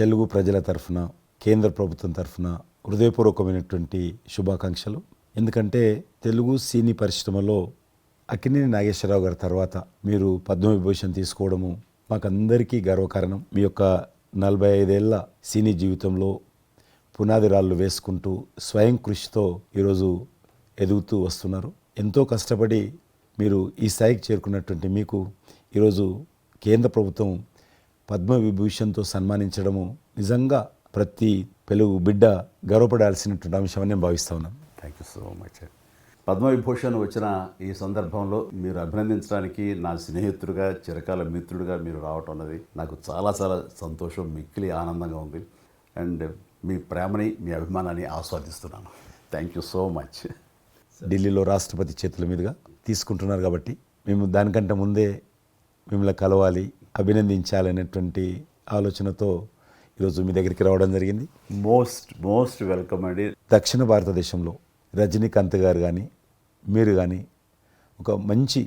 తెలుగు ప్రజల తరఫున కేంద్ర ప్రభుత్వం తరఫున హృదయపూర్వకమైనటువంటి శుభాకాంక్షలు. ఎందుకంటే తెలుగు సినీ పరిశ్రమలో అక్కినేని నాగేశ్వరరావు గారి తర్వాత మీరు పద్మవిభూషణ్ తీసుకోవడము మాకందరికీ గర్వకారణం. మీ యొక్క 45 ఏళ్ల సినీ జీవితంలో పునాది రాళ్ళు వేసుకుంటూ స్వయం కృషితో ఈరోజు ఎదుగుతూ వస్తున్నారు. ఎంతో కష్టపడి మీరు ఈ స్థాయికి చేరుకున్నటువంటి మీకు ఈరోజు కేంద్ర ప్రభుత్వం పద్మవిభూషణ్తో సన్మానించడము నిజంగా ప్రతి తెలుగు బిడ్డ గర్వపడాల్సినటువంటి అంశం అని నేను భావిస్తా ఉన్నాను. Thank you so much. Padma Vibhushan వచ్చిన ఈ సందర్భంలో మీరు అభినందించడానికి నా స్నేహితుడిగా చిరకాల మిత్రుడిగా మీరు రావటం అన్నది నాకు చాలా చాలా సంతోషం, మిక్కిలి ఆనందంగా ఉంది. అండ్ మీ ప్రేమని మీ అభిమానాన్ని ఆస్వాదిస్తున్నాను. Thank you so much. ఢిల్లీలో రాష్ట్రపతి చేతుల మీదుగా తీసుకుంటున్నారు కాబట్టి మేము దానికంటే ముందే మిమ్మల్ని కలవాలి, అభినందించాలనేటువంటి ఆలోచనతో ఈరోజు మీ దగ్గరికి రావడం జరిగింది. మోస్ట్ వెల్కమ్ అండి. దక్షిణ భారతదేశంలో రజనీకాంత్ గారు కానీ మీరు కానీ ఒక మంచి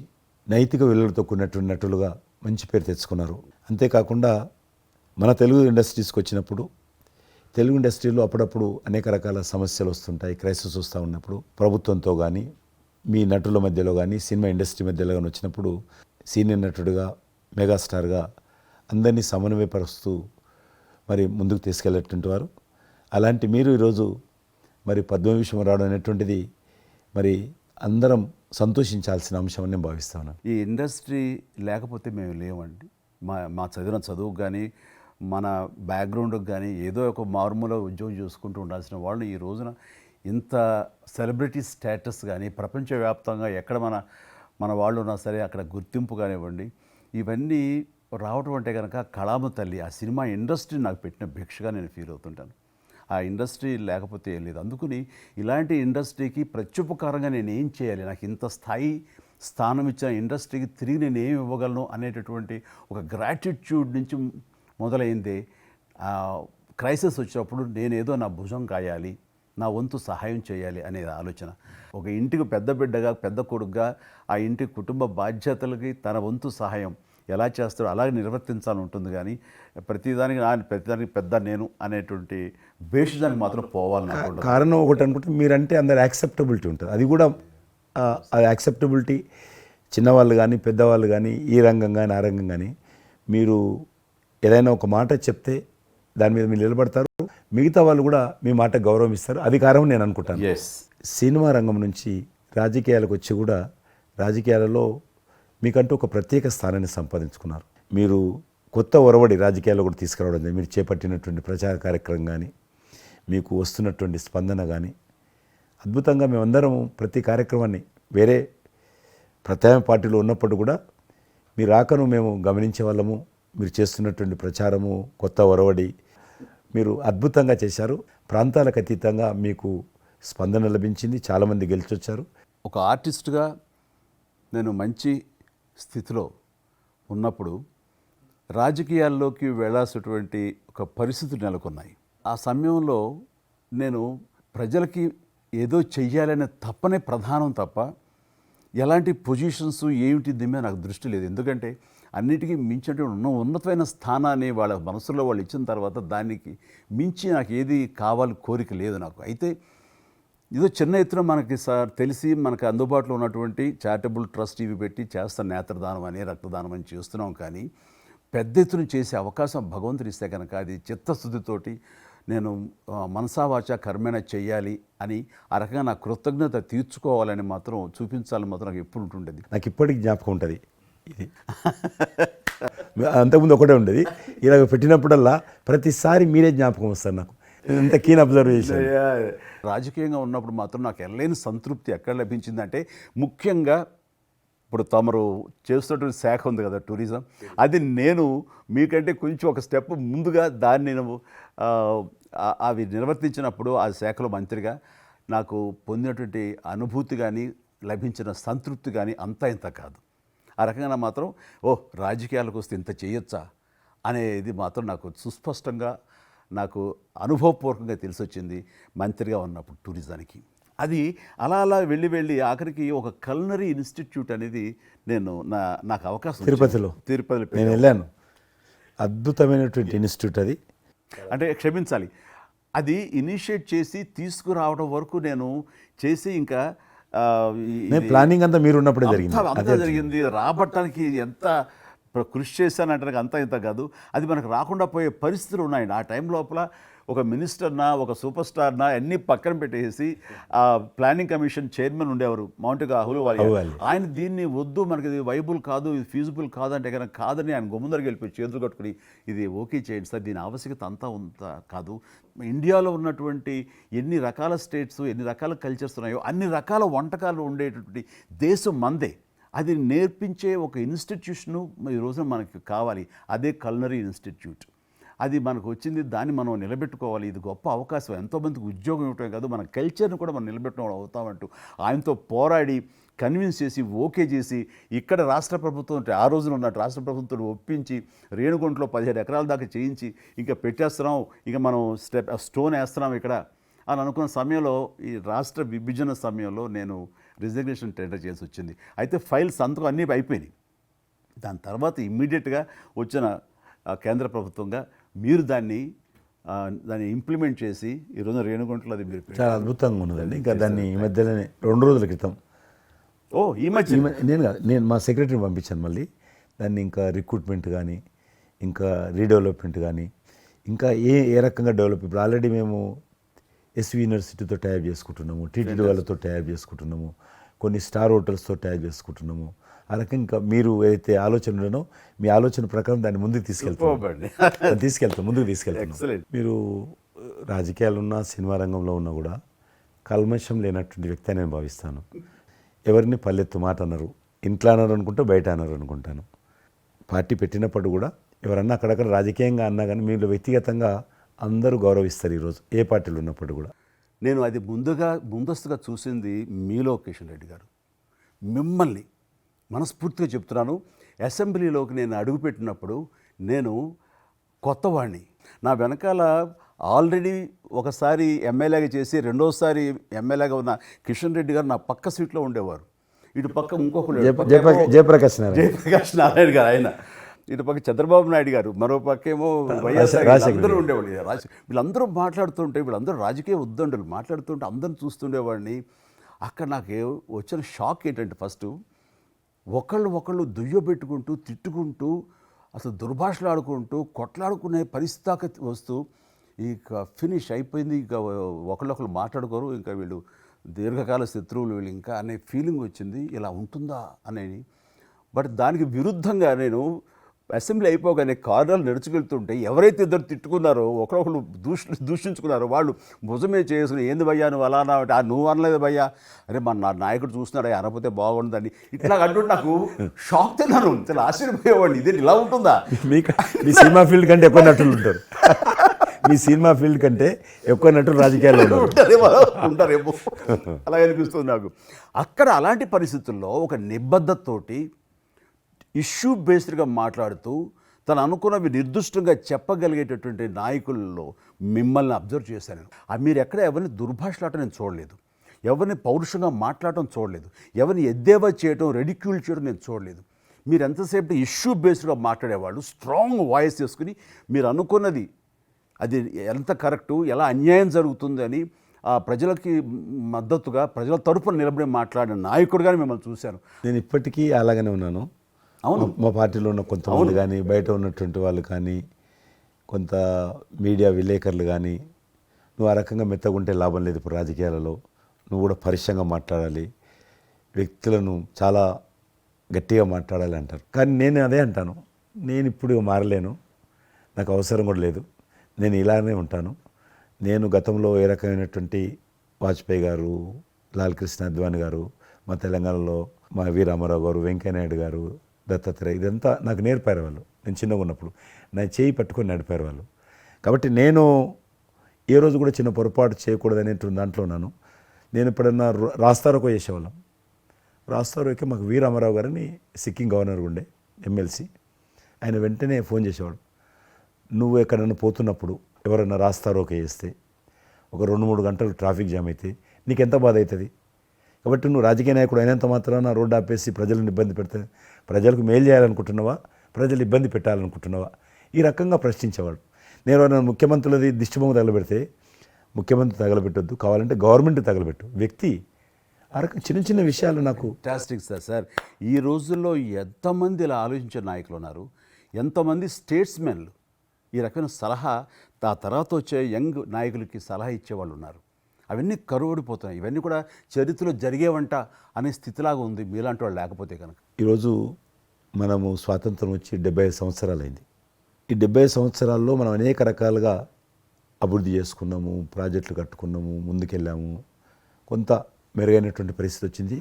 నైతిక విలువలతో కూడినటువంటి నటులుగా మంచి పేరు తెచ్చుకున్నారు. అంతేకాకుండా మన తెలుగు ఇండస్ట్రీస్కి వచ్చినప్పుడు తెలుగు ఇండస్ట్రీలో అప్పుడప్పుడు అనేక రకాల సమస్యలు వస్తుంటాయి, క్రైసిస్ వస్తూ ఉన్నప్పుడు ప్రభుత్వంతో కానీ మీ నటుల మధ్యలో కానీ సినిమా ఇండస్ట్రీ మధ్యలో కానీ వచ్చినప్పుడు సీనియర్ నటుడిగా మెగాస్టార్గా అందరినీ సమన్వయపరుస్తూ మరి ముందుకు తీసుకెళ్ళేటువంటి వారు. అలాంటి మీరు ఈరోజు మరి పద్మవిభూషణ్ రావడం అనేటువంటిది మరి అందరం సంతోషించాల్సిన అంశం అని నేను భావిస్తున్నాను. ఈ ఇండస్ట్రీ లేకపోతే మేము లేవండి. మా చదివిన చదువుకు కానీ మన బ్యాక్గ్రౌండ్కి కానీ ఏదో ఒక మారుమూల ఉద్యోగం చూసుకుంటూ ఉండాల్సిన వాళ్ళు ఈ రోజున ఇంత సెలబ్రిటీ స్టేటస్ కానీ ప్రపంచవ్యాప్తంగా ఎక్కడ మన వాళ్ళు ఉన్నా సరే అక్కడ గుర్తింపు కానివ్వండి, ఇవన్నీ రావటం అంటే కనుక కళామ తల్లి ఆ సినిమా ఇండస్ట్రీ నాకు పెట్టిన భిక్షగా నేను ఫీల్ అవుతుంటాను. ఆ ఇండస్ట్రీ లేకపోతే ఏం లేదు. అందుకని ఇలాంటి ఇండస్ట్రీకి ప్రత్యుపకారంగా నేను ఏం చేయాలి, నాకు ఇంత స్థానం ఇచ్చిన ఇండస్ట్రీకి తిరిగి నేను ఏమి ఇవ్వగలను అనేటటువంటి ఒక గ్రాటిట్యూడ్ నుంచి మొదలైందే. క్రైసిస్ వచ్చినప్పుడు నేనేదో నా భుజం కాయాలి, నా వంతు సహాయం చేయాలి అనే ఆలోచన. ఒక ఇంటికి పెద్ద బిడ్డగా పెద్ద కొడుకుగా ఆ ఇంటి కుటుంబ బాధ్యతలకి తన వంతు సహాయం ఎలా చేస్తాడో అలాగే నిర్వర్తించాలని ఉంటుంది. కానీ ప్రతిదానికి పెద్ద నేను అనేటువంటి బేసిజానికి మాత్రం పోవాలని కారణం ఒకటి అనుకుంటే మీరంటే అందరు యాక్సెప్టబిలిటీ ఉంటుంది. అది కూడా అది యాక్సెప్టబిలిటీ చిన్నవాళ్ళు కానీ పెద్దవాళ్ళు కానీ ఈ రంగం కానీ ఆ రంగం కానీ మీరు ఏదైనా ఒక మాట చెప్తే దాని మీద మీరు నిలబడతారు, మిగతా వాళ్ళు కూడా మీ మాట గౌరవం ఇస్తారు. అది కారణం నేను అనుకుంటాను. సినిమా రంగం నుంచి రాజకీయాలకు వచ్చి కూడా రాజకీయాలలో మీకంటూ ఒక ప్రత్యేక స్థానాన్ని సంపాదించుకున్నారు. మీరు కొత్త ఒరవడి రాజకీయాల్లో కూడా తీసుకురావడం, మీరు చేపట్టినటువంటి ప్రచార కార్యక్రమం కానీ మీకు వస్తున్నటువంటి స్పందన కానీ అద్భుతంగా మేమందరం ప్రతి కార్యక్రమాన్ని వేరే ప్రత్యామ్నాయ పార్టీలో ఉన్నప్పుడు కూడా మీ రాకను మేము గమనించే వాళ్ళము. మీరు చేస్తున్నటువంటి ప్రచారము కొత్త ఒరవడి మీరు అద్భుతంగా చేశారు. ప్రాంతాలకు అతీతంగా మీకు స్పందన లభించింది, చాలామంది గెలిచొచ్చారు. ఒక ఆర్టిస్ట్గా నేను మంచి స్థితిలో ఉన్నప్పుడు రాజకీయాల్లోకి వెళ్ళాల్సినటువంటి ఒక పరిస్థితులు నెలకొన్నాయి. ఆ సమయంలో నేను ప్రజలకి ఏదో చెయ్యాలనే తప్పనే ప్రధానం తప్ప ఎలాంటి పొజిషన్స్ ఏమిటి దీని మీద నాకు దృష్టి లేదు. ఎందుకంటే అన్నిటికీ మించినటువంటి ఉన్నతమైన స్థానాన్ని వాళ్ళ మనసులో వాళ్ళు ఇచ్చిన తర్వాత దానికి మించి నాకు ఏది కావాలి కోరిక లేదు నాకు. అయితే ఏదో చిన్న ఎత్తున మనకి తెలిసి మనకు అందుబాటులో ఉన్నటువంటి చారిటబుల్ ట్రస్ట్ ఇవి పెట్టి చేస్తాను, నేత్రదానం అని రక్తదానం అని చేస్తున్నాం. కానీ పెద్ద ఎత్తున చేసే అవకాశం భగవంతుడు ఇస్తే కనుక అది చిత్తశుద్ధితోటి నేను మనసావాచ కర్మేణ చెయ్యాలి అని ఆ రకంగా నా కృతజ్ఞత తీర్చుకోవాలని మాత్రం చూపించాలని మాత్రం నాకు ఎప్పుడు ఉంటుండేది. నాకు ఇప్పటికి జ్ఞాపకం ఉంటుంది. ఇది అంతకుముందు ఒకటే ఉండేది, ఇలాగ పెట్టినప్పుడల్లా ప్రతిసారి మీరే జ్ఞాపకం వస్తారు నాకు. ఎంత కీన్ అబ్జర్వేషన్. రాజకీయంగా ఉన్నప్పుడు మాత్రం నాకు ఎనలేని సంతృప్తి ఎక్కడ లభించిందంటే, ముఖ్యంగా ఇప్పుడు తమరు చేస్తున్నటువంటి శాఖ ఉంది కదా టూరిజం, అది నేను మీకంటే కొంచెం ఒక స్టెప్ ముందుగా దాన్ని నేను అవి నిర్వర్తించినప్పుడు ఆ శాఖలో మంత్రిగా నాకు పొందినటువంటి అనుభూతి కానీ లభించిన సంతృప్తి కానీ అంతా ఇంత కాదు. ఆ రకంగా మాత్రం రాజకీయాలకు వస్తే ఇంత చేయొచ్చా అనేది మాత్రం నాకు సుస్పష్టంగా నాకు అనుభవపూర్వకంగా తెలిసొచ్చింది మంత్రిగా ఉన్నప్పుడు టూరిజానికి. అది అలా అలా వెళ్ళి ఆఖరికి ఒక కల్నరీ ఇన్స్టిట్యూట్ అనేది నాకు అవకాశం తిరుపతిలో నేను వెళ్ళాను. అద్భుతమైనటువంటి ఇన్స్టిట్యూట్ అది. అంటే క్షమించాలి, అది ఇనిషియేట్ చేసి తీసుకురావడం వరకు నేను చేసి ఇంకా నేను ప్లానింగ్ అంతా మీరు ఉన్నప్పుడే జరిగింది. అంతా జరిగింది. రాబట్టడానికి ఎంత కృషి చేశానంటే అంతా ఇంత కాదు, అది మనకు రాకుండా పోయే పరిస్థితులు ఉన్నాయండి. ఆ టైం లోపల ఒక మినిస్టర్నా ఒక సూపర్ స్టార్నా అన్నీ పక్కన పెట్టేసి ఆ ప్లానింగ్ కమిషన్ చైర్మన్ ఉండేవారు మౌంటిగా అహ్లూవాలియా. ఆయన దీన్ని వద్దు, మనకి ఇది వైబుల్ కాదు, ఇది ఫీజిబుల్ కాదు అంటే కనుక కాదని ఆయన గుమ్మందరికి వెళ్ళిపోయి చేతులు కట్టుకుని ఇది ఓకే చేయండి సార్, దీని ఆవశ్యకత అంతా కాదు. ఇండియాలో ఉన్నటువంటి ఎన్ని రకాల స్టేట్స్, ఎన్ని రకాల కల్చర్స్ ఉన్నాయో అన్ని రకాల వంటకాలు ఉండేటటువంటి దేశం మందే. అది నేర్పించే ఒక ఇన్స్టిట్యూషను ఈ రోజున మనకి కావాలి, అదే కల్నరీ ఇన్స్టిట్యూట్. అది మనకు వచ్చింది, దాన్ని మనం నిలబెట్టుకోవాలి. ఇది గొప్ప అవకాశం, ఎంతోమందికి ఉద్యోగం ఇవ్వటమే కాదు మన కల్చర్ని కూడా మనం నిలబెట్టడం అవుతామంటూ ఆయనతో పోరాడి కన్విన్స్ చేసి ఓకే చేసి ఇక్కడ రాష్ట్ర ప్రభుత్వం ఆ రోజున ఉన్నట్టు రాష్ట్ర ప్రభుత్వం ఒప్పించి రేణుగుంటలో 15 ఎకరాల దాకా చేయించి ఇంకా పెట్టేస్తున్నాం, ఇంకా మనం స్టోన్ వేస్తున్నాం ఇక్కడ అని అనుకున్న సమయంలో ఈ రాష్ట్ర విభజన సమయంలో నేను రిజిగ్నేషన్ టెండర్ చేసి వచ్చింది. అయితే ఫైల్స్ అంతకు అన్నీ అయిపోయినాయి. దాని తర్వాత ఇమ్మీడియట్గా వచ్చిన కేంద్ర ప్రభుత్వంగా మీరు దాన్ని ఇంప్లిమెంట్ చేసి ఈరోజు రేణుగుంటలో అది మీరు చాలా అద్భుతంగా ఉన్నదండి. ఇంకా దాన్ని ఈ మధ్యలోనే 2 రోజుల క్రితం ఈ మధ్య నేను మా సెక్రటరీని పంపించాను. మళ్ళీ దాన్ని ఇంకా రిక్రూట్మెంట్ కానీ ఇంకా రీడెవలప్మెంట్ కానీ ఇంకా ఏ రకంగా డెవలప్. ఇప్పుడు ఆల్రెడీ మేము ఎస్వి యూనివర్సిటీతో టైప్ చేసుకుంటున్నాము, టీటీడీ వాళ్ళతో టైప్ చేసుకుంటున్నాము, కొన్ని స్టార్ హోటల్స్తో టైప్ చేసుకుంటున్నాము. ఆ రకంగా ఇంకా మీరు ఏదైతే ఆలోచన ఉండనో మీ ఆలోచన ప్రకారం దాన్ని ముందుకు ముందుకు తీసుకెళ్తాం. మీరు రాజకీయాలు ఉన్నా సినిమా రంగంలో ఉన్నా కూడా కల్మషం లేనటువంటి వ్యక్తి అని నేను భావిస్తాను. ఎవరిని పల్లెత్తు మాట అన్నారు, ఇంట్లో అన్నారు అనుకుంటే బయట అన్నారు అనుకుంటాను. పార్టీ పెట్టినప్పుడు కూడా ఎవరన్నా అక్కడక్కడ రాజకీయంగా అన్నా కానీ మీరు వ్యక్తిగతంగా అందరూ గౌరవిస్తారు ఈరోజు ఏ పార్టీలు ఉన్నప్పుడు కూడా. నేను అది ముందస్తుగా చూసింది మీలో కిషన్ రెడ్డి గారు. మిమ్మల్ని మనస్ఫూర్తిగా చెప్తున్నాను, అసెంబ్లీలోకి నేను అడుగుపెట్టినప్పుడు నేను కొత్తవాడిని. నా వెనకాల ఆల్రెడీ ఒకసారి ఎమ్మెల్యేగా చేసి రెండోసారి ఎమ్మెల్యేగా ఉన్న కిషన్ రెడ్డి గారు నా పక్క సీట్లో ఉండేవారు. ఇటు పక్క ఇంకొకరు జయప్రకాష్ నారాయణ గారు, ఆయన ఇటు పక్క చంద్రబాబు నాయుడు గారు, మరో పక్కేమో వైఎస్ఆర్ అందరూ ఉండేవాళ్ళు. వీళ్ళందరూ మాట్లాడుతుంటే, వీళ్ళందరూ రాజకీయ ఉద్దండులు మాట్లాడుతుంటే అందరూ చూస్తుండేవాడిని. అక్కడ నాకు వచ్చిన షాక్ ఏంటంటే ఫస్ట్ ఒకళ్ళు దుయ్యబెట్టుకుంటూ తిట్టుకుంటూ అసలు దుర్భాషలు ఆడుకుంటూ కొట్లాడుకునే పరిస్థితి వస్తూ ఇక ఫినిష్ అయిపోయింది, ఇక ఒకళ్ళొకళ్ళు మాట్లాడుకోరు, ఇంకా వీళ్ళు దీర్ఘకాల శత్రువులు వీళ్ళు ఇంకా అనే ఫీలింగ్ వచ్చింది. ఇలా ఉంటుందా అనేది. బట్ దానికి విరుద్ధంగా నేను అసెంబ్లీ అయిపోగానే కారులో నడుచుకెళ్తుంటే ఎవరైతే ఇద్దరు తిట్టుకున్నారో ఒకరొకరు దూషించుకున్నారో వాళ్ళు భుజమే చేసుకుని ఏంది భయ్యా నువ్వు అలా అన్నా, నువ్వు అనలేదు భయ్యా, అరే నా నాయకుడు చూస్తున్నాడు అనకపోతే బాగుండదని ఇట్లా అంటుంటే నాకు షాక్ తిన్నాను. చాలా ఆశ్చర్యపోయేవాడిని, ఇదే ఇలా ఉంటుందా. మీ సినిమా ఫీల్డ్ కంటే ఎక్కువ నటులు ఉంటారు, మీ సినిమా ఫీల్డ్ కంటే ఎక్కువ నటులు రాజకీయాల్లో ఉంటారేమో అలా అనిపిస్తుంది నాకు. అక్కడ అలాంటి పరిస్థితుల్లో ఒక నిబద్ధతతోటి ఇష్యూ బేస్డ్గా మాట్లాడుతూ తను అనుకున్నవి నిర్దిష్టంగా చెప్పగలిగేటటువంటి నాయకుల్లో మిమ్మల్ని అబ్జర్వ్ చేశాను. మీరు ఎక్కడ ఎవరిని దుర్భాషలాటం నేను చూడలేదు, ఎవరిని పౌరుషంగా మాట్లాడటం చూడలేదు, ఎవరిని ఎద్దేవా చేయడం రెడిక్యూల్ చేయడం నేను చూడలేదు. మీరు ఎంతసేపు ఇష్యూ బేస్డ్గా మాట్లాడేవాళ్ళు, స్ట్రాంగ్ వాయిస్ చేసుకుని మీరు అనుకున్నది అది ఎంత కరెక్టు, ఎలా అన్యాయం జరుగుతుంది అని ఆ ప్రజలకి మద్దతుగా ప్రజల తరపున నిలబడి మాట్లాడిన నాయకుడుగానే మిమ్మల్ని చూశాను. నేను ఇప్పటికీ అలాగనే ఉన్నాను. అవును, మా పార్టీలో ఉన్న కొంతమంది కానీ బయట ఉన్నటువంటి వాళ్ళు కానీ కొంత మీడియా విలేకరులు కానీ నువ్వు ఆ రకంగా మెత్తగుంటే లాభం లేదు, ఇప్పుడు రాజకీయాలలో నువ్వు కూడా పరుషంగా మాట్లాడాలి, వ్యక్తులను చాలా గట్టిగా మాట్లాడాలి అంటారు. కానీ నేను అదే అంటాను, నేను ఇప్పుడు మారలేను, నాకు అవసరం కూడా లేదు, నేను ఇలానే ఉంటాను. నేను గతంలో ఏ రకమైనటువంటి వాజ్పేయి గారు, లాల్ కృష్ణ అద్వానీ గారు, మా తెలంగాణలో మా వి రామారావు గారు, వెంకయ్యనాయుడు గారు, దత్తాత్రేయ, ఇదంతా నాకు నేర్పారు వాళ్ళు. నేను చిన్నగా ఉన్నప్పుడు నా చేయి పట్టుకొని నడిపారు వాళ్ళు. కాబట్టి నేను ఏ రోజు కూడా చిన్న పొరపాటు చేయకూడదనేటువంటి దాంట్లో ఉన్నాను. నేను ఎప్పుడన్నా రాస్తారోకో చేసేవాళ్ళం. రాస్తారోకే మాకు వి రామారావు గారిని సిక్కిం గవర్నర్ ఉండే ఎమ్మెల్సీ, ఆయన వెంటనే ఫోన్ చేసేవాడు. నువ్వు ఎక్కడన్నా పోతున్నప్పుడు ఎవరైనా రాస్తారోకే చేస్తే ఒక 2-3 గంటలు ట్రాఫిక్ జామ్ అయితే నీకెంత బాధ అవుతుంది. కాబట్టి నువ్వు రాజకీయ నాయకుడు అయినంత మాత్రాన రోడ్డు ఆపేసి ప్రజలను ఇబ్బంది పెడితే ప్రజలకు మేలు చేయాలనుకుంటున్నావా, ప్రజలు ఇబ్బంది పెట్టాలనుకుంటున్నావా, ఈ రకంగా ప్రశ్నించేవాడు. నేను ఎవరైనా ముఖ్యమంత్రులది దిష్టిబొమ్మ తగలబెడితే ముఖ్యమంత్రి తగలబెట్టొద్దు, కావాలంటే గవర్నమెంట్ తగలబెట్టు, వ్యక్తి ఆ రకం చిన్న చిన్న విషయాలు నాకు ఫ్యాంటాస్టిక్ సార్. ఈ రోజుల్లో ఎంతమంది ఇలా ఆలోచించే నాయకులు ఉన్నారు, ఎంతమంది స్టేట్స్మెన్లు ఈ రకమైన సలహా ఆ తర్వాత వచ్చే యంగ్ నాయకులకి సలహా ఇచ్చేవాళ్ళు ఉన్నారు. అవన్నీ కరువడిపోతున్నాయి. ఇవన్నీ కూడా చరిత్రలో జరిగేవంట అనే స్థితిలాగా ఉంది మీలాంటి వాళ్ళు లేకపోతే కనుక. ఈరోజు మనము స్వాతంత్రం వచ్చి 75 సంవత్సరాలైంది. ఈ 75 సంవత్సరాల్లో మనం అనేక రకాలుగా అభివృద్ధి చేసుకున్నాము, ప్రాజెక్టులు కట్టుకున్నాము, ముందుకెళ్ళాము, కొంత మెరుగైనటువంటి పరిస్థితి వచ్చింది.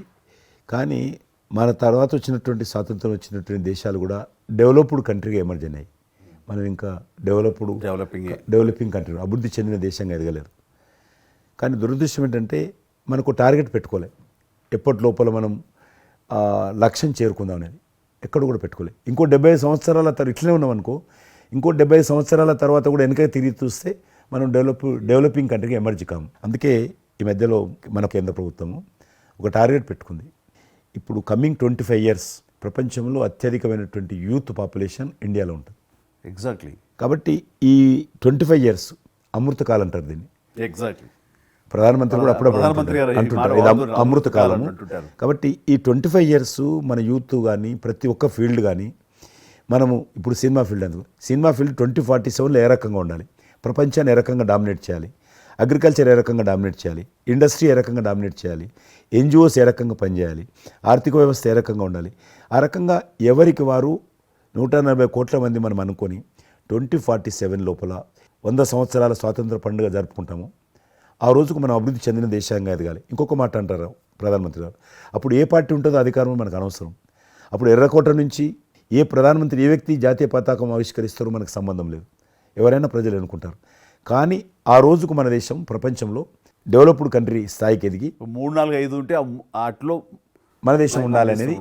కానీ మన తర్వాత వచ్చినటువంటి స్వాతంత్రం వచ్చినటువంటి దేశాలు కూడా డెవలప్డ్ కంట్రీగా ఎమర్జ్ అయినాయి. మనం ఇంకా డెవలపింగ్ కంట్రీ, అభివృద్ధి చెందిన దేశంగా ఎదగలేదు. కానీ దురదృష్టం ఏంటంటే మనకు టార్గెట్ పెట్టుకోలే, ఎప్పటి లోపల మనం లక్ష్యం చేరుకుందాం అనేది ఎక్కడ కూడా పెట్టుకోలేదు. ఇంకో 75 సంవత్సరాల తర్వాత ఇట్లనే ఉన్నాం అనుకో, ఇంకో 75 సంవత్సరాల తర్వాత కూడా వెనక తిరిగి చూస్తే మనం డెవలపింగ్ కంట్రీగా ఎమర్జ్ కాము. అందుకే ఈ మధ్యలో మన కేంద్ర ప్రభుత్వము ఒక టార్గెట్ పెట్టుకుంది. ఇప్పుడు కమింగ్ 25 ఇయర్స్ ప్రపంచంలో అత్యధికమైనటువంటి యూత్ పాపులేషన్ ఇండియాలో ఉంటుంది. ఎగ్జాక్ట్లీ. కాబట్టి ఈ 25 ఇయర్స్ అమృతకాలం అంటారు దీన్ని. ఎగ్జాక్ట్లీ. ప్రధానమంత్రి కూడా అప్పుడప్పుడు అంటుంటారు ఇది అమృతకాలము. కాబట్టి ఈ 25 ఇయర్స్ మన యూత్ కానీ ప్రతి ఒక్క ఫీల్డ్ కానీ మనము ఇప్పుడు సినిమా ఫీల్డ్ అందుకు సినిమా ఫీల్డ్ 2047లో ఏ రకంగా ఉండాలి, ప్రపంచాన్ని ఏ రకంగా డామినేట్ చేయాలి, అగ్రికల్చర్ ఏ రకంగా డామినేట్ చేయాలి, ఇండస్ట్రీ ఏ రకంగా డామినేట్ చేయాలి, ఎన్జిఓస్ ఏ రకంగా పనిచేయాలి, ఆర్థిక వ్యవస్థ ఏ రకంగా ఉండాలి, ఆ రకంగా ఎవరికి వారు 140 కోట్ల మంది మనం అనుకొని 2047 లోపల 100 సంవత్సరాల స్వాతంత్ర పండుగ జరుపుకుంటాము. ఆ రోజుకు మనం అభివృద్ధి చెందిన దేశంగా ఎదగాలి. ఇంకొక మాట అంటారు ప్రధానమంత్రి గారు, అప్పుడు ఏ పార్టీ ఉంటుందో అధికారం మనకు అనవసరం. అప్పుడు ఎర్రకోట నుంచి ఏ ప్రధానమంత్రి ఏ వ్యక్తి జాతీయ పతాకం ఆవిష్కరిస్తారో మనకు సంబంధం లేదు, ఎవరైనా ప్రజలు అనుకుంటారు. కానీ ఆ రోజుకు మన దేశం ప్రపంచంలో డెవలప్డ్ కంట్రీ స్థాయికి ఎదిగి 3, 4, 5 ఉంటే అట్లో మన దేశం ఉండాలి అనేది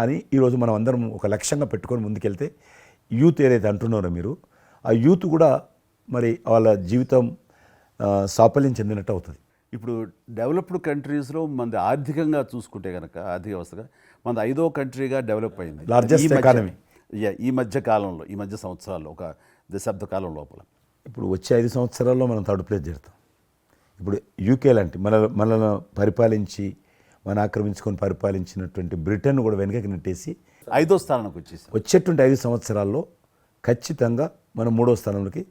అని ఈరోజు మనం అందరం ఒక లక్ష్యంగా పెట్టుకొని ముందుకెళ్తే యూత్ ఏదైతే అంటున్నారో మీరు, ఆ యూత్ కూడా మరి వాళ్ళ జీవితం సాఫల్యం చెందినట్టు అవుతుంది. ఇప్పుడు డెవలప్డ్ కంట్రీస్లో మనది ఆర్థికంగా చూసుకుంటే కనుక ఆర్థిక వ్యవస్థగా మనది 5వ కంట్రీగా డెవలప్ అయింది. లార్జెస్ట్ ఎకానమీ ఈ మధ్య కాలంలో, ఈ మధ్య సంవత్సరాల్లో, ఒక దశాబ్ద కాలం లోపల. ఇప్పుడు వచ్చే 5 సంవత్సరాల్లో మనం థర్డ్ ప్లేస్ చేరుతాం. ఇప్పుడు యూకే లాంటి మనల్ని పరిపాలించి మన ఆక్రమించుకొని పరిపాలించినటువంటి బ్రిటన్ కూడా వెనకకి నెట్టేసి 5వ స్థానానికి వచ్చేసి వచ్చేటువంటి 5 సంవత్సరాల్లో ఖచ్చితంగా మనం 3వ స్థానంలోకి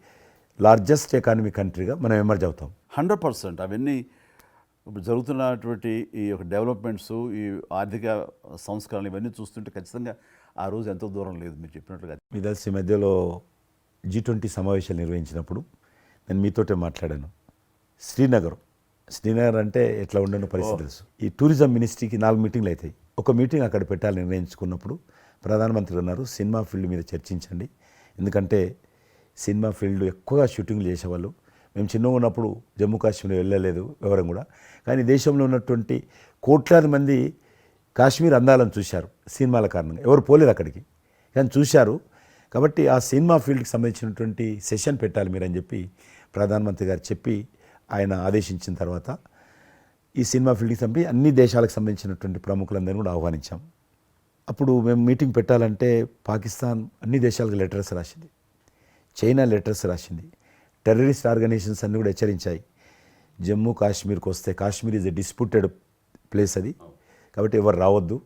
లార్జెస్ట్ ఎకానమీ కంట్రీగా మనం ఎమర్జ్ అవుతాం. 100%. అవన్నీ ఇప్పుడు జరుగుతున్నటువంటి ఈ యొక్క డెవలప్మెంట్స్, ఈ ఆర్థిక సంస్కరణలు ఇవన్నీ చూస్తుంటే ఖచ్చితంగా ఆ రోజు ఎంతో దూరం లేదు మీరు చెప్పినట్లుగా. మీ తెలిసి మధ్యలో G20 సమావేశాలు నిర్వహించినప్పుడు నేను మీతోటే మాట్లాడాను. శ్రీనగర్ అంటే ఎట్లా ఉండని పరిస్థితి తెలుసు. ఈ టూరిజం మినిస్ట్రీకి 4 మీటింగ్లు అవుతాయి. ఒక మీటింగ్ అక్కడ పెట్టాలని నిర్ణయించుకున్నప్పుడు ప్రధానమంత్రి అన్నారు, సినిమా ఫీల్డ్ మీద చర్చించండి, ఎందుకంటే సినిమా ఫీల్డ్ ఎక్కువగా షూటింగ్లు చేసేవాళ్ళు. మేము చిన్నగా ఉన్నప్పుడు జమ్మూ కాశ్మీర్ వెళ్ళలేదు వివరం కూడా, కానీ దేశంలో ఉన్నటువంటి కోట్లాది మంది కాశ్మీర్ అందాలను చూశారు సినిమాల కారణంగా. ఎవరు పోలేదు అక్కడికి, కానీ చూశారు. కాబట్టి ఆ సినిమా ఫీల్డ్కి సంబంధించినటువంటి సెషన్ పెట్టాలి మీరు అని చెప్పి ప్రధానమంత్రి గారు చెప్పి ఆయన ఆదేశించిన తర్వాత ఈ సినిమా ఫీల్డ్కి సంబంధించి అన్ని దేశాలకు సంబంధించినటువంటి ప్రముఖులందరినీ కూడా ఆహ్వానించాం. అప్పుడు మేము మీటింగ్ పెట్టాలంటే పాకిస్తాన్ అన్ని దేశాలకు లెటర్స్ రాసింది, చైనా లెటర్స్ రాసింది, టెర్రరిస్ట్ ఆర్గనైజేషన్స్ అన్నీ కూడా హెచ్చరించాయి. జమ్మూ కాశ్మీర్కి వస్తే, Kashmir is a disputed place అది, కాబట్టి ఎవరు రావద్దు,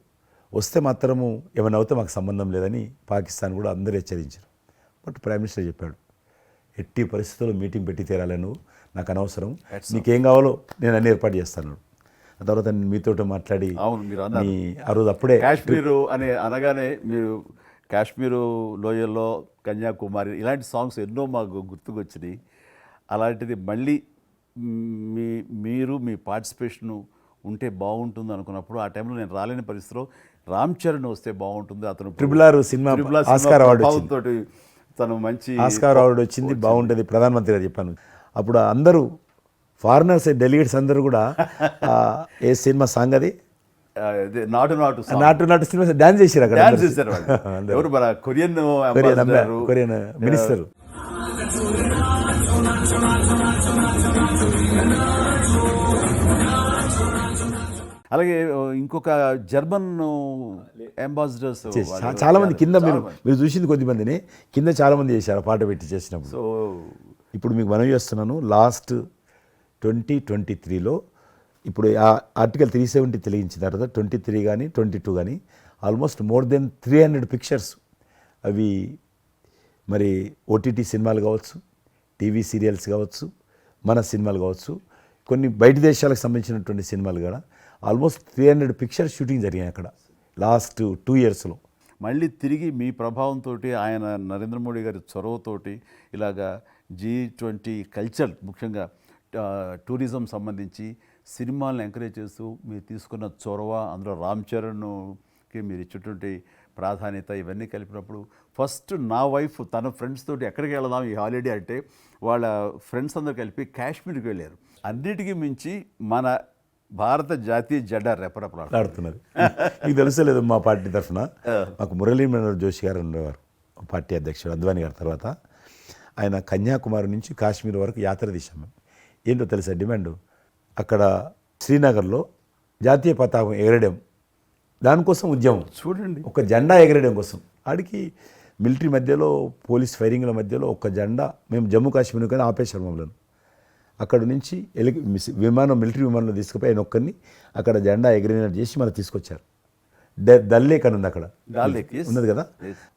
వస్తే మాత్రము ఏమైనా అవుతే మాకు సంబంధం లేదని పాకిస్తాన్ కూడా అందరూ హెచ్చరించారు. బట్ ప్రైమ్ మినిస్టర్ చెప్పాడు, ఎట్టి పరిస్థితుల్లో మీటింగ్ పెట్టి తీరాలి, నువ్వు నాకు అనవసరం, నీకేం కావాలో నేను అన్ని ఏర్పాటు చేస్తాను. ఆ తర్వాత నేను మీతో మాట్లాడి ఆ రోజు అప్పుడే కాశ్మీరు అనగానే మీరు కాశ్మీరు లోయల్లో కన్యాకుమారి ఇలాంటి సాంగ్స్ ఎన్నో మాకు గుర్తుకొచ్చినాయి. అలాంటిది మళ్ళీ మీరు మీ పార్టిసిపేషను ఉంటే బాగుంటుంది అనుకున్నప్పుడు ఆ టైంలో నేను రాలేని పరిస్థితిలో రామ్ చరణ్ వస్తే బాగుంటుంది, అతను RRR సినిమా ఆస్కార్ అవార్డు తోటి తను మంచి ఆస్కార్ అవార్డు వచ్చింది, బాగుంటుంది ప్రధానమంత్రి గారు చెప్పాను. అప్పుడు అందరూ ఫారినర్స్ డెలిగేట్స్ అందరూ కూడా ఏ సినిమా సాంగ్ అది నాటు సినిమా డాన్స్ చేశారు అక్కడ. డాన్స్ చేశారు ఎవరు మన కొరియన్ మినిస్టర్. అలాగే ఇంకొక జర్మన్ అంబాసిడర్స్ చాలా మంది కింద మీరు చూసింది కొద్ది మందిని, కింద చాలా మంది చేశారు పాట పెట్టి చేసినప్పుడు. సో ఇప్పుడు మీకు మనం చేస్తున్నాను లాస్ట్ 2023లో ఇప్పుడు ఆ ఆర్టికల్ 370 తెలిగించిన తర్వాత 23 కానీ 22 కానీ ఆల్మోస్ట్ మోర్ దెన్ 300 పిక్చర్స్ అవి మరి ఓటీటీ సినిమాలు కావచ్చు, టీవీ సీరియల్స్ కావచ్చు, మన సినిమాలు కావచ్చు, కొన్ని బయట దేశాలకు సంబంధించినటువంటి సినిమాలు కూడా ఆల్మోస్ట్ 300 పిక్చర్స్ షూటింగ్ జరిగాయి అక్కడ లాస్ట్ 2 ఇయర్స్లో. మళ్ళీ తిరిగి మీ ప్రభావంతో ఆయన నరేంద్ర మోడీ గారి చొరవతోటి ఇలాగా G20 కల్చర్ ముఖ్యంగా టూరిజం సంబంధించి సినిమాలను ఎంకరేజ్ చేస్తూ మీరు తీసుకున్న చొరవ, అందులో రామ్ చరణ్కి మీరు ఇచ్చేటువంటి ప్రాధాన్యత ఇవన్నీ కలిపినప్పుడు ఫస్ట్ నా వైఫ్ తన ఫ్రెండ్స్ తోటి ఎక్కడికి వెళదాం ఈ హాలిడే అంటే వాళ్ళ ఫ్రెండ్స్ అందరూ కలిపి కాశ్మీర్కి వెళ్ళారు. అన్నిటికీ మించి మన భారత జాతీయ జెండా రెపరెపలాడుతుంది. ఆడుతున్నది మీకు తెలుసలేదు, మా పార్టీ తరఫున మాకు మురళీ మనోహర్ జోషి గారు ఉండేవారు, పార్టీ అధ్యక్షుడు అద్వానీ గారి తర్వాత. ఆయన కన్యాకుమారి నుంచి కాశ్మీర్ వరకు యాత్ర తీసాం మేము. ఏంటో తెలుసా డిమాండ్, అక్కడ శ్రీనగర్లో జాతీయ పతాకం ఎగరడం, దానికోసం ఉద్యమం చూడండి, ఒక జెండా ఎగరడం కోసం. ఆడికి మిలిటరీ మధ్యలో పోలీస్ ఫైరింగ్ల మధ్యలో ఒక జెండా మేము జమ్మూ కాశ్మీర్ కానీ ఆపేశారు మమ్మల్ని. అక్కడ నుంచి విమానం, మిలిటరీ విమానంలో తీసుకుపోయి ఆయన ఒక్కరిని అక్కడ జెండా ఎగిరినట్టు చేసి మనకు తీసుకొచ్చారు. దల్ లేక్ అని ఉంది అక్కడ, డాల్ లేక్, yes. ఉన్నది కదా.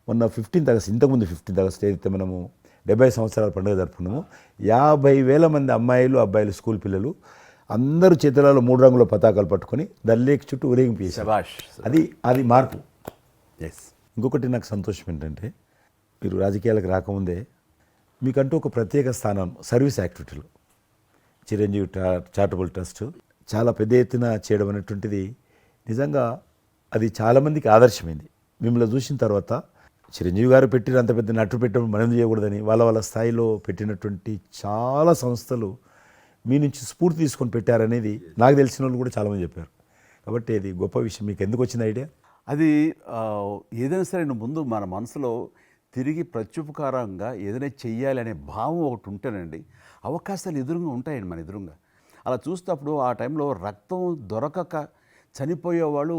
మొన్న 15th ఆగస్ట్, ఇంతకుముందు 15th ఆగస్ట్ ఏదైతే మనము 70 సంవత్సరాల పండుగ జరుపుకున్నాము, 50,000 మంది అమ్మాయిలు అబ్బాయిలు స్కూల్ పిల్లలు అందరూ చేతులలో 3 రంగుల పతాకాలు పట్టుకొని దల్ లేక్ చుట్టూ ఊరేగింపు చేశారు. శభాష్. అది మార్పు. ఎస్. ఇంకొకటి నాకు సంతోషం ఏంటంటే, మీరు రాజకీయాలకు రాకముందే మీకంటూ ఒక ప్రత్యేక స్థానం సర్వీస్ యాక్టివిటీలు, చిరంజీవి చారిటబుల్ ట్రస్ట్ చాలా పెద్ద ఎత్తున చేయడం అనేటువంటిది నిజంగా అది చాలామందికి ఆదర్శమైంది. మిమ్మల్ని చూసిన తర్వాత చిరంజీవి గారు పెట్టిన అంత పెద్ద నటు పెట్టడం మనం చేయకూడదని వాళ్ళ స్థాయిలో పెట్టినటువంటి చాలా సంస్థలు మీ నుంచి స్ఫూర్తి తీసుకొని పెట్టారనేది నాకు తెలిసిన వాళ్ళు కూడా చాలామంది చెప్పారు. కాబట్టి అది గొప్ప విషయం. మీకు ఎందుకు వచ్చిన ఐడియా? అది ఏదైనా సరే ముందు మన మనసులో తిరిగి ప్రత్యుపకారంగా ఏదైనా చెయ్యాలి అనే భావం ఒకటి ఉంటేనండి అవకాశాలు ఎదురుగా ఉంటాయండి మన ఎదురుగా. అలా చూసినప్పుడు ఆ టైంలో రక్తం దొరకక చనిపోయే వాళ్ళు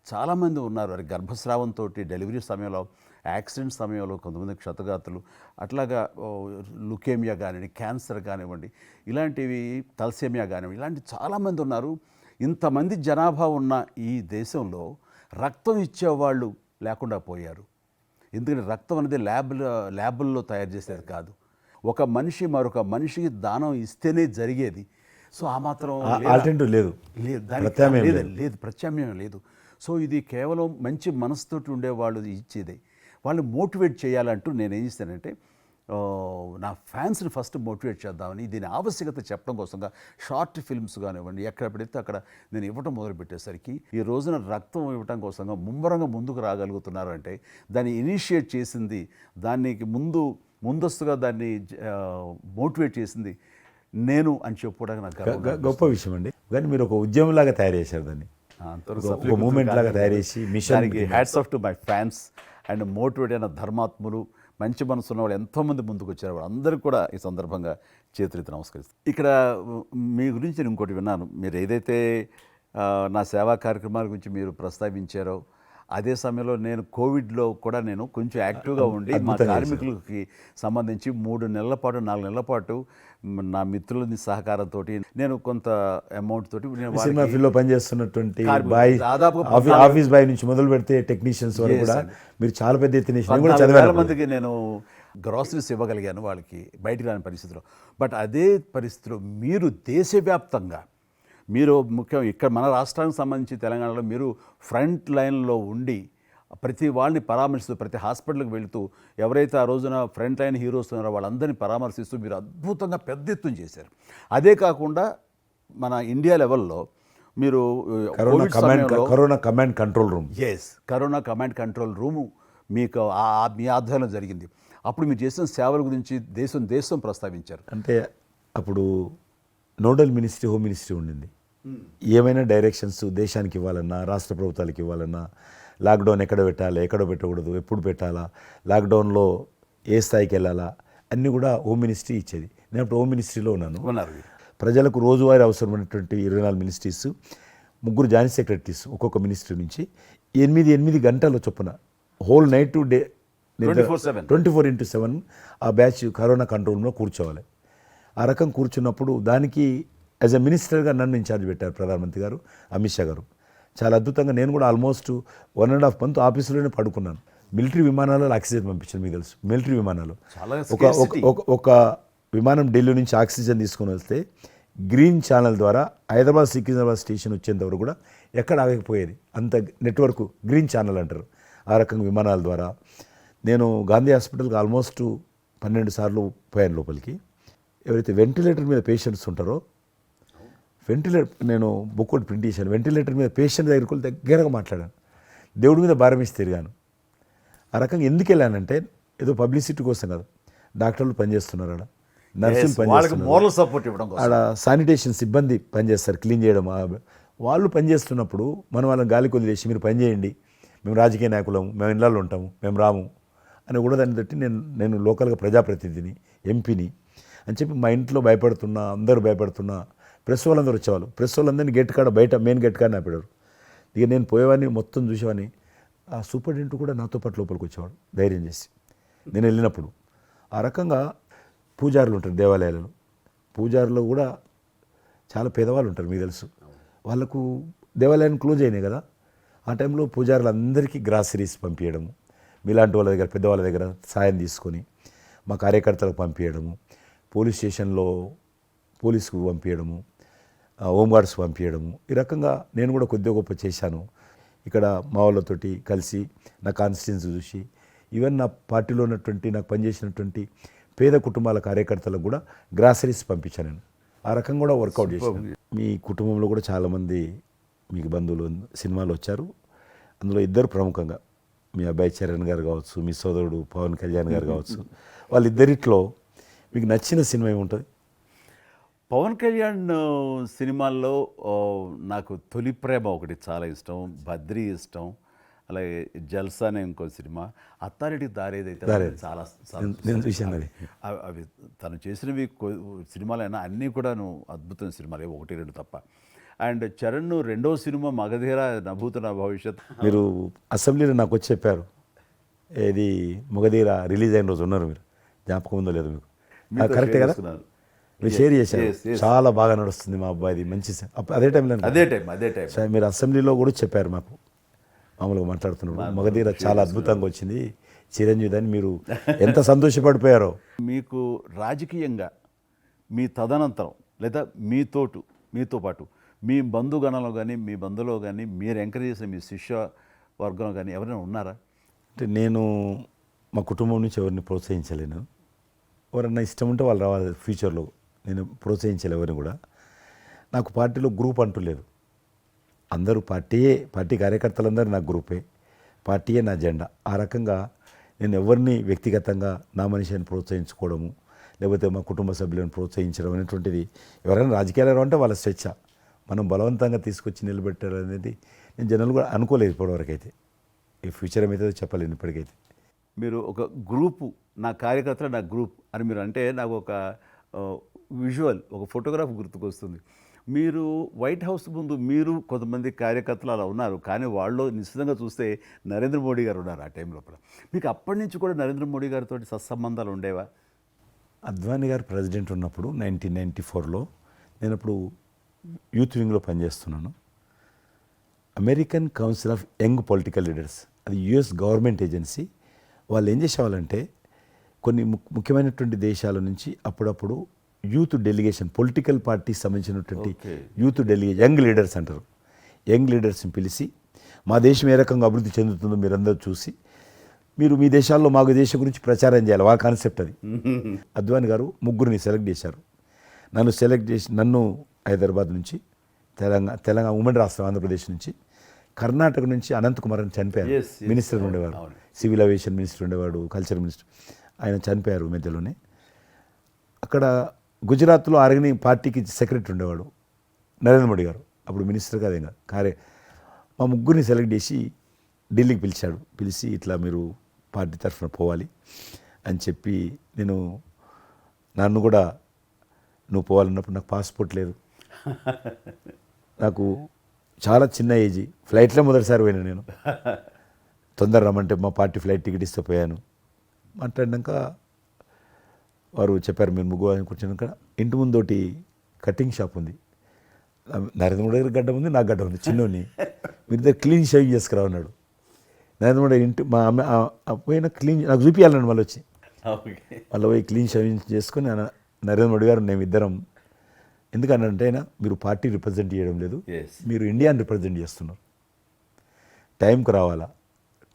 చాలామంది ఉన్నారు. అది గర్భస్రావంతో, డెలివరీ సమయంలో, యాక్సిడెంట్ సమయంలో కొంతమంది క్షతగాతులు, అట్లాగా లుకేమియా కానివ్వండి, క్యాన్సర్ కానివ్వండి, ఇలాంటివి తలసేమియా కానివ్వండి, ఇలాంటి చాలామంది ఉన్నారు. ఇంతమంది జనాభా ఉన్న ఈ దేశంలో రక్తం ఇచ్చేవాళ్ళు లేకుండా పోయారు. ఎందుకంటే రక్తం అనేది ల్యాబుల్లో తయారు చేసేది కాదు, ఒక మనిషి మరొక మనిషికి దానం ఇస్తేనే జరిగేది. సో ఆ మాత్రం ఆల్టర్నేటివ్ లేదు, లేదు, ప్రత్యామ్నాయం లేదు. సో ఇది కేవలం మంచి మనసుతోటి ఉండేవాళ్ళు ఇచ్చేదే. వాళ్ళు మోటివేట్ చేయాలంటూ నేను ఏం చేస్తానంటే, నా ఫ్యాన్స్ని ఫస్ట్ మోటివేట్ చేద్దామని దీని ఆవశ్యకత చెప్పడం కోసంగా షార్ట్ ఫిల్మ్స్ కానివ్వండి, ఎక్కడ పెడితే అక్కడ నేను ఇవ్వటం మొదలుపెట్టేసరికి ఈ రోజున రక్తం ఇవ్వటం కోసంగా ముమ్మరంగా ముందుకు రాగలుగుతున్నారు అంటే దాన్ని ఇనిషియేట్ చేసింది, దానికి ముందస్తుగా దాన్ని మోటివేట్ చేసింది నేను అని చెప్పుకోవడానికి నాకు గొప్ప విషయం అండి. కానీ మీరు ఒక ఉద్యమంలాగా తయారు చేశారు దాన్ని, ఒక మూమెంట్ లాగా తయారు చేసి మిషన్కి hats off to my fans and motivate అయిన ధర్మాత్ములు, మంచి మనసు ఉన్న వాళ్ళు ఎంతోమంది ముందుకు వచ్చారు. వాళ్ళందరికీ కూడా ఈ సందర్భంగా చేతులెత్తి నమస్కరిస్తాను. ఇక్కడ మీ గురించి నేను ఇంకోటి విన్నాను, మీరు ఏదైతే నా సేవా కార్యక్రమాల గురించి మీరు ప్రస్తావించారో అదే సమయంలో నేను కోవిడ్లో కూడా నేను కొంచెం యాక్టివ్గా ఉండి మా కార్మికులకి సంబంధించి 3 నెలల పాటు 4 నెలల పాటు నా మిత్రుల సహకారంతో నేను కొంత అమౌంట్ తోటి సినిమా ఫీల్డ్లో పనిచేస్తున్నటువంటి బాయ్, ఆఫీస్ బాయ్ నుంచి మొదలు పెడితే టెక్నీషియన్స్ వరకు కూడా మీరు చాలా పెద్ద ఎత్తున 14,000 మందికి నేను గ్రాసరీస్ ఇవ్వగలిగాను వాళ్ళకి బయటికి రాని పరిస్థితిలో. బట్ అదే పరిస్థితిలో మీరు దేశవ్యాప్తంగా మీరు ముఖ్యం ఇక్కడ మన రాష్ట్రానికి సంబంధించి తెలంగాణలో మీరు ఫ్రంట్ లైన్లో ఉండి ప్రతి వాళ్ళని పరామర్శిస్తూ, ప్రతి హాస్పిటల్కి వెళుతూ ఎవరైతే ఆ రోజున ఫ్రంట్ లైన్ హీరోస్ ఉన్నారో వాళ్ళందరినీ పరామర్శిస్తూ మీరు అద్భుతంగా పెద్ద ఎత్తున చేశారు. అదే కాకుండా మన ఇండియా లెవెల్లో మీరు corona command control room, corona command control room మీకు మీ ఆధ్వర్యంలో జరిగింది. అప్పుడు మీరు చేసిన సేవల గురించి దేశం ప్రస్తావించారు. అంటే అప్పుడు నోడల్ మినిస్ట్రీ, హోమ్ మినిస్ట్రీ ఉండింది. ఏమైనా డైరెక్షన్స్ దేశానికి ఇవ్వాలన్నా, రాష్ట్ర ప్రభుత్వాలకు ఇవ్వాలన్నా, లాక్డౌన్ ఎక్కడ పెట్టాలి, ఎక్కడ పెట్టకూడదు, ఎప్పుడు పెట్టాలా, లాక్డౌన్లో ఏ స్థాయికి వెళ్ళాలా అన్నీ కూడా హోమ్ మినిస్ట్రీ ఇచ్చేది. నేను అప్పుడు హోమ్ మినిస్ట్రీలో ఉన్నాను. ప్రజలకు రోజువారీ అవసరమైనటువంటి 24 మినిస్ట్రీస్, 3 జాయింట్ సెక్రటరీస్ ఒక్కొక్క మినిస్ట్రీ నుంచి 8 గంటల చొప్పున హోల్ నైట్ టు డే 24/7 ఆ బ్యాచ్ కరోనా కంట్రోల్ రూమ్లో కూర్చోవాలి. ఆ రకం కూర్చున్నప్పుడు దానికి యాజ్ ఎ మినిస్టర్గా నన్ను ఇన్ఛార్జ్ పెట్టారు ప్రధానమంత్రి గారు, అమిత్ షా గారు. చాలా అద్భుతంగా నేను కూడా ఆల్మోస్ట్ 1.5 మంత్ ఆఫీసులోనే పడుకున్నాను. మిలిటరీ విమానాలలో ఆక్సిజన్ పంపించాను, మీకు తెలుసు. మిలిటరీ విమానాలు చాలా ఒక విమానం ఢిల్లీ నుంచి ఆక్సిజన్ తీసుకొని వస్తే గ్రీన్ ఛానల్ ద్వారా హైదరాబాద్ సికింద్రాబాద్ స్టేషన్ వచ్చేంత వరకు కూడా ఎక్కడ ఆగకపోయేది. అంత నెట్వర్క్ గ్రీన్ ఛానల్ అంటారు. ఆ రకంగా విమానాల ద్వారా నేను గాంధీ హాస్పిటల్కి ఆల్మోస్ట్ 12 సార్లు పోయాను లోపలికి. ఎవరైతే వెంటిలేటర్ మీద పేషెంట్స్ ఉంటారో, నేను బుక్ ఒకటి ప్రింట్ చేశాను. వెంటిలేటర్ మీద పేషెంట్ దగ్గరికి వెళ్ళి దగ్గరగా మాట్లాడాను. దేవుడి మీద భారం ఇచ్చి తిరిగాను. ఆ రకంగా ఎందుకు వెళ్ళానంటే ఏదో పబ్లిసిటీ కోసం కాదు. డాక్టర్లు పనిచేస్తున్నారు, ఆడ నర్సులు పనిచేస్తున్నారు, మోరల్ సపోర్ట్ ఇవ్వడం కోసం. ఆడ శానిటేషన్ సిబ్బంది పనిచేస్తారు, క్లీన్ చేయడం. వాళ్ళు పనిచేస్తున్నప్పుడు మనం వాళ్ళని గాలికి వదిలేసి మీరు పని చేయండి, మేము రాజకీయ నాయకులము, మేము ఇళ్ళల్లో ఉంటాము, మేము రాము అని కూడా దాన్ని తట్టి నేను లోకల్గా ప్రజాప్రతినిధిని, ఎంపీని అని చెప్పి మా ఇంట్లో భయపడుతున్నా, అందరూ భయపడుతున్నా. ప్రెస్ వాళ్ళందరూ వచ్చేవాళ్ళు. ప్రెస్ వాళ్ళందరినీ గేట్ కాడ, బయట మెయిన్ గేట్ కాడ ఆపాడు. ఇక నేను పోయేవాడిని, మొత్తం చూసేవాడిని. ఆ సూపరింటెండెంట్ కూడా నాతో పాటు లోపలికి వచ్చేవాడు ధైర్యం చేసి నేను వెళ్ళినప్పుడు. ఆ రకంగా పూజారులు ఉంటారు దేవాలయాలలో. పూజారులు కూడా చాలా పేదవాళ్ళు ఉంటారు, మీకు తెలుసు. వాళ్ళకు దేవాలయాన్ని క్లోజ్ అయినాయి కదా, ఆ టైంలో పూజారులందరికీ గ్రాసరీస్ పంపించడము, మీలాంటి వాళ్ళ దగ్గర, పెద్దవాళ్ళ దగ్గర సాయం తీసుకొని మా కార్యకర్తలకు పంపించడము, పోలీస్ స్టేషన్లో పోలీసుకు పంపించడము, హోంగార్డ్స్ పంపించడము. ఈ రకంగా నేను కూడా కొద్దిగా గొప్ప చేశాను. ఇక్కడ మా వాళ్ళతోటి కలిసి నా కాన్స్టిట్యున్సీ చూసి ఈవెన్ నా పార్టీలో ఉన్నటువంటి, నాకు పనిచేసినటువంటి పేద కుటుంబాల కార్యకర్తలకు కూడా గ్రాసరీస్ పంపించాను నేను. ఆ రకంగా కూడా వర్కౌట్ చేశాను. మీ కుటుంబంలో కూడా చాలామంది మీకు బంధువులు సినిమాలు వచ్చారు. అందులో ఇద్దరు ప్రముఖంగా, మీ అబ్బాయి చరణ్ గారు కావచ్చు, మీ సోదరుడు పవన్ కళ్యాణ్ గారు కావచ్చు. వాళ్ళిద్దరిట్లో మీకు నచ్చిన సినిమా ఏముంటుంది? పవన్ కళ్యాణ్ సినిమాల్లో నాకు తొలి ప్రేమ ఒకటి చాలా ఇష్టం, బద్రీ ఇష్టం, అలాగే జల్సా అనే ఇంకో సినిమా, అత్తారెడ్డి దారేదైతే చాలా నేను చూశాను అది. అవి తను చేసినవి సినిమాలైనా అన్నీ కూడాను అద్భుతమైన సినిమాలే, 1-2 తప్ప. అండ్ చరణ్ రెండో సినిమా మగధీర నభూత నా భవిష్యత్. మీరు అసెంబ్లీలో నాకు వచ్చి చెప్పారు, ఏది మగధీర రిలీజ్ అయిన రోజు ఉన్నారు మీరు, జ్ఞాపకం ఉందో లేదో మీకు? కరెక్టే కదా, మీరు షేర్ చేశారు. చాలా బాగా నడుస్తుంది మా అబ్బాయిది, మంచి అదే టైంలో మీరు అసెంబ్లీలో కూడా చెప్పారు మాకు, మామూలుగా మాట్లాడుతున్నారు, మగధీర చాలా అద్భుతంగా వచ్చింది చిరంజీవి అని. మీరు ఎంత సంతోషపడిపోయారో. మీకు రాజకీయంగా మీ తదనంతరం లేదా మీతో పాటు మీ బంధుగణంలో కానీ, మీ బంధువులో కానీ, మీరు ఎంకరేజ్ చేసిన మీ శిష్య వర్గంలో కానీ ఎవరైనా ఉన్నారా? అంటే నేను మా కుటుంబం నుంచి ఎవరిని ప్రోత్సహించలేను. ఎవరన్నా ఇష్టం ఉంటే వాళ్ళు రావాలి ఫ్యూచర్లో, నేను ప్రోత్సహించలే ఎవరిని కూడా. నాకు పార్టీలో గ్రూప్ అంటూ లేదు. అందరూ పార్టీ కార్యకర్తలందరూ నా గ్రూపే, పార్టీయే నా జెండా. ఆ రకంగా నేను ఎవరిని వ్యక్తిగతంగా నా మనిషిని ప్రోత్సహించుకోవడము, లేకపోతే మా కుటుంబ సభ్యులను ప్రోత్సహించడం అనేటువంటిది, ఎవరైనా రాజకీయాలు అంటే వాళ్ళ స్వేచ్ఛ, మనం బలవంతంగా తీసుకొచ్చి నిలబెట్టాలనేది నేను జనాలు కూడా అనుకోలేదు ఇప్పటివరకు అయితే. ఈ ఫ్యూచర్ ఏమైతే చెప్పలేను ఇప్పటికైతే. మీరు ఒక గ్రూపు, నా కార్యకర్తలు నా గ్రూప్ అని మీరు అంటే నాకు ఒక విజువల్, ఒక ఫోటోగ్రాఫ్ గుర్తుకొస్తుంది. మీరు వైట్ హౌస్ ముందు మీరు కొంతమంది కార్యకర్తలు అలా ఉన్నారు, కానీ వాళ్ళు నిశ్చితంగా చూస్తే నరేంద్ర మోడీ గారు ఉన్నారు ఆ టైం లోపల. మీకు అప్పటి నుంచి కూడా నరేంద్ర మోడీ గారితో సత్సంబంధాలు ఉండేవా? అద్వానీ గారు ప్రెసిడెంట్ ఉన్నప్పుడు 1994లో నేను అప్పుడు యూత్ వింగ్లో పనిచేస్తున్నాను. American council of young political leaders, అది యుఎస్ గవర్నమెంట్ ఏజెన్సీ. వాళ్ళు ఏం చేసేవాళ్ళంటే కొన్ని ముఖ్యమైనటువంటి దేశాల నుంచి అప్పుడప్పుడు యూత్ డెలిగేషన్, పొలిటికల్ పార్టీకి సంబంధించినటువంటి యూత్ డెలిగేషన్, యంగ్ లీడర్స్ అంటారు, యంగ్ లీడర్స్ని పిలిచి మా దేశం ఏ రకంగా అభివృద్ధి చెందుతుందో మీరందరూ చూసి మీరు మీ దేశాల్లో మాకు దేశం గురించి ప్రచారం చేయాలి, వాళ్ళ కాన్సెప్ట్ అది. అద్వానీ గారు ముగ్గురిని సెలెక్ట్ చేశారు. నన్ను హైదరాబాద్ నుంచి, తెలంగాణ ఉమ్మడి రాష్ట్రం ఆంధ్రప్రదేశ్ నుంచి, కర్ణాటక నుంచి అనంత్ కుమార్ అని చనిపోయారు, మినిస్టర్ ఉండేవాడు, సివిల్ అవియేషన్ మినిస్టర్ ఉండేవాడు, కల్చర్ మినిస్టర్. ఆయన చనిపోయారు మధ్యలోనే. అక్కడ గుజరాత్లో ఆర్గనీ పార్టీకి సెక్రటరీ ఉండేవాడు నరేంద్ర మోడీ గారు, అప్పుడు మినిస్టర్ కాదు ఇంకా మా ముగ్గురిని సెలెక్ట్ చేసి ఢిల్లీకి పిలిచి ఇట్లా మీరు పార్టీ తరఫున పోవాలి అని చెప్పి, నన్ను కూడా నువ్వు పోవాలన్నప్పుడు నాకు పాస్పోర్ట్ లేదు, నాకు చాలా చిన్న ఏజీ, ఫ్లైట్లో మొదటిసారి పోయినా నేను, తొందర రమ్మంటే మా పార్టీ ఫ్లైట్ టికెట్ ఇస్తే పోయాను. మాట్లాడినాక వారు చెప్పారు మీరు ముగ్గురు అని కూర్చున్నాక ఇంటి ముందోటి కటింగ్ షాప్ ఉంది, నరేంద్ర మోడీ గారి గడ్డ ఉంది, నా గడ్డ ఉంది చిన్నోని, మీరు దగ్గర క్లీన్ షేవింగ్ చేసుకురా అన్నాడు. నరేంద్ర మోడీ ఇంటి మా అమ్మ పోయిన క్లీన్ నాకు చూపించాలండి మళ్ళీ వచ్చి, మళ్ళీ పోయి క్లీన్ షేవింగ్ చేసుకొని నరేంద్ర మోడీ గారు మేము ఇద్దరం, ఎందుకనంటే అయినా మీరు పార్టీ రిప్రజెంట్ చేయడం లేదు, మీరు ఇండియాని రిప్రజెంట్ చేస్తున్నారు, టైంకి రావాలా,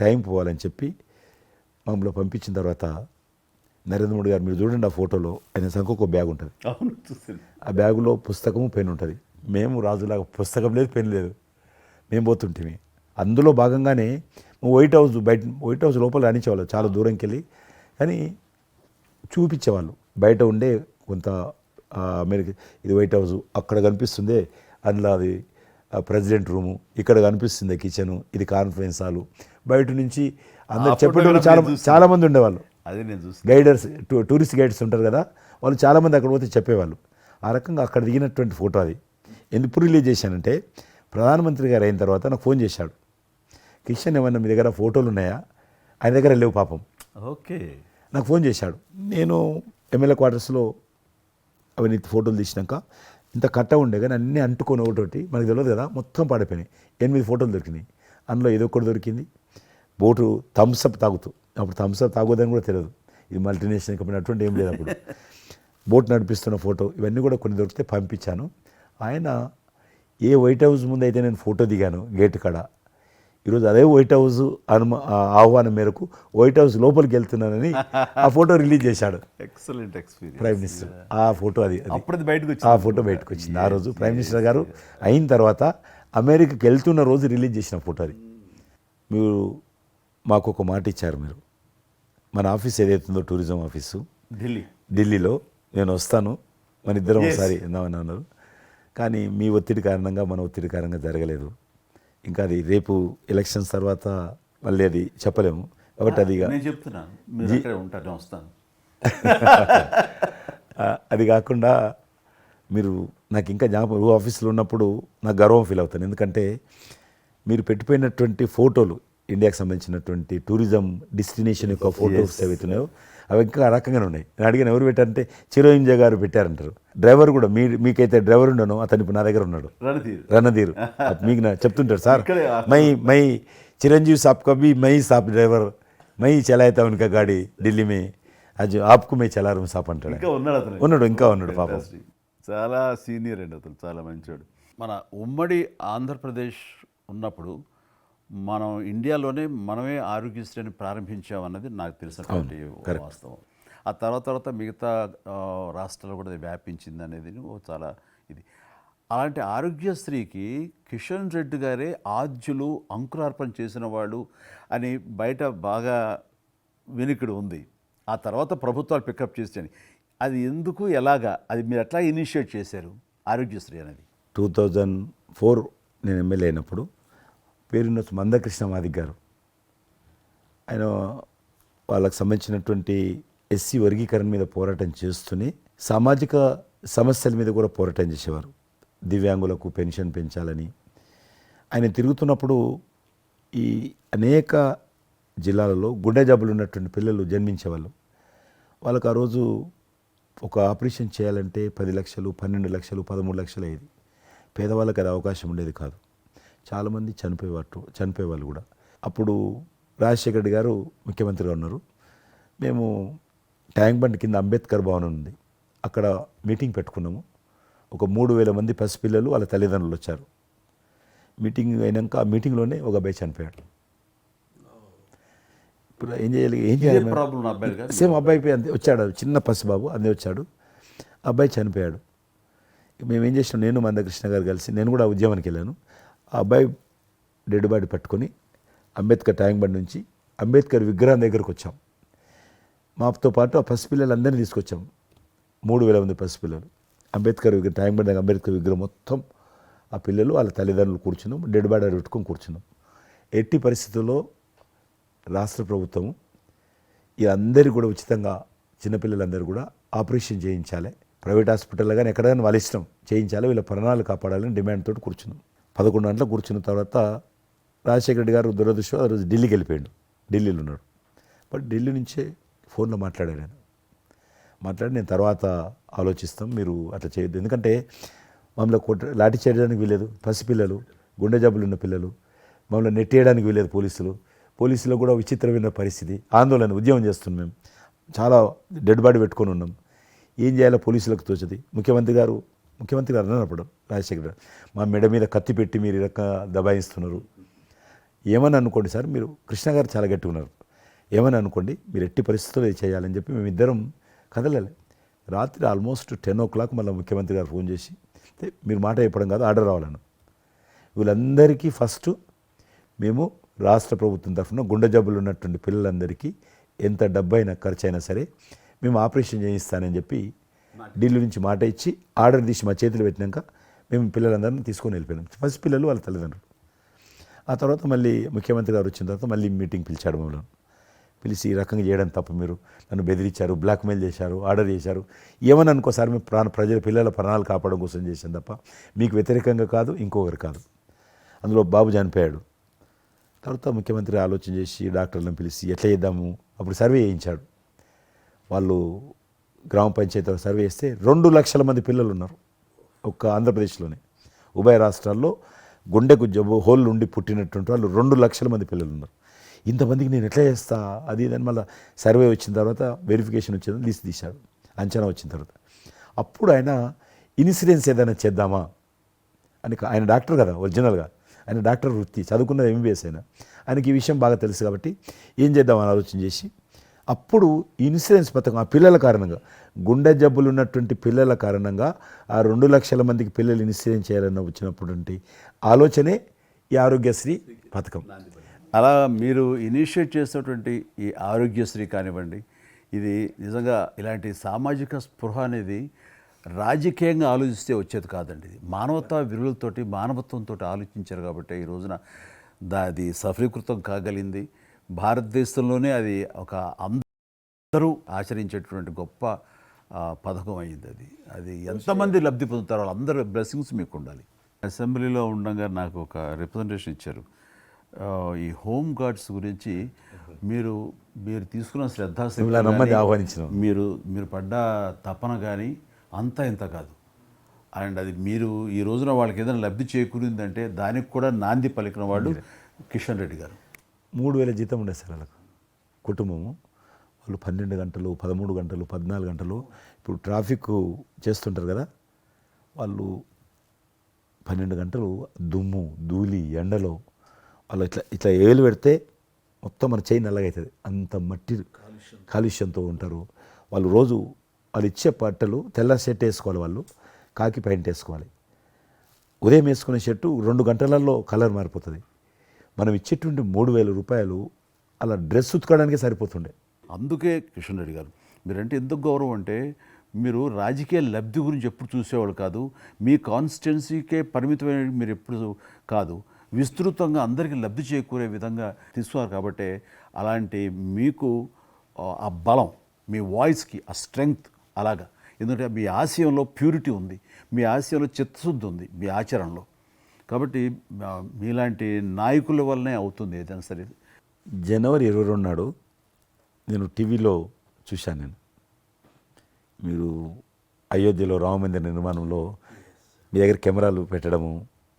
టైం పోవాలని చెప్పి మమ్మల్ని పంపించిన తర్వాత నరేంద్ర మోడీ గారు మీరు చూడండి ఆ ఫోటోలో ఆయన సంఖ్యకు బ్యాగ్ ఉంటుంది, ఆ బ్యాగులో పుస్తకము పెన్ ఉంటుంది. మేము రాజులాగా పుస్తకం లేదు, పెన్ లేదు, మేము పోతుంటే అందులో భాగంగానే వైట్ హౌస్ లోపల రానిచ్చేవాళ్ళు చాలా దూరంకి వెళ్ళి, కానీ చూపించేవాళ్ళు బయట ఉండే కొంత అమెరికా ఇది వైట్ హౌస్ అక్కడ కనిపిస్తుంది, అందులో అది ప్రెసిడెంట్ రూము, ఇక్కడ కనిపిస్తుంది కిచెను, ఇది కాన్ఫరెన్స్ హాలు, బయట నుంచి అందరు చెప్పేటప్పుడు చాలామంది ఉండేవాళ్ళు. అదే నేను చూసి గైడర్స్ టూరిస్ట్ గైడ్స్ ఉంటారు కదా, వాళ్ళు చాలామంది అక్కడ పోతే చెప్పేవాళ్ళు. ఆ రకంగా అక్కడ దిగినటువంటి ఫోటో అది. ఎందుకు రిలీజ్ చేశానంటే ప్రధానమంత్రి గారు అయిన తర్వాత నాకు ఫోన్ చేశాడు, కిషన్ ఏమన్నా మీ దగ్గర ఫోటోలు ఉన్నాయా, ఆయన దగ్గర లేవు పాపం. ఓకే, నాకు ఫోన్ చేశాడు. నేను ఎమ్మెల్యే క్వార్టర్స్లో అవినీతి ఫోటోలు తీసినాక ఇంత కట్ట ఉండే కానీ అన్నీ అంటుకొని ఒకటి మనకు తెలియదు కదా, మొత్తం పాడిపోయినాయి. 8 ఫోటోలు దొరికినాయి, అందులో ఏదో ఒకటి దొరికింది బోటు థమ్స్అప్ తాగుతూ, అప్పుడు థమ్స్అప్ తాగొద్దని కూడా తెలియదు, ఇది మల్టీనేషనల్ కంపెనీ అటువంటి ఏం లేదు అప్పుడు. బోట్ నడిపిస్తున్న ఫోటో ఇవన్నీ కూడా కొన్ని దొరికితే పంపించాను. ఆయన ఏ వైట్ హౌస్ ముందు అయితే నేను ఫోటో దిగాను గేట్ కాడ, ఈరోజు అదే వైట్ హౌస్ ఆహ్వానం మేరకు వైట్ హౌస్ లోపలికి వెళ్తున్నానని ఆ ఫోటో రిలీజ్ చేశాడు ఎక్సలెంట్ ఎక్స్పీరియన్స్ ప్రైమ్ మినిస్టర్. ఆ ఫోటో అప్పుడు బయటకు వచ్చింది, ఆ ఫోటో బయటకు వచ్చింది. ఆ రోజు ప్రైమ్ మినిస్టర్ గారు అయిన తర్వాత అమెరికాకి వెళ్తున్న రోజు రిలీజ్ చేసిన ఫోటో అది. మీరు మాకు ఒక మాట ఇచ్చారు, మీరు మన ఆఫీస్ ఏదైతుందో టూరిజం ఆఫీసు ఢిల్లీలో నేను వస్తాను, మన ఇద్దరం ఒకసారి ఎందామని అన్నారు. కానీ మీ ఒత్తిడి కారణంగా మన ఒత్తిడి కారణంగా జరగలేదు. ఇంకా అది రేపు ఎలక్షన్స్ తర్వాత మళ్ళీ అది చెప్పలేము కాబట్టి అది నేను చెప్తున్నాను, మీరు అక్కడే ఉంటాను, వస్తాను. అది కాకుండా మీరు నాకు ఇంకా జ్ఞాపకం, ఆఫీస్లో ఉన్నప్పుడు నాకు గర్వం ఫీల్ అవుతాను. ఎందుకంటే మీరు పెట్టిపోయినటువంటి ఫోటోలు, ఇండియాకి సంబంధించినటువంటి టూరిజం డెస్టినేషన్ యొక్క ఫోటోస్ ఏవైతున్నాయో అవి ఇంకా ఆ రకంగానే ఉన్నాయి. నేను అడిగిన ఎవరు పెట్టారంటే చిరంజీవి గారు పెట్టారంటారు. డ్రైవర్ కూడా మీకైతే డ్రైవర్ ఉండను, అతను ఇప్పుడు నా దగ్గర ఉన్నాడు, రణధీర్. మీకు చెప్తుంటాడు, సార్ మై చిరంజీవి సాబ్ కभी మై సాబ్ డ్రైవర్ మై చలాయితా ఉనకా గాడి ఢిల్లీ మే అది ఆప్కు మే చలా రూమ్ సాప్ అంటాడు. ఇంకా ఉన్నాడు పాపం. చాలా సీనియర్ అండి అతను, చాలా మంచోడు. మన ఉమ్మడి ఆంధ్రప్రదేశ్ ఉన్నప్పుడు మనం ఇండియాలోనే మనమే ఆరోగ్యశ్రీని ప్రారంభించామన్నది నాకు తెలిసినటువంటి వాస్తవం. ఆ తర్వాత మిగతా రాష్ట్రాలు కూడా వ్యాపించింది అనేది చాలా ఇది. అలాంటి ఆరోగ్యశ్రీకి కిషన్ రెడ్డి గారే ఆద్యులు, అంకురార్పణ చేసిన వాళ్ళు అని బయట బాగా వినికిడి ఉంది. ఆ తర్వాత ప్రభుత్వాలు పికప్ చేసాయి. అది ఎందుకు, ఎలాగా, అది మీరు ఎట్లా ఇనిషియేట్ చేశారు ఆరోగ్యశ్రీ అనేది? 2004 నేను ఎమ్మెల్యే అయినప్పుడు పేరున్న మందకృష్ణ మాదిక్ గారు, ఆయన వాళ్ళకి సంబంధించినటువంటి ఎస్సీ వర్గీకరణ మీద పోరాటం చేస్తూనే సామాజిక సమస్యల మీద కూడా పోరాటం చేసేవారు. దివ్యాంగులకు పెన్షన్ పెంచాలని ఆయన తిరుగుతున్నప్పుడు ఈ అనేక జిల్లాలలో గుండె జబ్బులు ఉన్నటువంటి పిల్లలు జన్మించేవాళ్ళు. వాళ్ళకు ఆ రోజు ఒక ఆపరేషన్ చేయాలంటే 10 లక్షలు, 12 లక్షలు, 13 లక్షలు అయ్యేది. పేదవాళ్ళకి అది అవకాశం ఉండేది కాదు. చాలామంది చనిపోయేవాళ్ళు కూడా. అప్పుడు రాజశేఖర రెడ్డి గారు ముఖ్యమంత్రిగా ఉన్నారు. మేము ట్యాంక్ బండ్ కింద అంబేద్కర్ భవన్ ఉంది, అక్కడ మీటింగ్ పెట్టుకున్నాము. ఒక 3000 మంది పసిపిల్లలు వాళ్ళ తల్లిదండ్రులు వచ్చారు. మీటింగ్ అయినాక ఆ మీటింగ్లోనే ఒక అబ్బాయి చనిపోయాడు. ఇప్పుడు ఏం చేయాలి ప్రాబ్లం? సేమ్ అబ్బాయి అంతే వచ్చాడు, చిన్న పసిబాబు అందే వచ్చాడు, అబ్బాయి చనిపోయాడు. మేము ఏం చేసినాం, నేను మందకృష్ణ గారు కలిసి, నేను కూడా ఉద్యమానికి వెళ్ళాను. ఆ అబ్బాయి డెడ్ బాడీ పట్టుకొని అంబేద్కర్ ట్యాంక్ బండ్ నుంచి అంబేద్కర్ విగ్రహం దగ్గరకు వచ్చాం. మాతో పాటు ఆ పసిపిల్లలందరినీ తీసుకొచ్చాం, 3000 మంది పసిపిల్లలు. అంబేద్కర్ విగ్రహం ట్యాంక్ బండ్ అంబేద్కర్ విగ్రహం మొత్తం ఆ పిల్లలు వాళ్ళ తల్లిదండ్రులు కూర్చున్నాం, డెడ్ బాడీ పెట్టుకొని కూర్చున్నాం. ఎట్టి పరిస్థితుల్లో రాష్ట్ర ప్రభుత్వం ఈ అందరికీ కూడా ఉచితంగా చిన్నపిల్లలందరూ కూడా ఆపరేషన్ చేయించాలి, ప్రైవేట్ హాస్పిటల్లో కానీ ఎక్కడైనా వాళ్ళ ఇష్టం చేయించాలి, వీళ్ళ ప్రాణాలు కాపాడాలని డిమాండ్ తోటి కూర్చున్నాం. 11 గంటలకు కూర్చున్న తర్వాత రాజశేఖర రెడ్డి గారు దురదృష్టం ఆ రోజు ఢిల్లీకి వెళ్ళిపోయాడు, ఢిల్లీలో ఉన్నాడు. బట్ ఢిల్లీ నుంచే ఫోన్లో మాట్లాడాడు ఆయన. మాట్లాడి నేను తర్వాత ఆలోచిస్తాం, మీరు అట్లా చేయొద్దు. ఎందుకంటే మమ్మల్ని లాఠీ చేయడానికి వీలేదు, పసిపిల్లలు, గుండె జబ్బులు ఉన్న పిల్లలు, మమ్మల్ని నెట్టేయడానికి వీలేదు పోలీసులు కూడా విచిత్రమైన పరిస్థితి, ఆందోళన, ఉద్యమం చేస్తున్నాం మేము, చాలా డెడ్ బాడీ పెట్టుకొని ఉన్నాం. ఏం చేయాలో పోలీసులకు తోచది. ముఖ్యమంత్రి గారు అన్నప్పుడు రాజశేఖర్ గారు మా మెడ మీద కత్తి పెట్టి మీరు ఈ రకంగా దబాయిస్తున్నారు, ఏమని అనుకోండి సార్, మీరు కృష్ణ గారు చాలా గట్టిగా ఉన్నారు, ఏమని అనుకోండి, మీరు ఎట్టి పరిస్థితుల్లో ఇది చేయాలని చెప్పి మేమిద్దరం కదలాలి. రాత్రి ఆల్మోస్ట్ 10 o'clock మళ్ళీ ముఖ్యమంత్రి గారు ఫోన్ చేసి మీరు మాట చెప్పడం కాదు ఆర్డర్ రావాలను. వీళ్ళందరికీ ఫస్ట్ మేము రాష్ట్ర ప్రభుత్వం తరఫున గుండె జబ్బులు ఉన్నటువంటి పిల్లలందరికీ ఎంత డబ్బైనా ఖర్చు అయినా సరే మేము ఆపరేషన్ చేయిస్తానని చెప్పి ఢిల్లీ నుంచి మాట ఇచ్చి ఆర్డర్ తీసి మా చేతులు పెట్టినాక మేము పిల్లలందరినీ తీసుకొని వెళ్ళిపోయినాం. ఫస్ట్ పిల్లలు వాళ్ళ తల్లిదండ్రులు. ఆ తర్వాత మళ్ళీ ముఖ్యమంత్రి గారు వచ్చిన తర్వాత మళ్ళీ మీటింగ్ పిలిచాడు మమ్మల్ని. పిలిచి ఈ రకంగా చేయడం తప్ప, మీరు నన్ను బెదిరించారు, బ్లాక్మెయిల్ చేశారు, ఆర్డర్ చేశారు, ఏమని అనుకోసారి మేము పిల్లల ప్రాణాలు కాపాడడం కోసం చేశాం తప్ప మీకు వ్యతిరేకంగా కాదు, ఇంకొకరు కాదు. అందులో బాబు చనిపోయాడు. తర్వాత ముఖ్యమంత్రి ఆలోచన చేసి డాక్టర్లను పిలిచి ఎట్లా చేద్దాము, అప్పుడు సర్వే చేయించాడు. వాళ్ళు గ్రామ పంచాయతీలో సర్వే చేస్తే 2 లక్షల మంది పిల్లలు ఉన్నారు ఒక్క ఆంధ్రప్రదేశ్లోనే. ఉభయ రాష్ట్రాల్లో గుండెకు జబ్బు హోల్ ఉండి పుట్టినటువంటి వాళ్ళు 2 లక్షల మంది పిల్లలు ఉన్నారు. ఇంతమందికి నేను ఎట్లా చేస్తా అది ఇదని మళ్ళీ సర్వే వచ్చిన తర్వాత వెరిఫికేషన్ వచ్చిన లిస్ట్ తీశాడు, అంచనా వచ్చిన తర్వాత అప్పుడు ఆయన ఇన్సూరెన్స్ ఏదైనా చేద్దామా అని, ఆయన డాక్టర్ కదా ఒరిజినల్గా, ఆయన డాక్టర్ వృత్తి, చదువుకున్నది MBBS అయినా, ఆయనకి ఈ విషయం బాగా తెలుసు కాబట్టి ఏం చేద్దామని ఆలోచన చేసి అప్పుడు ఇన్సూరెన్స్ పథకం ఆ పిల్లల కారణంగా, గుండె జబ్బులు ఉన్నటువంటి పిల్లల కారణంగా ఆ 2 లక్షల మందికి పిల్లలు ఇన్సూరెన్స్ చేయాలన్న వచ్చినటువంటి ఆలోచనే ఈ ఆరోగ్యశ్రీ పథకం. అలా మీరు ఇనిషియేట్ చేసినటువంటి ఈ ఆరోగ్యశ్రీ కానివ్వండి, ఇది నిజంగా ఇలాంటి సామాజిక స్పృహ అనేది రాజకీయంగా ఆలోచిస్తే వచ్చేది కాదండి. ఇది మానవతా విలువలతోటి, మానవత్వంతో ఆలోచించారు కాబట్టి ఈ రోజున అది సఫలీకృతం కాగలిగింది. భారతదేశంలోనే అది ఒక అందరూ ఆచరించేటువంటి గొప్ప పథకం అయింది. అది ఎంతమంది లబ్ధి పొందుతారో వాళ్ళందరూ బ్లెస్సింగ్స్ మీకు ఉండాలి. అసెంబ్లీలో ఉండగా నాకు ఒక రిప్రజెంటేషన్ ఇచ్చారు. ఈ హోమ్ గార్డ్స్ గురించి మీరు తీసుకున్న ఆహ్వానించిన మీరు పడ్డ తపన కానీ అంతా ఇంత కాదు. అండ్ అది మీరు ఈ రోజున వాళ్ళకి ఏదైనా లబ్ధి చేకూరిందంటే దానికి కూడా నాంది పలికిన వాడు కిషన్ రెడ్డి గారు. 3,000 జీతం ఉండేది సార్ వాళ్ళకు, కుటుంబము. వాళ్ళు 12 గంటలు, 13 గంటలు, 14 గంటలు, ఇప్పుడు ట్రాఫిక్ చేస్తుంటారు కదా, వాళ్ళు 12 గంటలు దుమ్ము ధూళి ఎండలో వాళ్ళు ఇట్లా ఏలు పెడితే మొత్తం మన చేయి నల్లగవుతుంది, అంత మట్టి కాలుష్యంతో ఉంటారు వాళ్ళు. రోజు వాళ్ళు ఇచ్చే బట్టలు తెల్ల షర్ట్ వేసుకోవాలి, వాళ్ళు కాకి ప్యాంట్ వేసుకోవాలి. ఉదయం వేసుకునే షర్టు 2 గంటలలో కలర్ మారిపోతుంది. మనం ఇచ్చేటువంటి 3,000 రూపాయలు అలా డ్రెస్ ఉతకడానికే సరిపోతుండే. అందుకే కిషన్ రెడ్డి గారు మీరంటే ఎందుకు గౌరవం అంటే, మీరు రాజకీయ లబ్ధి గురించి ఎప్పుడు చూసేవాళ్ళు కాదు, మీ కాన్స్టిట్యున్సీకే పరిమితమైన మీరు ఎప్పుడు కాదు, విస్తృతంగా అందరికీ లబ్ధి చేకూరే విధంగా తీసుకున్నారు. కాబట్టి అలాంటి మీకు ఆ బలం, మీ వాయిస్కి ఆ స్ట్రెంగ్త్ అలాగా, ఎందుకంటే మీ ఆశయంలో ప్యూరిటీ ఉంది, మీ ఆశయంలో చిత్తశుద్ధి ఉంది మీ ఆచరణలో. కాబట్టి మీలాంటి నాయకుల వల్లనే అవుతుంది ఏదైనా సరే. జనవరి 22 నాడు నేను టీవీలో చూశాను, మీరు అయోధ్యలో రామమందిర నిర్మాణంలో మీ దగ్గర కెమెరాలు పెట్టడము,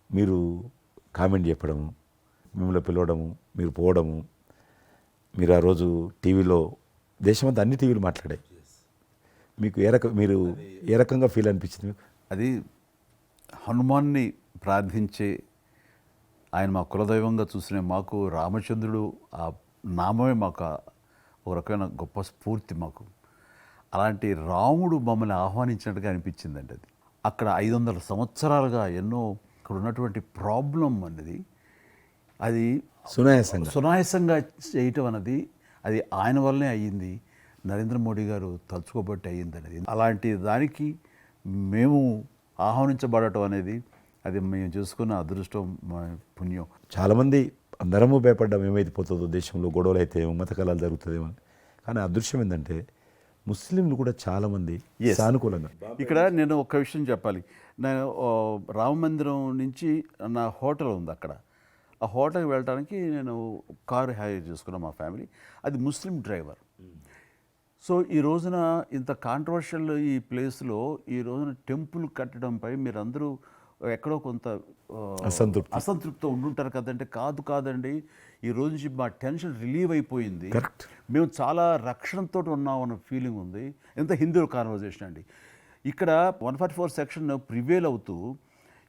మీరు కామెంట్ చెప్పడము, మిమ్మల్ని పిలవడము, మీరు పోవడము, మీరు ఆ రోజు టీవీలో దేశమంతా అన్ని టీవీలు మాట్లాడాయి. మీకు మీరు ఏ రకంగా ఫీల్ అనిపించింది మీకు? అది హనుమాన్ని ప్రార్థించే ఆయన మా కులదైవంగా చూసిన మాకు రామచంద్రుడు ఆ నామమే మాకు ఒక రకమైన గొప్ప స్ఫూర్తి మాకు. అలాంటి రాముడు మమ్మల్ని ఆహ్వానించినట్టుగా అనిపించిందండి. అది అక్కడ 500 సంవత్సరాలుగా ఎన్నో ఇక్కడ ఉన్నటువంటి ప్రాబ్లం అనేది అది సునాయాసంగా చేయటం అన్నది అది ఆయన వల్లనే అయ్యింది, నరేంద్ర మోడీ గారు తలుచుకోబట్టి అయ్యింది అనేది. అలాంటి దానికి మేము ఆహ్వానించబడటం అనేది అది మేము చేసుకున్న అదృష్టం, పుణ్యం. చాలామంది అందరము భయపడ్డాం ఏమైతే పోతుందో, దేశంలో గొడవలు అయితే మత కళాలు జరుగుతుందేమో. కానీ అదృశ్యం ఏంటంటే ముస్లింలు కూడా చాలామంది సానుకూలంగా. ఇక్కడ నేను ఒక విషయం చెప్పాలి. నేను రామ మందిరం నుంచి నా హోటల్ ఉంది అక్కడ, ఆ హోటల్కి వెళ్ళడానికి నేను కారు హైర్ చేసుకున్నాను మా ఫ్యామిలీ. అది ముస్లిం డ్రైవర్. సో ఈ రోజున ఇంత కాంట్రవర్షియల్ ఈ ప్లేస్లో ఈ రోజున టెంపుల్ కట్టడంపై మీరందరూ ఎక్కడో కొంత అసంతృప్తితో ఉండుంటారు కదంటే. కాదండి, ఈ రోజు నుంచి మా టెన్షన్ రిలీవ్ అయిపోయింది, మేము చాలా రక్షణతో ఉన్నాం అన్న ఫీలింగ్ ఉంది. ఎంత హిందూ కాన్వర్జేషన్ అండి. ఇక్కడ 144 సెక్షన్ ప్రివేల్ అవుతూ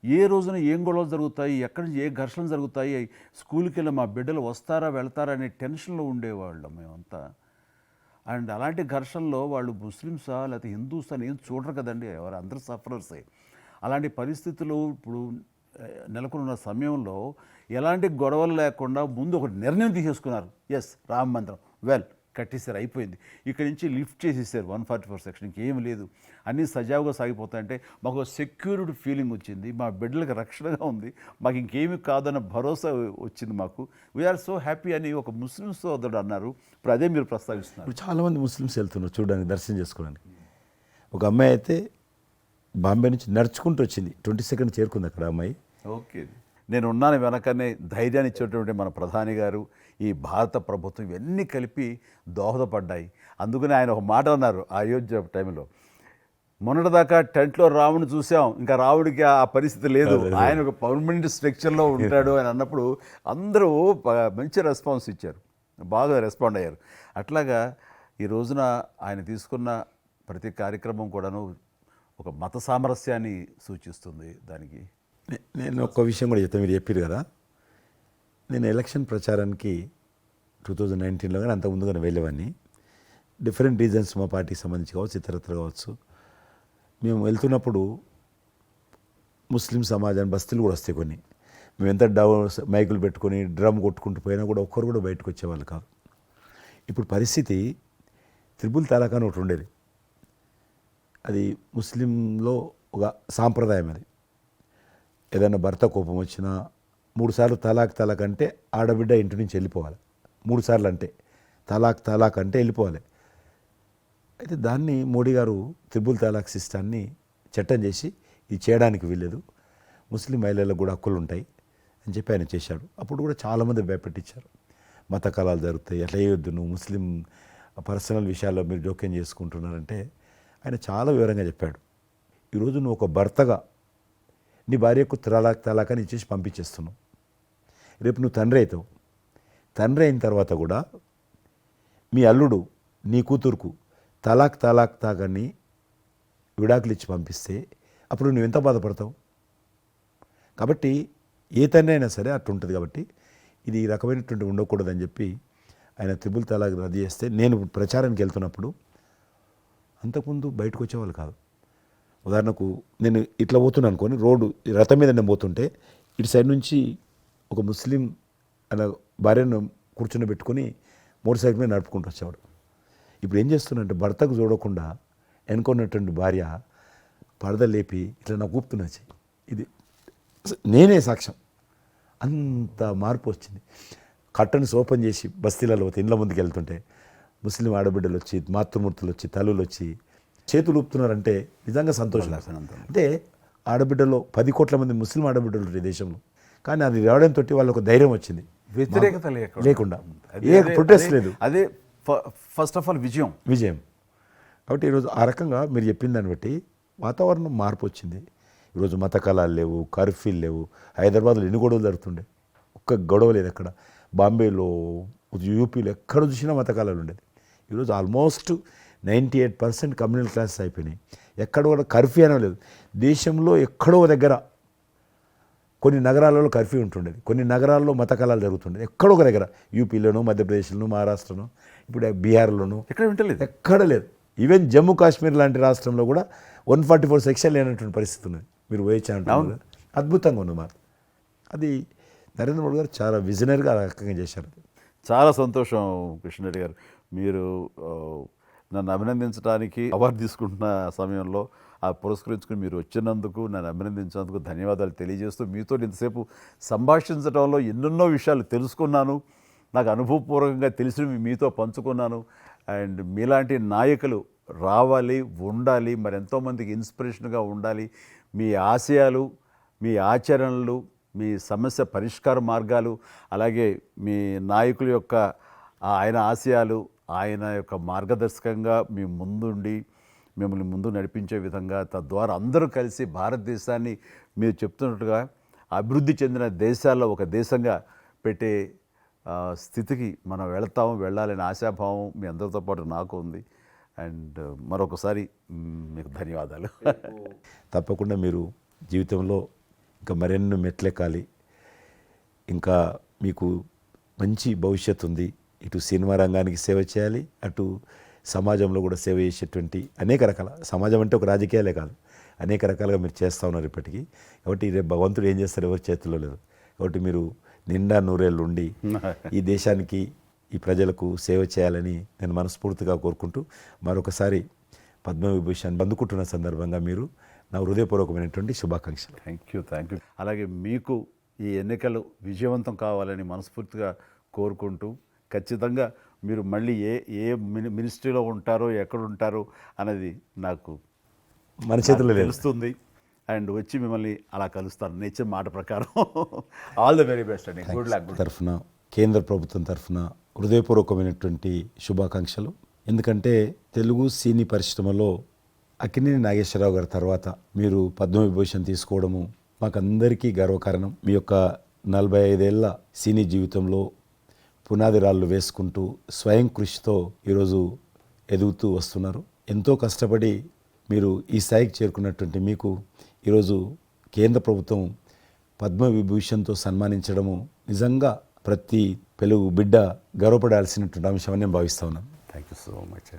ఏ రోజున ఏం గొడవలు జరుగుతాయి, ఎక్కడి నుంచి ఏ ఘర్షణలు జరుగుతాయి, స్కూల్కి వెళ్ళి మా బిడ్డలు వస్తారా వెళ్తారా అనే టెన్షన్లో ఉండేవాళ్ళం మేమంతా. అండ్ అలాంటి ఘర్షణలో వాళ్ళు ముస్లిమ్సా లేకపోతే హిందూస్ అని ఏం చూడరు కదండి, ఎవరు అందరూ సఫరర్సే. అలాంటి పరిస్థితులు ఇప్పుడు నెలకొన్న సమయంలో ఎలాంటి గొడవలు లేకుండా ముందు ఒక నిర్ణయం తీసేసుకున్నారు. ఎస్, రామ మందిరం కట్టేసారు, అయిపోయింది. ఇక్కడి నుంచి లిఫ్ట్ చేసేసారు 144 సెక్షన్, ఇంకేం లేదు, అన్నీ సజావుగా సాగిపోతాయంటే మాకు సెక్యూర్డ్ ఫీలింగ్ వచ్చింది, మా బిడ్డలకు రక్షణగా ఉంది, మాకు ఇంకేమీ కాదన్న భరోసా వచ్చింది మాకు. వీఆర్ సో హ్యాపీ అని ఒక ముస్లిం సోదరుడు అన్నారు. ఇప్పుడు అదే మీరు ప్రస్తావిస్తున్నారు. ఇప్పుడు చాలామంది ముస్లిమ్స్ వెళ్తున్నారు చూడడానికి, దర్శనం చేసుకోవడానికి. ఒక అమ్మాయి అయితే బాంబే నుంచి నడుచుకుంటూ వచ్చింది, 22nd చేరుకుంది అక్కడ అమ్మాయి. ఓకే, నేను ఉన్నాను వెనకనే ధైర్యాన్ని ఇచ్చేటువంటి మన ప్రధాని గారు, ఈ భారత ప్రభుత్వం ఇవన్నీ కలిపి దోహదపడ్డాయి. అందుకని ఆయన ఒక మాట అన్నారు అయోధ్య టైంలో, మొన్నటిదాకా టెంట్లో రాముడిని చూసాం, ఇంకా రాముడికి ఆ పరిస్థితి లేదు, ఆయన ఒక పర్మనెంట్ స్ట్రక్చర్లో ఉంటాడు అని అన్నప్పుడు అందరూ మంచి రెస్పాన్స్ ఇచ్చారు, బాగా రెస్పాండ్ అయ్యారు. అట్లాగా ఈ రోజున ఆయన తీసుకున్న ప్రతి కార్యక్రమం కూడాను ఒక మత సామరస్యాన్ని సూచిస్తుంది. దానికి నేను ఒక్క విషయం కూడా చెప్తాను, మీరు చెప్పారు కదా, నేను ఎలక్షన్ ప్రచారానికి 2019లో కానీ అంత ముందుగానే వెళ్ళేవాడిని. డిఫరెంట్ రీజన్స్ మా పార్టీకి సంబంధించి కావచ్చు, ఇతరత్ర కావచ్చు. మేము వెళ్తున్నప్పుడు ముస్లిం సమాజాన్ని బస్తీలు కూడా వస్తాయి కొన్ని, మేము ఎంత మైకులు పెట్టుకొని డ్రమ్ కొట్టుకుంటూ పోయినా కూడా ఒక్కరు కూడా బయటకు వచ్చేవాళ్ళు కాదు. ఇప్పుడు పరిస్థితి త్రిపుల్ తలాక్ అని ఒకటి ఉండేది, అది ముస్లింలో ఒక సాంప్రదాయం. అది ఏదైనా భర్త కోపం వచ్చినా 3 సార్లు తలాక్ అంటే ఆడబిడ్డ ఇంటి నుంచి వెళ్ళిపోవాలి. 3 సార్లు అంటే తలాక్ అంటే వెళ్ళిపోవాలి. అయితే దాన్ని మోడీ గారు త్రిపుల్ తలాక్ సిస్టాన్ని చట్టం చేసి ఇది చేయడానికి వీల్లేదు, ముస్లిం మహిళలకు కూడా హక్కులు ఉంటాయి అని చెప్పి ఆయన చేశాడు. అప్పుడు కూడా చాలామంది భయపెట్టించారు, మత కళాలు జరుగుతాయి, అట్లా వేయొద్దు, నువ్వు ముస్లిం పర్సనల్ విషయాల్లో మీరు జోక్యం చేసుకుంటున్నారంటే ఆయన చాలా వివరంగా చెప్పాడు. ఈరోజు నువ్వు ఒక భర్తగా నీ భార్యకు తలాక్ అని ఇచ్చేసి పంపించేస్తున్నావు, రేపు నువ్వు తండ్రి అవుతావు, తండ్రి అయిన తర్వాత కూడా మీ అల్లుడు నీ కూతురుకు తాకని విడాకులు ఇచ్చి పంపిస్తే అప్పుడు నువ్వు ఎంత బాధపడతావు. కాబట్టి ఏ తండ్రి అయినా సరే అట్లా ఉంటుంది. కాబట్టి ఇది ఈ రకమైనటువంటి ఉండకూడదని చెప్పి ఆయన త్రిపుల్ తలాక్ రద్దు చేస్తే, నేను ప్రచారానికి వెళ్తున్నప్పుడు అంతకుముందు బయటకు వచ్చేవాళ్ళు కాదు. ఉదాహరణకు నేను ఇట్లా పోతున్నాను అనుకోని, రోడ్డు రథం మీద నేను పోతుంటే ఇటు సైడ్ నుంచి ఒక ముస్లిం అలా భార్యను కూర్చుని పెట్టుకొని మోటార్ సైకిల్ మీద నడుపుకుంటూ వచ్చేవాడు. ఇప్పుడు ఏం చేస్తున్నంటే భర్తకు చూడకుండా ఎన్నుకున్నటువంటి భార్య పరద లేపి ఇట్లా నాకు ఊపుతున్నచ్చి, ఇది నేనే సాక్ష్యం, అంత మార్పు వచ్చింది. కర్టన్స్ ఓపెన్ చేసి బస్తీలలో పోతే ఇండ్ల ముందుకు వెళ్తుంటే ముస్లిం ఆడబిడ్డలు వచ్చి, మాతృమూర్తులు వచ్చి, తల్లులు వచ్చి చేతులు ఊపుతున్నారంటే నిజంగా సంతోషం. అంటే ఆడబిడ్డలో 10 కోట్ల మంది ముస్లిం ఆడబిడ్డలు ఉంటారు ఈ దేశంలో, కానీ అది రావడంతో వాళ్ళకు ధైర్యం వచ్చింది, వ్యతిరేకత లేకుండా ఏ ప్రొటెస్ట్ లేదు. అదే ఫస్ట్ ఆఫ్ ఆల్ విజయం. కాబట్టి ఈరోజు ఆ రకంగా మీరు చెప్పిన దాన్ని బట్టి వాతావరణం మార్పు వచ్చింది. ఈరోజు మత కళాలు లేవు, కర్ఫ్యూలు లేవు. హైదరాబాద్లో ఎన్ని గొడవలు జరుగుతుండే, ఒక్క గొడవ లేదు అక్కడ. బాంబేలో, యూపీలో ఎక్కడ చూసినా మత కళాలు ఉండేది. ఈరోజు ఆల్మోస్ట్ 98% కమ్యూనల్ క్లాసెస్ అయిపోయినాయి. ఎక్కడ కూడా కర్ఫ్యూ అనే లేదు. దేశంలో ఎక్కడో దగ్గర కొన్ని నగరాలలో కర్ఫ్యూ ఉంటుండేది, కొన్ని నగరాల్లో మత కళాలు జరుగుతుండేది. ఎక్కడో ఒక దగ్గర యూపీలోనూ, మధ్యప్రదేశ్లోనూ, మహారాష్ట్రలో, ఇప్పుడు బీహార్లోనూ ఎక్కడ లేదు. ఈవెన్ జమ్మూ కాశ్మీర్ లాంటి రాష్ట్రంలో కూడా 144 సెక్షన్ లేనటువంటి పరిస్థితి ఉన్నది. మీరు వేయచ్చా అంటున్నారు, అద్భుతంగా ఉంది మాట. అది నరేంద్ర మోడీ గారు చాలా విజనరీగా ఆ రకంగా చేశారు. చాలా సంతోషం కృష్ణారెడ్డి గారు, మీరు నన్ను అభినందించడానికి అవార్డు తీసుకుంటున్న సమయంలో ఆ పురస్కరించుకుని మీరు వచ్చినందుకు, నన్ను అభినందించినందుకు ధన్యవాదాలు తెలియజేస్తూ, మీతో ఇంతసేపు సంభాషించడంలో ఎన్నెన్నో విషయాలు తెలుసుకున్నాను, నాకు అనుభవపూర్వకంగా తెలిసినవి మీతో పంచుకున్నాను. అండ్ మీలాంటి నాయకులు రావాలి, ఉండాలి, మరి ఎంతోమందికి ఇన్స్పిరేషన్గా ఉండాలి. మీ ఆశయాలు, మీ ఆచరణలు, మీ సమస్య పరిష్కార మార్గాలు, అలాగే మీ నాయకుల యొక్క ఆయన ఆశయాలు, ఆయన యొక్క మార్గదర్శకంగా మీ ముందుండి మిమ్మల్ని ముందు నడిపించే విధంగా, తద్వారా అందరూ కలిసి భారతదేశాన్ని మీరు చెప్తున్నట్టుగా అభివృద్ధి చెందిన దేశాల్లో ఒక దేశంగా పెట్టే స్థితికి మనం వెళ్ళాలనే ఆశాభావం మీ అందరితో పాటు నాకు ఉంది. అండ్ మరొకసారి మీకు ధన్యవాదాలు. తప్పకుండా మీరు జీవితంలో ఇంకా మరెన్నో మెట్లెక్కాలి, ఇంకా మీకు మంచి భవిష్యత్తు ఉంది. ఇటు సినిమా రంగానికి సేవ చేయాలి, అటు సమాజంలో కూడా సేవ చేసేటువంటి అనేక రకాల, సమాజం అంటే ఒక రాజకీయాలే కాదు, అనేక రకాలుగా మీరు చేస్తూ ఉన్నారు ఇప్పటికీ. కాబట్టి రేపు భగవంతుడు ఏం చేస్తారు ఎవరి చేతుల్లో లేదు. కాబట్టి మీరు నిండా నూరేళ్ళు ఉండి ఈ దేశానికి, ఈ ప్రజలకు సేవ చేయాలని నేను మనస్ఫూర్తిగా కోరుకుంటూ మరొకసారి పద్మవిభూషణ్ అందుకుంటున్న సందర్భంగా మీరు నా హృదయపూర్వకమైనటువంటి శుభాకాంక్షలు. Thank you. అలాగే మీకు ఈ ఎన్నికలు విజయవంతం కావాలని మనస్ఫూర్తిగా కోరుకుంటూ, ఖచ్చితంగా మీరు మళ్ళీ ఏ మినిస్ట్రీలో ఉంటారో, ఎక్కడ ఉంటారో అనేది నాకు మన చేతుల్లో లేదు. తెలుస్తుంది. అండ్ వచ్చి మిమ్మల్ని అలా కలుస్తాను నేను ఇచ్చిన మాట ప్రకారం. ఆల్ ద వెరీ బెస్ట్ అండి. Good luck. తరఫున, కేంద్ర ప్రభుత్వం తరఫున హృదయపూర్వకమైనటువంటి శుభాకాంక్షలు. ఎందుకంటే తెలుగు సినీ పరిశ్రమలో అక్కినేని నాగేశ్వరరావు గారి తర్వాత మీరు పద్మవిభూషణ్ తీసుకోవడము మాకందరికీ గర్వకారణం. మీ యొక్క 45 ఏళ్ల సినీ జీవితంలో పునాది రాళ్ళు వేసుకుంటూ స్వయం కృషితో ఈరోజు ఎదుగుతూ వస్తున్నారు. ఎంతో కష్టపడి మీరు ఈ స్థాయికి చేరుకున్నటువంటి మీకు ఈరోజు కేంద్ర ప్రభుత్వం పద్మవిభూషణ్తో సన్మానించడము నిజంగా ప్రతి తెలుగు బిడ్డ గర్వపడాల్సినటువంటి అంశమని నేను భావిస్తా ఉన్నాను. Thank you so much.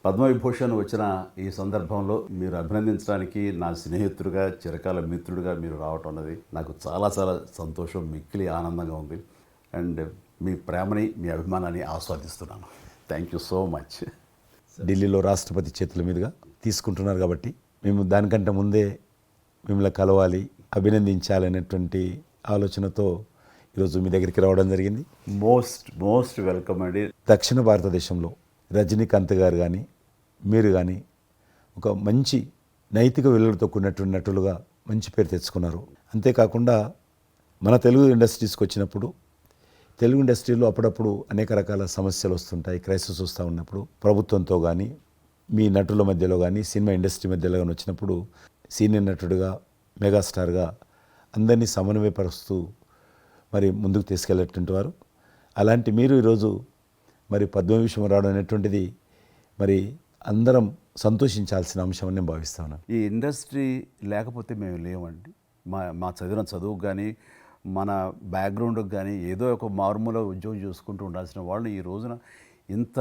Padma Vibhushan వచ్చిన ఈ సందర్భంలో మీరు అభినందించడానికి నా స్నేహితుడిగా, చిరకాల మిత్రుడిగా మీరు రావటం అన్నది నాకు చాలా చాలా సంతోషం, మిక్కిలి ఆనందంగా ఉంది. అండ్ మీ ప్రేమని, మీ అభిమానాన్ని ఆస్వాదిస్తున్నాను. Thank you so much. ఢిల్లీలో రాష్ట్రపతి చేతుల మీదుగా తీసుకుంటున్నారు కాబట్టి మేము దానికంటే ముందే మిమ్మల్ని కలవాలి, అభినందించాలనేటువంటి ఆలోచనతో ఈరోజు మీ దగ్గరికి రావడం జరిగింది. మోస్ట్ వెల్కమ్ అండి. దక్షిణ భారతదేశంలో రజనీకాంత్ గారు కానీ మీరు కానీ ఒక మంచి నైతిక విలువలతో కూడినటువంటి నటులుగా మంచి పేరు తెచ్చుకున్నారు. అంతేకాకుండా మన తెలుగు ఇండస్ట్రీస్కి వచ్చినప్పుడు తెలుగు ఇండస్ట్రీలో అప్పుడప్పుడు అనేక రకాల సమస్యలు వస్తుంటాయి, క్రైసిస్ వస్తూ ఉన్నప్పుడు ప్రభుత్వంతో కానీ మీ నటుల మధ్యలో కానీ సినిమా ఇండస్ట్రీ మధ్యలో కానీ వచ్చినప్పుడు సీనియర్ నటుడిగా, మెగాస్టార్గా అందరినీ సమన్వయపరుస్తూ మరి ముందుకు తీసుకెళ్ళేటువంటి వారు. అలాంటి మీరు ఈరోజు మరి పద్మవిభూషణ్ రావడం అనేటువంటిది మరి అందరం సంతోషించాల్సిన అంశం అని నేను భావిస్తాను. ఈ ఇండస్ట్రీ లేకపోతే మేము లేవండి. మా చదివిన చదువుకు కానీ, మన బ్యాక్గ్రౌండ్కి కానీ ఏదో ఒక మారుమూల ఉద్యోగం చూసుకుంటూ ఉండాల్సిన వాళ్ళు ఈ రోజున ఇంత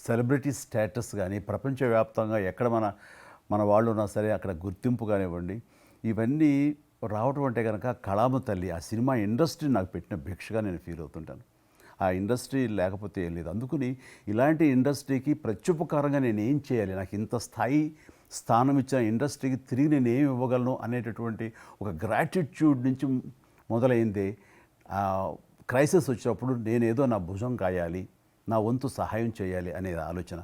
సెలబ్రిటీ స్టేటస్ కానీ ప్రపంచవ్యాప్తంగా ఎక్కడ మన వాళ్ళు ఉన్నా సరే అక్కడ గుర్తింపు కానివ్వండి, ఇవన్నీ రావటం అంటే కనుక కళామ తల్లి, ఆ సినిమా ఇండస్ట్రీ నాకు పెట్టిన భిక్షగా నేను ఫీల్ అవుతుంటాను. ఆ ఇండస్ట్రీ లేకపోతే ఏం లేదు. అందుకని ఇలాంటి ఇండస్ట్రీకి ప్రత్యుపకారంగా నేను ఏం చేయాలి, నాకు ఇంత స్థానం ఇచ్చిన ఇండస్ట్రీకి తిరిగి నేను ఏమి ఇవ్వగలను అనేటటువంటి ఒక గ్రాటిట్యూడ్ నుంచి మొదలైంది. క్రైసిస్ వచ్చినప్పుడు నేనేదో నా భుజం కాయాలి, నా వంతు సహాయం చేయాలి అనే ఆలోచన.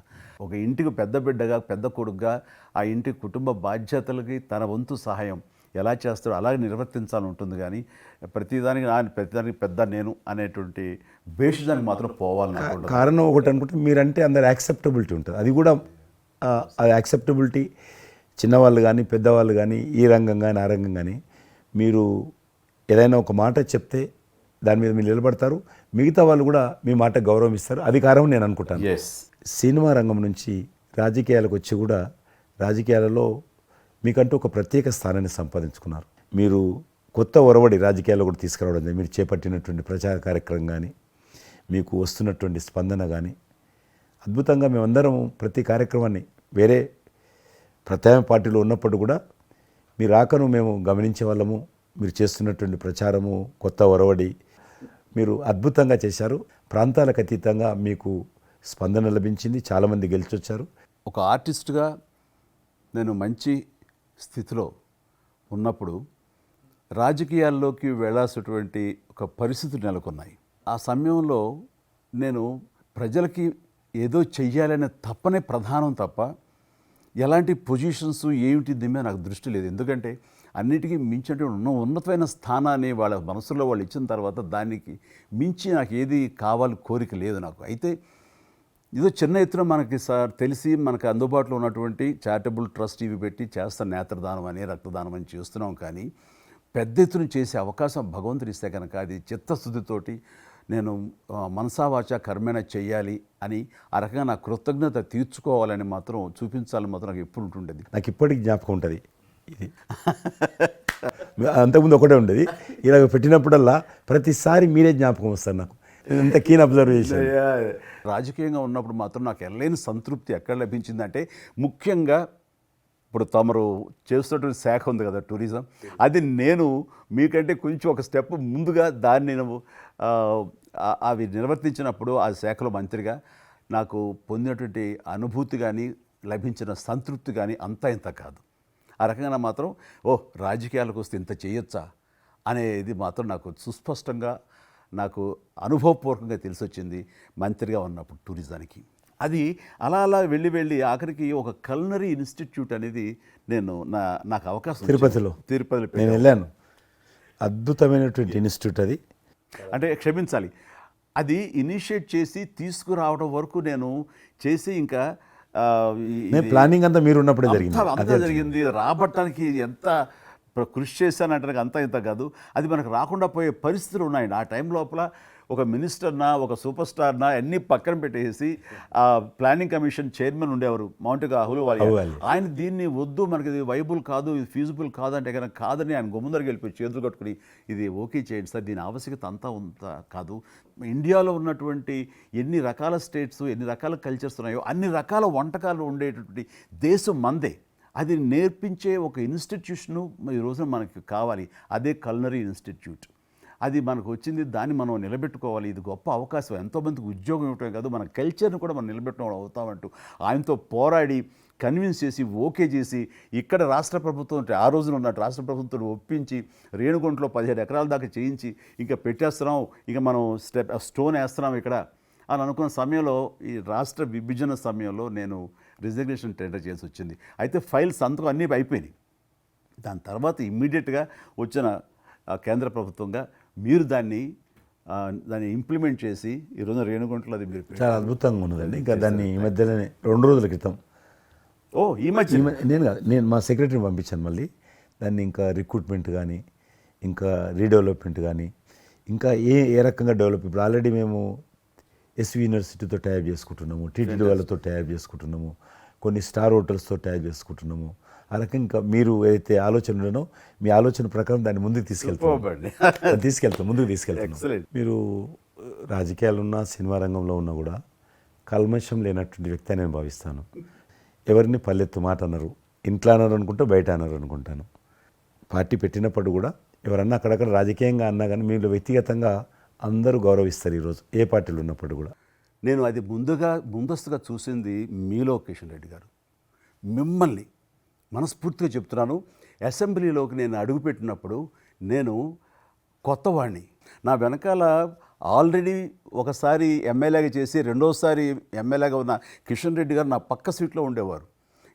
ఒక ఇంటికి పెద్ద బిడ్డగా, పెద్ద కొడుకుగా ఆ ఇంటి కుటుంబ బాధ్యతలకి తన వంతు సహాయం ఎలా చేస్తాడో అలాగే నిర్వర్తించాలని ఉంటుంది. కానీ ప్రతిదానికి పెద్ద నేను అనేటువంటి బేషిజానికి మాత్రం పోవాలని కారణం ఒకటి అనుకుంటే మీరంటే అందరు యాక్సెప్టబిలిటీ ఉంటుంది. అది కూడా ఆ యాక్సెప్టబిలిటీ చిన్నవాళ్ళు కానీ పెద్దవాళ్ళు కానీ ఈ రంగం కానీ ఆ రంగం కానీ మీరు ఏదైనా ఒక మాట చెప్తే దాని మీద మీరు నిలబడతారు, మిగతా వాళ్ళు కూడా మీ మాట గౌరవం ఇస్తారు. అది కారణం నేను అనుకుంటాను. సినిమా రంగం నుంచి రాజకీయాలకు వచ్చి కూడా రాజకీయాలలో మీకంటూ ఒక ప్రత్యేక స్థానాన్ని సంపాదించుకున్నారు. మీరు కొత్త ఒరవడి రాజకీయాల్లో కూడా తీసుకురావడం జరిగింది. మీరు చేపట్టినటువంటి ప్రచార కార్యక్రమం కానీ, మీకు వస్తున్నటువంటి స్పందన కానీ అద్భుతంగా. మేమందరం ప్రతి కార్యక్రమాన్ని వేరే ప్రత్యామ్నాయ పార్టీలో ఉన్నప్పుడు కూడా మీ రాకను మేము గమనించే వాళ్ళము. మీరు చేస్తున్నటువంటి ప్రచారము, కొత్త ఒరవడి మీరు అద్భుతంగా చేశారు. ప్రాంతాలకు అతీతంగా మీకు స్పందన లభించింది, చాలామంది గెలిచొచ్చారు. ఒక ఆర్టిస్ట్గా నేను మంచి స్థితిలో ఉన్నప్పుడు రాజకీయాల్లోకి వెళ్ళాల్సినటువంటి ఒక పరిస్థితులు నెలకొన్నాయి. ఆ సమయంలో నేను ప్రజలకి ఏదో చెయ్యాలనే తప్పనే ప్రధానం తప్ప ఎలాంటి పొజిషన్స్ ఏమిటి దీని మీద నాకు దృష్టి లేదు. ఎందుకంటే అన్నిటికీ మించినటువంటి ఉన్నతమైన స్థానాన్ని వాళ్ళ మనసులో వాళ్ళు ఇచ్చిన తర్వాత దానికి మించి నాకు ఏది కావాలి కోరిక లేదు నాకు. అయితే ఏదో చిన్న ఎత్తున మనకి సార్ తెలిసి మనకు అందుబాటులో ఉన్నటువంటి చారిటబుల్ ట్రస్ట్ ఇవి పెట్టి చేస్తాం, నేత్రదానం అని రక్తదానం అని చేస్తున్నాం. కానీ పెద్ద ఎత్తున చేసే అవకాశం భగవంతుడు ఇస్తే కనుక అది చిత్తశుద్ధితోటి నేను మనసావాచ కర్మేణ చెయ్యాలి అని ఆ రకంగా నా కృతజ్ఞత తీర్చుకోవాలని మాత్రం చూపించాలని మాత్రం నాకు ఎప్పుడు ఉంటుండేది. నాకు ఇప్పటికి జ్ఞాపకం ఉంటుంది ఇది. అంతకుముందు ఒకటే ఉండేది, ఇలా పెట్టినప్పుడల్లా ప్రతిసారి మీరే జ్ఞాపకం వస్తారు నాకు. ఎంత కీన్ అబ్జర్వేషన్. రాజకీయంగా ఉన్నప్పుడు మాత్రం నాకు ఎనలేని సంతృప్తి ఎక్కడ లభించిందంటే, ముఖ్యంగా ఇప్పుడు తమరు చేస్తున్నటువంటి శాఖ ఉంది కదా టూరిజం, అది నేను మీకంటే కొంచెం ఒక స్టెప్ ముందుగా దాన్ని నేను అవి నిర్వర్తించినప్పుడు ఆ శాఖలో మంత్రిగా నాకు పొందినటువంటి అనుభూతి కానీ లభించిన సంతృప్తి కానీ అంతా ఇంత కాదు. ఆ రకంగా మాత్రం రాజకీయాలకు వస్తే ఇంత చేయొచ్చా అనేది మాత్రం నాకు సుస్పష్టంగా నాకు అనుభవపూర్వకంగా తెలిసొచ్చింది మంత్రిగా ఉన్నప్పుడు టూరిజానికి. అది అలా అలా వెళ్ళి ఆఖరికి ఒక కల్నరీ ఇన్స్టిట్యూట్ అనేది నాకు అవకాశం తిరుపతిలో నేను వెళ్ళాను. అద్భుతమైనటువంటి ఇన్స్టిట్యూట్ అది. అంటే క్షమించాలి, అది ఇనిషియేట్ చేసి తీసుకురావడం వరకు నేను చేసి ఇంకా ప్లానింగ్ అంతా మీరు ఉన్నప్పుడే జరిగింది. రాబట్టడానికి ఎంత కృషి చేశానంటే అంతా ఇంత కాదు, అది మనకు రాకుండా పోయే పరిస్థితులు ఉన్నాయండి. ఆ టైం లోపల ఒక మినిస్టర్నా ఒక సూపర్ స్టార్నా అన్నీ పక్కన పెట్టేసి ఆ ప్లానింగ్ కమిషన్ చైర్మన్ ఉండేవారు మౌంటిగా అహులూవాలియా. ఆయన దీన్ని వద్దు, మనకి ఇది వైబుల్ కాదు, ఇది ఫీజిబుల్ కాదంటే కనుక కాదని ఆయన గుమ్మందరికి వెళ్ళిపోయి చేతులు కట్టుకుని ఇది ఓకే చేయండి సార్, దీని ఆవశ్యకత అంతా కాదు. ఇండియాలో ఉన్నటువంటి ఎన్ని రకాల స్టేట్స్ ఎన్ని రకాల కల్చర్స్ ఉన్నాయో అన్ని రకాల వంటకాలు ఉండేటటువంటి దేశం మందే. అది నేర్పించే ఒక ఇన్స్టిట్యూషను ఈ రోజున మనకి కావాలి, అదే కల్నరీ ఇన్స్టిట్యూట్. అది మనకు వచ్చింది, దాన్ని మనం నిలబెట్టుకోవాలి. ఇది గొప్ప అవకాశం, ఎంతోమందికి ఉద్యోగం ఇవ్వటమే కాదు మన కల్చర్ని కూడా మనం నిలబెట్టడం అవుతామంటూ ఆయనతో పోరాడి కన్విన్స్ చేసి ఓకే చేసి ఇక్కడ రాష్ట్ర ప్రభుత్వం ఆ రోజున ఉన్నట్టు రాష్ట్ర ప్రభుత్వం ఒప్పించి రేణుగుంటలో 15 ఎకరాల దాకా చేయించి ఇంకా పెట్టేస్తున్నాం, ఇంకా మనం స్టోన్ వేస్తున్నాం ఇక్కడ అని అనుకున్న సమయంలో ఈ రాష్ట్ర విభజన సమయంలో నేను రిజిగ్నేషన్ టెండర్ చేసి వచ్చింది. అయితే ఫైల్స్ అంతకు అన్నీ అయిపోయినాయి. దాని తర్వాత ఇమ్మీడియట్గా వచ్చిన కేంద్ర ప్రభుత్వంగా మీరు దాన్ని ఇంప్లిమెంట్ చేసి ఈరోజు రేణుగుంటలో అది మీరు చాలా అద్భుతంగా ఉన్నదండి. ఇంకా దాన్ని ఈ మధ్యలోనే 2 రోజుల క్రితం ఈ మధ్య నేను మా సెక్రటరీని పంపించాను. మళ్ళీ దాన్ని ఇంకా రిక్రూట్మెంట్ కానీ ఇంకా రీడెవలప్మెంట్ కానీ ఇంకా ఏ రకంగా డెవలప్. ఇప్పుడు ఆల్రెడీ మేము ఎస్వి యూనివర్సిటీతో టైప్ చేసుకుంటున్నాము, టీటీడీ వాళ్ళతో టైప్ చేసుకుంటున్నాము, కొన్ని స్టార్ హోటల్స్తో టైప్ చేసుకుంటున్నాము. ఆ రకంగా ఇంకా మీరు ఏదైతే ఆలోచన ఉండనో మీ ఆలోచన ప్రకారం దాన్ని ముందుకు ముందుకు తీసుకెళ్తాం. మీరు రాజకీయాలు ఉన్నా సినిమా రంగంలో ఉన్నా కూడా కల్మషం లేనటువంటి వ్యక్తి అని నేను భావిస్తాను. ఎవరిని పల్లెత్తు మాట అన్నారు, ఇంట్లో అన్నారు అనుకుంటే బయట అన్నారు అనుకుంటాను. పార్టీ పెట్టినప్పుడు కూడా ఎవరన్నా అక్కడక్కడ రాజకీయంగా అన్నా కానీ మీరు వ్యక్తిగతంగా అందరూ గౌరవిస్తారు ఈరోజు ఏ పార్టీలు ఉన్నప్పుడు కూడా. నేను అది ముందస్తుగా చూసింది మీలో కిషన్ రెడ్డి గారు. మిమ్మల్ని మనస్ఫూర్తిగా చెప్తున్నాను, అసెంబ్లీలోకి నేను అడుగుపెట్టినప్పుడు నేను కొత్తవాడిని. నా వెనకాల ఆల్రెడీ ఒకసారి ఎమ్మెల్యేగా చేసి రెండోసారి ఎమ్మెల్యేగా ఉన్న కిషన్ రెడ్డి గారు నా పక్క సీట్లో ఉండేవారు.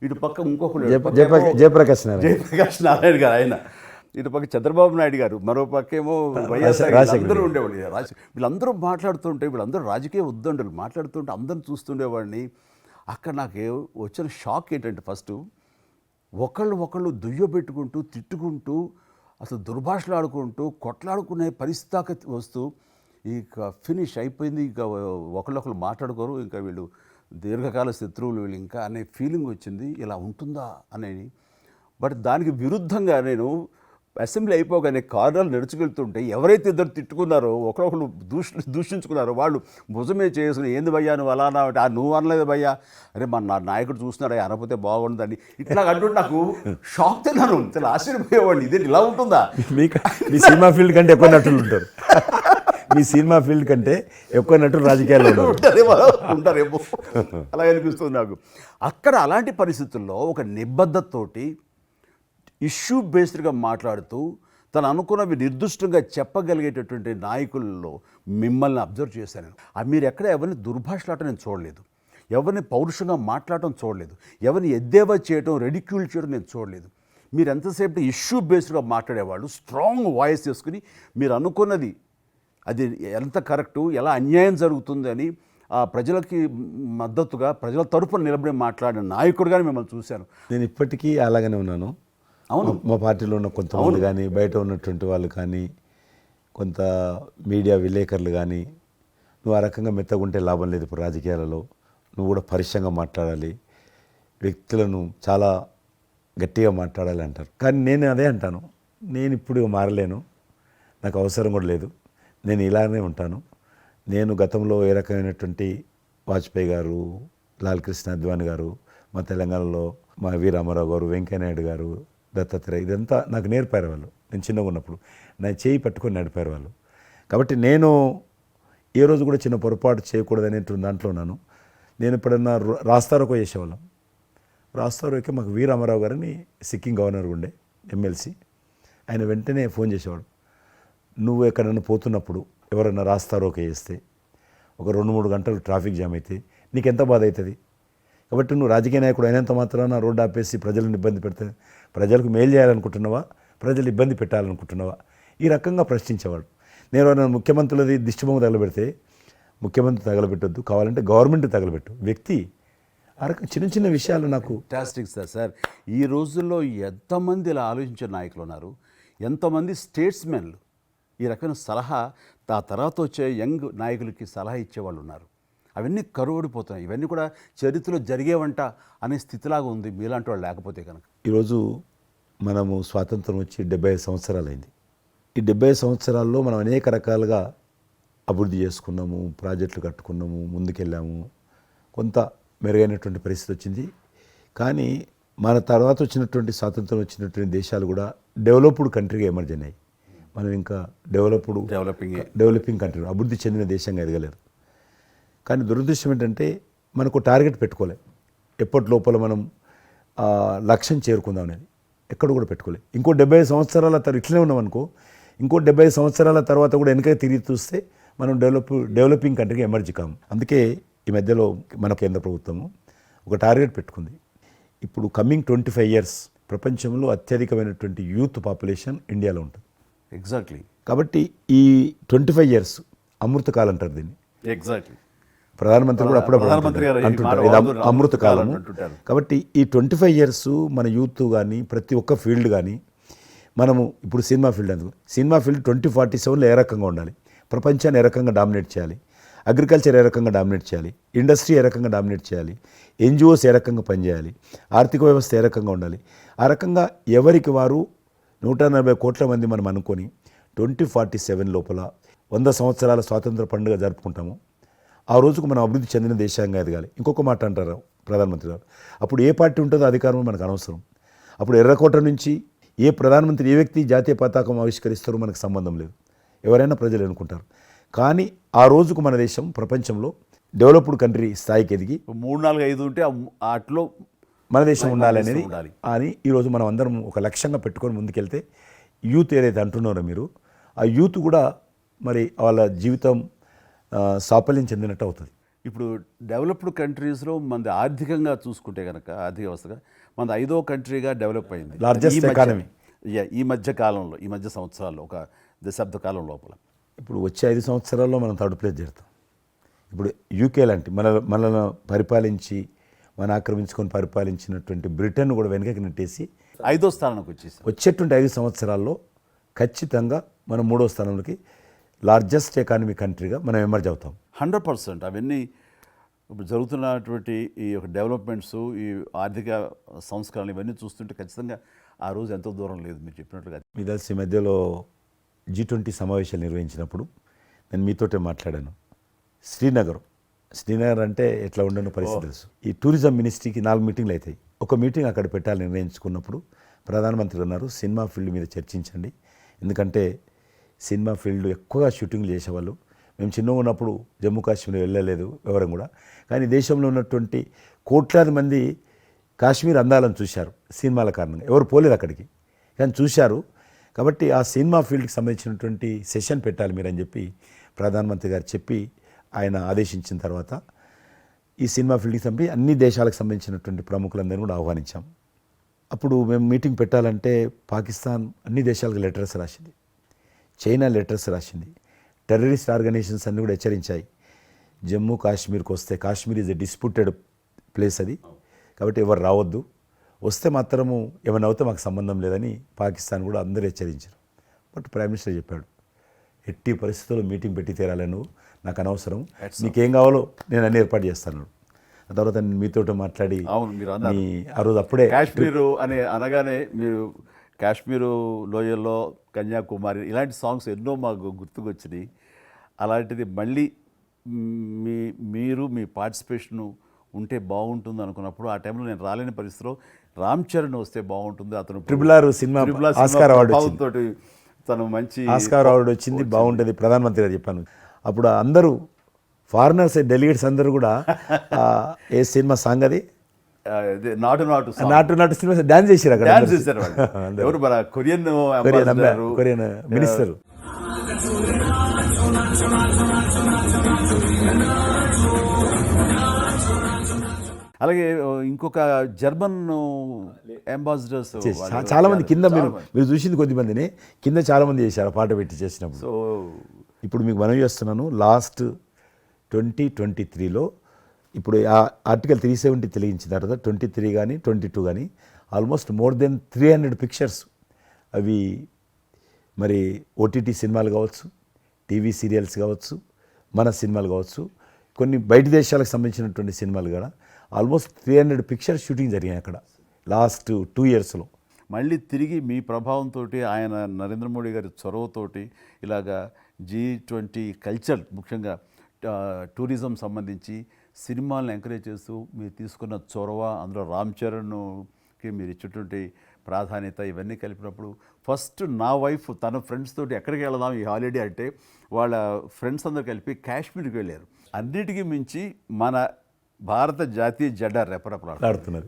ఇటు పక్క ఇంకొకరు జయప్రకాష్ నారాయణ గారు, ఆయన ఇటు పక్క చంద్రబాబు నాయుడు గారు, మరో పక్కేమో వైఎస్ఆర్, అందరూ ఉండేవాళ్ళు. వీళ్ళందరూ మాట్లాడుతుంటే వీళ్ళందరూ రాజకీయ ఉద్దండులు మాట్లాడుతుంటే అందరూ చూస్తుండేవాడిని. అక్కడ నాకు వచ్చిన షాక్ ఏంటంటే ఫస్ట్ ఒకళ్ళు దుయ్యబెట్టుకుంటూ తిట్టుకుంటూ అసలు దుర్భాషలు ఆడుకుంటూ కొట్లాడుకునే పరిస్థితి వస్తూ ఇక ఫినిష్ అయిపోయింది, ఇక ఒకళ్ళొకళ్ళు మాట్లాడుకోరు, ఇంకా వీళ్ళు దీర్ఘకాల శత్రువులు వీళ్ళు ఇంకా అనే ఫీలింగ్ వచ్చింది. ఇలా ఉంటుందా అనేది. బట్ దానికి విరుద్ధంగా నేను అసెంబ్లీ అయిపోగానే కారులో నడుచుకెళ్తుంటే ఎవరైతే ఇద్దరు తిట్టుకున్నారో ఒకరొకరు దూషించుకున్నారో వాళ్ళు భుజమే చేసుకుని ఏంది భయ్యా నువ్వు అలా అంటే నువ్వు అనలేదు భయ్యా, అరే నా నాయకుడు చూస్తున్నారా అనకపోతే బాగుండదని ఇట్లా అంటుంటే నాకు షాక్ తిన్నాను, చాలా ఆశ్చర్యపోయేవాడిని. ఇదే ఇలా ఉంటుందా? మీ సినిమా ఫీల్డ్ కంటే ఎక్కువ నటులు ఉంటారు, మీ సినిమా ఫీల్డ్ కంటే ఎక్కువ నటులు రాజకీయాల్లో ఉంటారేమో అలా అనిపిస్తుంది నాకు. అక్కడ అలాంటి పరిస్థితుల్లో ఒక నిబద్ధతతోటి ఇష్యూ బేస్డ్గా మాట్లాడుతూ తను అనుకున్నవి నిర్దిష్టంగా చెప్పగలిగేటటువంటి నాయకుల్లో మిమ్మల్ని అబ్జర్వ్ చేశాను. మీరు ఎక్కడ ఎవరిని దుర్భాషలాట నేను చూడలేదు, ఎవరిని పౌరుషంగా మాట్లాడటం చూడలేదు, ఎవరిని ఎద్దేవా చేయడం రెడిక్యూల్ చేయడం నేను చూడలేదు. మీరు ఎంతసేపు ఇష్యూ బేస్డ్గా మాట్లాడేవాళ్ళు, స్ట్రాంగ్ వాయిస్ చేసుకుని మీరు అనుకున్నది అది ఎంత కరెక్టు, ఎలా అన్యాయం జరుగుతుంది అని ఆ ప్రజలకి మద్దతుగా ప్రజల తరపున నిలబడి మాట్లాడిన నాయకుడిగానే మిమ్మల్ని చూశాను. నేను ఇప్పటికీ అలాగనే ఉన్నాను. అవును. మా పార్టీలో ఉన్న కొంతమంది కానీ, బయట ఉన్నటువంటి వాళ్ళు కానీ, కొంత మీడియా విలేకరులు కానీ, నువ్వు ఆ రకంగా మెత్తగుంటే లాభం లేదు ఇప్పుడు రాజకీయాలలో, నువ్వు కూడా పరుషంగా మాట్లాడాలి, వ్యక్తులను చాలా గట్టిగా మాట్లాడాలి అంటారు. కానీ నేను అదే అంటాను, నేను ఇప్పుడు మారలేను, నాకు అవసరం కూడా లేదు, నేను ఇలానే ఉంటాను. నేను గతంలో ఏ రకమైనటువంటి వాజ్పేయి గారు, లాల్ కృష్ణ అద్వాని గారు, మా తెలంగాణలో మా వి రామారావు గారు, వెంకయ్యనాయుడు గారు, దత్తాత్రేయ, ఇదంతా నాకు నేర్పారు వాళ్ళు. నేను చిన్నగా ఉన్నప్పుడు నా చేయి పట్టుకొని నడిపారు వాళ్ళు. కాబట్టి నేను ఏ రోజు కూడా చిన్న పొరపాటు చేయకూడదనేటువంటి దాంట్లో ఉన్నాను. నేను ఎప్పుడన్నా రాస్తారోకో చేసేవాళ్ళం. రాస్తారోకే మాకు వి రామారావు గారని సిక్కిం గవర్నర్ ఉండే ఎమ్మెల్సీ, ఆయన వెంటనే ఫోన్ చేసేవాడు. నువ్వు ఎక్కడన్నా పోతున్నప్పుడు ఎవరన్నా రాస్తారోకే చేస్తే ఒక 2-3 గంటలు ట్రాఫిక్ జామ్ అయితే నీకెంత బాధ అవుతుంది. కాబట్టి నువ్వు రాజకీయ నాయకుడు అయినంత మాత్రాన రోడ్డు ఆపేసి ప్రజలను ఇబ్బంది పెడితే ప్రజలకు మేలు చేయాలనుకుంటున్నావా, ప్రజలు ఇబ్బంది పెట్టాలనుకుంటున్నావా, ఈ రకంగా ప్రశ్నించేవాడు. నేను ఎవరైనా ముఖ్యమంత్రులది దిష్టిబొమ్మ తగలబెడితే ముఖ్యమంత్రి తగలబెట్టొద్దు, కావాలంటే గవర్నమెంట్ తగలబెట్టు, వ్యక్తి ఆ రకం చిన్న చిన్న విషయాలు నాకు. Fantastic sir. ఈ రోజుల్లో ఎంతమంది ఇలా ఆలోచించే నాయకులు ఉన్నారు, ఎంతమంది స్టేట్స్మెన్లు ఈ రకమైన సలహా ఆ తర్వాత వచ్చే యంగ్ నాయకులకి సలహా ఇచ్చేవాళ్ళు ఉన్నారు. అవన్నీ కరువడిపోతున్నాయి. ఇవన్నీ కూడా చరిత్రలో జరిగేవంట అనే స్థితిలాగా ఉంది మీలాంటి వాళ్ళు లేకపోతే కనుక. ఈరోజు మనము స్వాతంత్రం వచ్చి 75 సంవత్సరాలైంది. ఈ 75 సంవత్సరాల్లో మనం అనేక రకాలుగా అభివృద్ధి చేసుకున్నాము, ప్రాజెక్టులు కట్టుకున్నాము, ముందుకెళ్ళాము, కొంత మెరుగైనటువంటి పరిస్థితి వచ్చింది. కానీ మన తర్వాత వచ్చినటువంటి స్వాతంత్రం వచ్చినటువంటి దేశాలు కూడా డెవలప్డ్ కంట్రీగా ఎమర్జ్ అయినాయి. మనం ఇంకా డెవలపింగ్ కంట్రీ, అభివృద్ధి చెందిన దేశంగా ఎదగలేదు. కానీ దురదృష్టం ఏంటంటే మనకు టార్గెట్ పెట్టుకోలే, ఎప్పటి లోపల మనం లక్ష్యం చేరుకుందాం అనేది ఎక్కడ కూడా పెట్టుకోలేదు. ఇంకో 75 సంవత్సరాల తర్వాత ఇట్లనే ఉన్నాం అనుకో, ఇంకో 75 సంవత్సరాల తర్వాత కూడా వెనక తిరిగి చూస్తే మనం డెవలపింగ్ కంట్రీగా ఎమర్జ్ కాము. అందుకే ఈ మధ్యలో మన కేంద్ర ప్రభుత్వము ఒక టార్గెట్ పెట్టుకుంది. ఇప్పుడు కమింగ్ 25 years ప్రపంచంలో అత్యధికమైనటువంటి యూత్ పాపులేషన్ ఇండియాలో ఉంటుంది. ఎగ్జాక్ట్లీ. కాబట్టి ఈ 25 years అమృతకాలం అంటారు దీన్ని. ఎగ్జాక్ట్లీ. ప్రధానమంత్రి కూడా అప్పుడప్పుడు అంటుంటారు ఇది అమృతకాలము. కాబట్టి ఈ 25 years మన యూత్ కానీ ప్రతి ఒక్క ఫీల్డ్ కానీ, మనము ఇప్పుడు సినిమా ఫీల్డ్ అందుకు, సినిమా ఫీల్డ్ 2047లో ఏ రకంగా ఉండాలి, ప్రపంచాన్ని ఏ రకంగా డామినేట్ చేయాలి, అగ్రికల్చర్ ఏ రకంగా డామినేట్ చేయాలి, ఇండస్ట్రీ ఏ రకంగా డామినేట్ చేయాలి, ఎన్జిఓస్ ఏ రకంగా పనిచేయాలి, ఆర్థిక వ్యవస్థ ఏ రకంగా ఉండాలి, ఆ రకంగా ఎవరికి వారు 140 కోట్ల మంది మనం అనుకొని 2047 లోపల 100 సంవత్సరాల స్వాతంత్ర పండుగ జరుపుకుంటాము. ఆ రోజుకు మనం అభివృద్ధి చెందిన దేశంగా ఎదగాలి. ఇంకొక మాట అంటారు ప్రధానమంత్రి గారు, అప్పుడు ఏ పార్టీ ఉంటుందో అధికారం మనకు అనవసరం. అప్పుడు ఎర్రకోట నుంచి ఏ ప్రధానమంత్రి ఏ వ్యక్తి జాతీయ పతాకం ఆవిష్కరిస్తారో మనకు సంబంధం లేదు, ఎవరైనా ప్రజలు అనుకుంటారు. కానీ ఆ రోజుకు మన దేశం ప్రపంచంలో డెవలప్డ్ కంట్రీ స్థాయికి ఎదిగి 3, 4, 5 ఉంటే అట్లో మన దేశం ఉండాలి అనేది అని ఈరోజు మనం అందరం ఒక లక్ష్యంగా పెట్టుకొని ముందుకెళ్తే, యూత్ ఏదైతే అంటున్నారో మీరు, ఆ యూత్ కూడా మరి వాళ్ళ జీవితం సాఫల్యం చెందినట్టు అవుతుంది. ఇప్పుడు డెవలప్డ్ కంట్రీస్లో మనది ఆర్థికంగా చూసుకుంటే కనుక, ఆర్థిక వ్యవస్థగా మనది 5వ కంట్రీగా డెవలప్ అయింది. లార్జెస్ట్ ఎకానమీ ఈ మధ్య కాలంలో, ఈ మధ్య సంవత్సరాల్లో, ఒక దశాబ్ద కాలం లోపల. ఇప్పుడు వచ్చే 5 సంవత్సరాల్లో మనం థర్డ్ ప్లేస్ చేరుతాం. ఇప్పుడు యూకే లాంటి మనల్ని పరిపాలించి మన ఆక్రమించుకొని పరిపాలించినటువంటి బ్రిటన్ కూడా వెనకకి నెట్టేసి 5వ స్థానానికి వచ్చేసి వచ్చేటువంటి 5 సంవత్సరాల్లో ఖచ్చితంగా మనం 3వ స్థానంలోకి లార్జెస్ట్ ఎకానమీ కంట్రీగా మనం ఎమర్జ్ అవుతాం. 100%. అవన్నీ ఇప్పుడు జరుగుతున్నటువంటి ఈ యొక్క డెవలప్మెంట్స్, ఈ ఆర్థిక సంస్కరణలు ఇవన్నీ చూస్తుంటే ఖచ్చితంగా ఆ రోజు ఎంతో దూరం లేదు మీరు చెప్పినట్లుగా. మీ తెలిసి మధ్యలో G20 సమావేశాలు నిర్వహించినప్పుడు నేను మీతోటే మాట్లాడాను. శ్రీనగర్ అంటే ఎట్లా ఉండను పరిస్థితి తెలుసు. ఈ టూరిజం మినిస్ట్రీకి 4 మీటింగ్లు అవుతాయి. ఒక మీటింగ్ అక్కడ పెట్టాలని నిర్ణయించుకున్నప్పుడు ప్రధానమంత్రి అన్నారు, సినిమా ఫీల్డ్ మీద చర్చించండి, ఎందుకంటే సినిమా ఫీల్డ్ ఎక్కువగా షూటింగ్లు చేసేవాళ్ళు. మేము చిన్నగా ఉన్నప్పుడు జమ్మూ కాశ్మీర్ వెళ్ళలేదు ఎవరం కూడా, కానీ దేశంలో ఉన్నటువంటి కోట్లాది మంది కాశ్మీర్ అందాలను చూశారు సినిమాల కారణంగా. ఎవరు పోలేదు అక్కడికి, కానీ చూశారు. కాబట్టి ఆ సినిమా ఫీల్డ్కి సంబంధించినటువంటి సెషన్ పెట్టాలి మీరని చెప్పి ప్రధానమంత్రి గారు చెప్పి ఆయన ఆదేశించిన తర్వాత ఈ సినిమా ఫీల్డ్కి సంబంధించి అన్ని దేశాలకు సంబంధించినటువంటి ప్రముఖులందరినీ కూడా ఆహ్వానించాం. అప్పుడు మేము మీటింగ్ పెట్టాలంటే పాకిస్తాన్ అన్ని దేశాలకు లెటర్స్ రాసింది, చైనా లెటర్స్ రాసింది, టెర్రరిస్ట్ ఆర్గనైజేషన్స్ అన్నీ కూడా హెచ్చరించాయి. జమ్మూ కాశ్మీర్కి వస్తే Kashmir is a disputed place అది, కాబట్టి ఎవరు రావద్దు, వస్తే మాత్రము ఏమైనా అవుతే మాకు సంబంధం లేదని పాకిస్తాన్ కూడా అందరూ హెచ్చరించారు. బట్ ప్రైమ్ మినిస్టర్ చెప్పాడు, ఎట్టి పరిస్థితుల్లో మీటింగ్ పెట్టి తీరాలి, నువ్వు నాకు అనవసరం, నీకేం కావాలో నేను అన్ని ఏర్పాటు చేస్తాను. ఆ తర్వాత నేను మీతో మాట్లాడి అవును, మీరు అన్నారు. మీ ఆ రోజు అప్పుడే కాశ్మీరు అనగానే మీరు కాశ్మీరు లోయల్లో కన్యాకుమారి ఇలాంటి సాంగ్స్ ఎన్నో మాకు గుర్తుకొచ్చినాయి. అలాంటిది మళ్ళీ మీరు మీ పార్టిసిపేషను ఉంటే బాగుంటుంది అనుకున్నప్పుడు ఆ టైంలో నేను రాలేని పరిస్థితిలో రామ్ చరణ్ వస్తే బాగుంటుంది, అతను triple R cinema Oscar award వచ్చింది, తోటి తను మంచి ఆస్కార్ అవార్డు వచ్చింది, బాగుంటుంది, ప్రధానమంత్రి గారు చెప్పాను. అప్పుడు అందరూ ఫారినర్స్ డెలిగేట్స్ అందరూ కూడా ఏ సినిమా సాంగ్ అది నాటు నాటు సినిమా డాన్స్ చేశారు అక్కడ, డాన్స్ చేశారు వాళ్ళు. ఎవరు మన కొరియన్ మినిస్టర్. అలాగే ఇంకొక జర్మన్ అంబాసిడర్స్ చాలా మంది కింద మీరు చూసింది కొద్ది మందిని, కింద చాలా మంది చేశారు పాట పెట్టి చేసినప్పుడు. సో ఇప్పుడు మీకు మనవి చేస్తున్నాను, లాస్ట్ 2023లో ఇప్పుడు ఆ ఆర్టికల్ 370 తెలిగించిన తర్వాత 23 కానీ 22 కానీ ఆల్మోస్ట్ మోర్ దెన్ 300 పిక్చర్స్, అవి మరి ఓటీటీ సినిమాలు కావచ్చు, టీవీ సీరియల్స్ కావచ్చు, మన సినిమాలు కావచ్చు, కొన్ని బయట దేశాలకు సంబంధించినటువంటి సినిమాలు కూడా ఆల్మోస్ట్ 300 పిక్చర్స్ షూటింగ్ జరిగాయి అక్కడ లాస్ట్ 2 ఇయర్స్లో. మళ్ళీ తిరిగి మీ ప్రభావంతో ఆయన నరేంద్ర మోడీ గారి చొరవతోటి ఇలాగా G20 కల్చర్, ముఖ్యంగా టూరిజం సంబంధించి సినిమాలను ఎంకరేజ్ చేస్తూ మీరు తీసుకున్న చొరవ, అందులో రామ్ చరణ్కి మీరు ఇచ్చేటువంటి ప్రాధాన్యత, ఇవన్నీ కలిపినప్పుడు ఫస్ట్ నా వైఫ్ తన ఫ్రెండ్స్ తోటి ఎక్కడికి వెళదాం ఈ హాలిడే అంటే వాళ్ళ ఫ్రెండ్స్ అందరూ కలిపి కాశ్మీర్కి వెళ్ళారు. అన్నిటికీ మించి మన భారత జాతీయ జెండా రెపరెపలాడుతున్నది.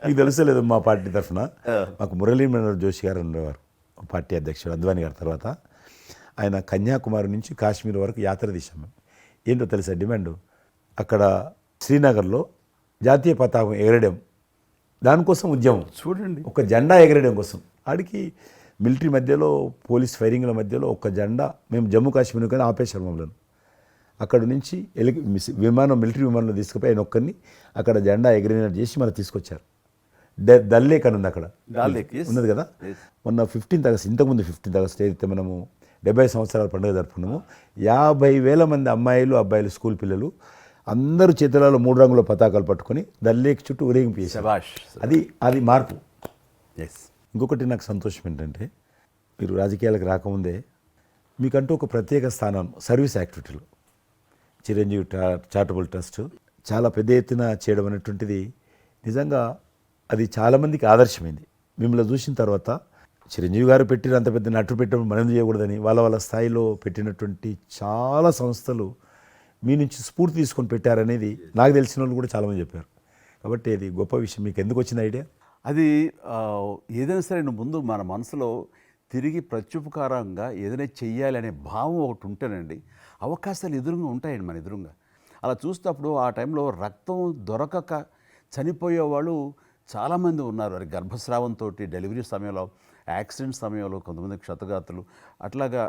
మీకు తెలుసలేదు, మా పార్టీ తరఫున మాకు మురళీ మనోహర్ జోషి గారు ఉండేవారు, పార్టీ అధ్యక్షుడు అద్వానీ గారి తర్వాత. ఆయన కన్యాకుమారి నుంచి కాశ్మీర్ వరకు యాత్ర తీసాం మేము. ఏంటో తెలుసా డిమాండ్, అక్కడ శ్రీనగర్లో జాతీయ పతాకం ఎగరడం, దానికోసం ఉద్యమం చూడండి, ఒక జెండా ఎగరడం కోసం. ఆడికి మిలిటరీ మధ్యలో, పోలీస్ ఫైరింగ్ల మధ్యలో ఒక జెండా, మేము జమ్మూ కాశ్మీర్ కానీ ఆపేశారు మమ్మల్ని. అక్కడ నుంచి మిలిటరీ విమానంలో తీసుకుపోయి ఆయన ఒక్కరిని అక్కడ జెండా ఎగిరినట్టు చేసి మనకు తీసుకొచ్చారు. దల్ లేక్ అని ఉంది అక్కడ, ఉన్నది కదా. మొన్న 15th ఆగస్ట్, ఇంతకుముందు 15th ఆగస్ట్ ఏదైతే మనము 70 సంవత్సరాల పండుగ జరుపుకున్నాము, 50,000 మంది అమ్మాయిలు అబ్బాయిలు స్కూల్ పిల్లలు అందరూ చేతులలో 3 రంగుల పతాకాలు పట్టుకొని దల్ లేక్ చుట్టూ ఊరేగింపు చేశారు. అది మార్పు. ఇంకొకటి నాకు సంతోషం ఏంటంటే, మీరు రాజకీయాలకు రాకముందే మీకంటూ ఒక ప్రత్యేక స్థానం సర్వీస్ యాక్టివిటీలు, చిరంజీవి చారిటబుల్ ట్రస్ట్ చాలా పెద్ద ఎత్తున చేయడం అనేటువంటిది నిజంగా అది చాలామందికి ఆదర్శమైంది. మిమ్మల్ని చూసిన తర్వాత చిరంజీవి గారు పెట్టిన అంత పెద్ద నటుడు పెట్టడం మనం చేయకూడదని వాళ్ళ స్థాయిలో పెట్టినటువంటి చాలా సంస్థలు మీ నుంచి స్ఫూర్తి తీసుకొని పెట్టారనేది నాకు తెలిసిన వాళ్ళు కూడా చాలామంది చెప్పారు. కాబట్టి అది గొప్ప విషయం. మీకు ఎందుకు వచ్చిన ఐడియా? అది ఏదైనా సరే ముందు మన మనసులో తిరిగి ప్రత్యుపకారంగా ఏదైనా చెయ్యాలి అనే భావం ఒకటి ఉంటేనండి, అవకాశాలు ఎదురుగా ఉంటాయండి మన ఎదురుగా. అలా చూసినప్పుడు ఆ టైంలో రక్తం దొరకక చనిపోయే వాళ్ళు చాలామంది ఉన్నారు. అది గర్భస్రావంతో, డెలివరీ సమయంలో, యాక్సిడెంట్ సమయంలో కొంతమంది క్షతగాతులు, అట్లాగా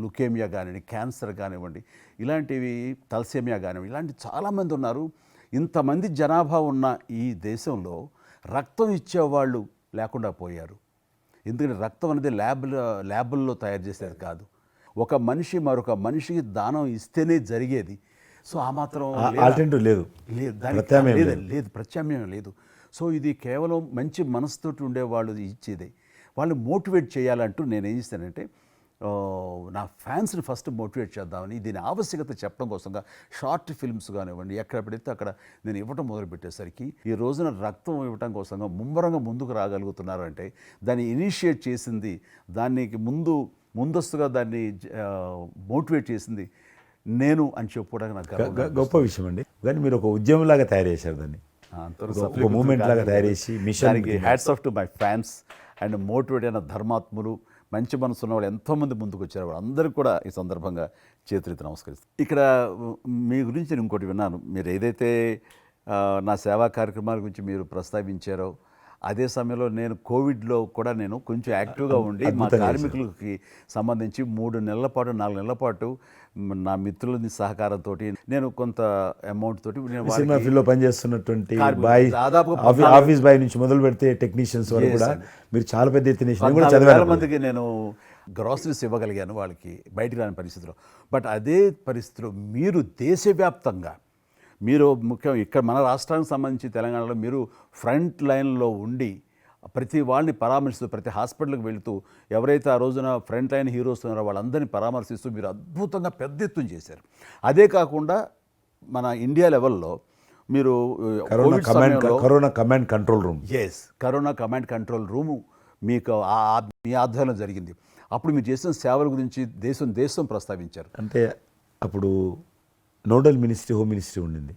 లుకేమియా కానివ్వండి, క్యాన్సర్ కానివ్వండి, ఇలాంటివి తలసేమియా కానివ్వండి, ఇలాంటి చాలామంది ఉన్నారు. ఇంతమంది జనాభా ఉన్న ఈ దేశంలో రక్తం ఇచ్చేవాళ్ళు లేకుండా పోయారు. ఎందుకంటే రక్తం అనేది ల్యాబుల్లో తయారు చేసేది కాదు, ఒక మనిషి మరొక మనిషికి దానం ఇస్తేనే జరిగేది. సో ఆ మాత్రం ఆల్టర్నేటివ్ లేదు, ప్రత్యామ్నాయం లేదు. సో ఇది కేవలం మంచి మనసుతోటి ఉండేవాళ్ళు ఇచ్చేదే. వాళ్ళు మోటివేట్ చేయాలంటూ నేను ఏం చేస్తానంటే, నా ఫ్యాన్స్ని ఫస్ట్ మోటివేట్ చేద్దామని దీని ఆవశ్యకత చెప్పడం కోసంగా షార్ట్ ఫిల్మ్స్ కానివ్వండి, ఎక్కడ పెడితే అక్కడ నేను ఇవ్వటం మొదలుపెట్టేసరికి ఈ రోజున రక్తం ఇవ్వటం కోసంగా ముమ్మరంగా ముందుకు రాగలుగుతున్నారు అంటే దాన్ని ఇనిషియేట్ చేసింది, దానికి ముందస్తుగా దాన్ని మోటివేట్ చేసింది నేను అని చెప్పుకోవడానికి నాకు గొప్ప విషయం అండి. కానీ మీరు ఒక ఉద్యమంలాగా తయారు చేశారు దాన్ని, ఒక మూమెంట్ లాగా తయారు చేసి మిషన్కి hats off to my fans and motivate అయిన ధర్మాత్ములు, మంచి మనసు ఉన్న వాళ్ళు ఎంతోమంది ముందుకు వచ్చారు. వాళ్ళందరికీ కూడా ఈ సందర్భంగా చేతులెత్తి నమస్కరిస్తాను. ఇక్కడ మీ గురించి నేను ఇంకోటి విన్నాను, మీరు ఏదైతే నా సేవా కార్యక్రమాల గురించి మీరు ప్రస్తావించారో అదే సమయంలో నేను కోవిడ్లో కూడా నేను కొంచెం యాక్టివ్గా ఉండి మా అద్భుతంగా కార్మికులకి సంబంధించి 3 నెలల పాటు 4 నెలల పాటు నా మిత్రుల సహకారంతో నేను కొంత అమౌంట్ తోటి నేను సినిమా వాళ్ళకి ఫీల్డ్లో పనిచేస్తున్నటువంటి కార్మికులు బాయ్ దాదాపుగా ఆఫీస్ బాయ్ నుంచి మొదలు పెడితే టెక్నీషియన్స్ వరకు కూడా మీరు చాలా పెద్ద ఎత్తున నేను కూడా 14,000 చదివాను. మందికి నేను గ్రాసరీస్ ఇవ్వగలిగాను వాళ్ళకి బయటికి రాని పరిస్థితిలో. బట్ అదే పరిస్థితిలో మీరు దేశవ్యాప్తంగా మీరు ముఖ్యం ఇక్కడ మన రాష్ట్రానికి సంబంధించి తెలంగాణలో మీరు ఫ్రంట్ లైన్లో ఉండి ప్రతి వాళ్ళని పరామర్శిస్తూ ప్రతి హాస్పిటల్కి వెళుతూ ఎవరైతే ఆ రోజున ఫ్రంట్ లైన్ హీరోస్ ఉన్నారో వాళ్ళందరినీ పరామర్శిస్తూ మీరు అద్భుతంగా పెద్ద ఎత్తున చేశారు. అదే కాకుండా మన ఇండియా లెవెల్లో మీరు కోవిడ్ సమయంలో corona command control room corona command control room మీకు మీ ఆధ్వర్యంలో జరిగింది. అప్పుడు మీరు చేసిన సేవల గురించి దేశం ప్రస్తావించారు. అంటే అప్పుడు నోడల్ మినిస్ట్రీ హోమ్ మినిస్ట్రీ ఉండింది.